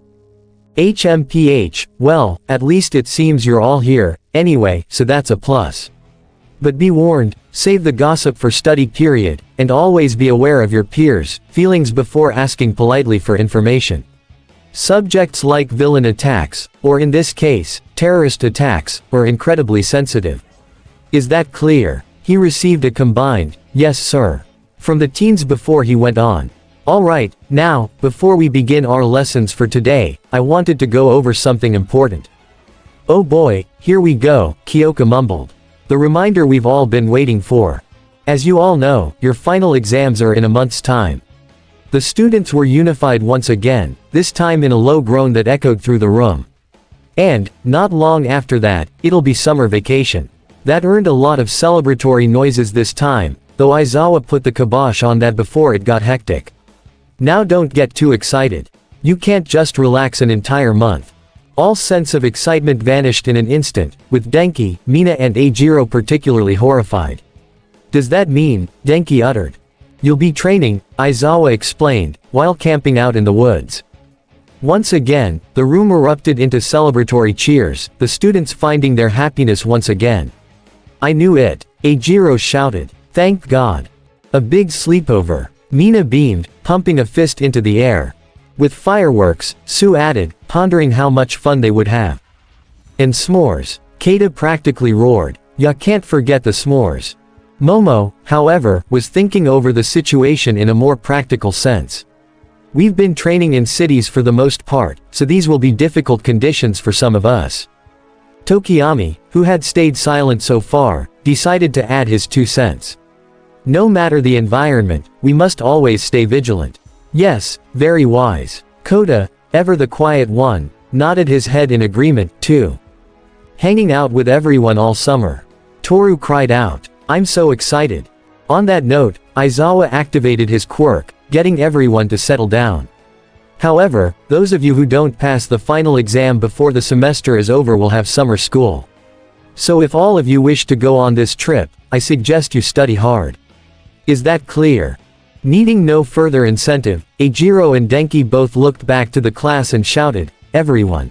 Speaker 1: HMPH, well, at least it seems you're all here, anyway, so that's a plus. But be warned, save the gossip for study period, and always be aware of your peers' feelings before asking politely for information. Subjects like villain attacks, or in this case, terrorist attacks, were incredibly sensitive. Is that clear? He received a combined, yes sir, from the teens before he went on. Alright, now, before we begin our lessons for today, I wanted to go over something important. Oh boy, here we go, Kyoka mumbled. The reminder we've all been waiting for. As you all know, your final exams are in a month's time. The students were unified once again, this time in a low groan that echoed through the room. And, not long after that, it'll be summer vacation. That earned a lot of celebratory noises this time, though Aizawa put the kibosh on that before it got hectic. Now don't get too excited. You can't just relax an entire month. All sense of excitement vanished in an instant, with Denki, Mina and Eijiro particularly horrified. Does that mean, Denki uttered. You'll be training, Aizawa explained, while camping out in the woods. Once again, the room erupted into celebratory cheers, the students finding their happiness once again. I knew it, Eijiro shouted. Thank God. A big sleepover. Mina beamed, pumping a fist into the air. With fireworks, Sue added, pondering how much fun they would have. And s'mores. Keita practically roared. Ya can't forget the s'mores. Momo, however, was thinking over the situation in a more practical sense. We've been training in cities for the most part, so these will be difficult conditions for some of us. Tokiyami, who had stayed silent so far, decided to add his 2 cents. No matter the environment, we must always stay vigilant. Yes, very wise. Kota, ever the quiet one, nodded his head in agreement, too. Hanging out with everyone all summer. Toru cried out. I'm so excited. On that note, Aizawa activated his quirk, getting everyone to settle down. However, those of you who don't pass the final exam before the semester is over will have summer school. So if all of you wish to go on this trip, I suggest you study hard. Is that clear? Needing no further incentive, Eijiro and Denki both looked back to the class and shouted, everyone.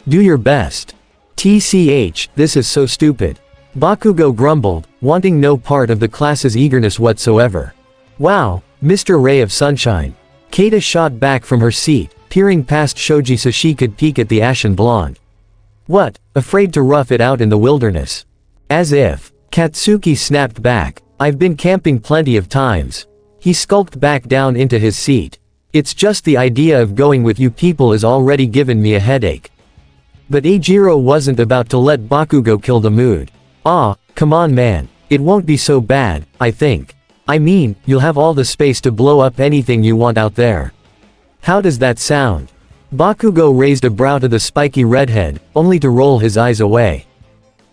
Speaker 1: Do your best. TCH, this is so stupid. Bakugo grumbled, wanting no part of the class's eagerness whatsoever. Wow, Mr. Ray of Sunshine. Keita shot back from her seat, peering past Shoji so she could peek at the ashen blonde. What, afraid to rough it out in the wilderness? As if. Katsuki snapped back. I've been camping plenty of times. He skulked back down into his seat. It's just the idea of going with you people is already given me a headache. But Eijiro wasn't about to let Bakugo kill the mood. Ah, come on man, it won't be so bad, I think. I mean, you'll have all the space to blow up anything you want out there. How does that sound? Bakugo raised a brow to the spiky redhead, only to roll his eyes away.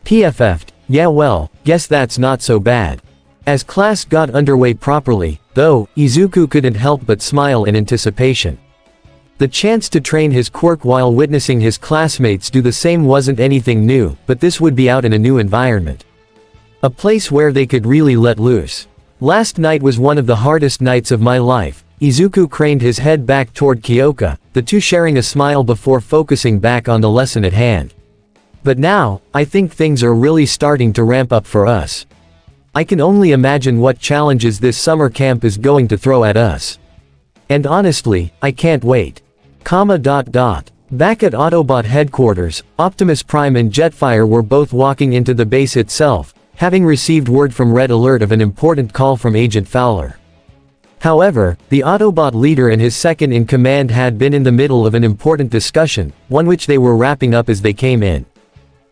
Speaker 1: PFF'd, yeah well, guess that's not so bad. As class got underway properly, though, Izuku couldn't help but smile in anticipation. The chance to train his quirk while witnessing his classmates do the same wasn't anything new, but this would be out in a new environment. A place where they could really let loose. Last night was one of the hardest nights of my life. Izuku craned his head back toward Kyoka, the two sharing a smile before focusing back on the lesson at hand. But now, I think things are really starting to ramp up for us. I can only imagine what challenges this summer camp is going to throw at us. And honestly, I can't wait. Back at Autobot headquarters, Optimus Prime and Jetfire were both walking into the base itself, having received word from Red Alert of an important call from Agent Fowler. However, the Autobot leader and his second-in-command had been in the middle of an important discussion, one which they were wrapping up as they came in.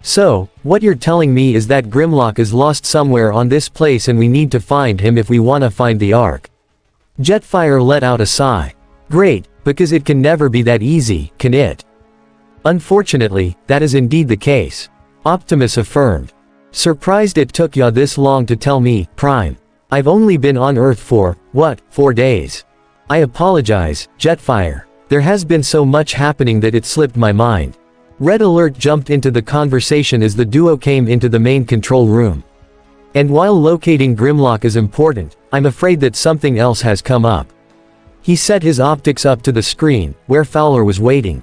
Speaker 1: So, what you're telling me is that Grimlock is lost somewhere on this place and we need to find him if we wanna find the Ark. Jetfire let out a sigh. Great, because it can never be that easy, can it? Unfortunately, that is indeed the case. Optimus affirmed. Surprised it took ya this long to tell me, Prime. I've only been on Earth for, 4 days. I apologize, Jetfire. There has been so much happening that it slipped my mind. Red Alert jumped into the conversation as the duo came into the main control room. And while locating Grimlock is important, I'm afraid that something else has come up. He set his optics up to the screen, where Fowler was waiting.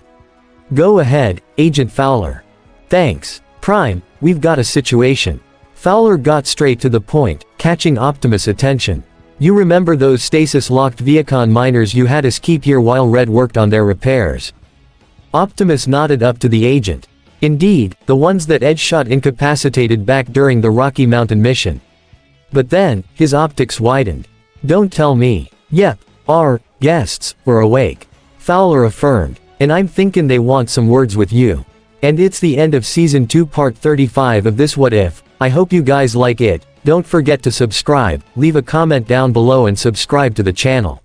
Speaker 1: Go ahead, Agent Fowler. Thanks, Prime, we've got a situation. Fowler got straight to the point, catching Optimus' attention. "You remember those stasis-locked Viacon miners you had us keep here while Red worked on their repairs?" Optimus nodded up to the agent. "Indeed, the ones that Edge shot incapacitated back during the Rocky Mountain mission." But then, his optics widened. "Don't tell me." "Yep, our guests were awake," Fowler affirmed. "And I'm thinkin' they want some words with you." And it's the end of Season 2 Part 35 of this What If. I hope you guys like it. Don't forget to subscribe, leave a comment down below and subscribe to the channel.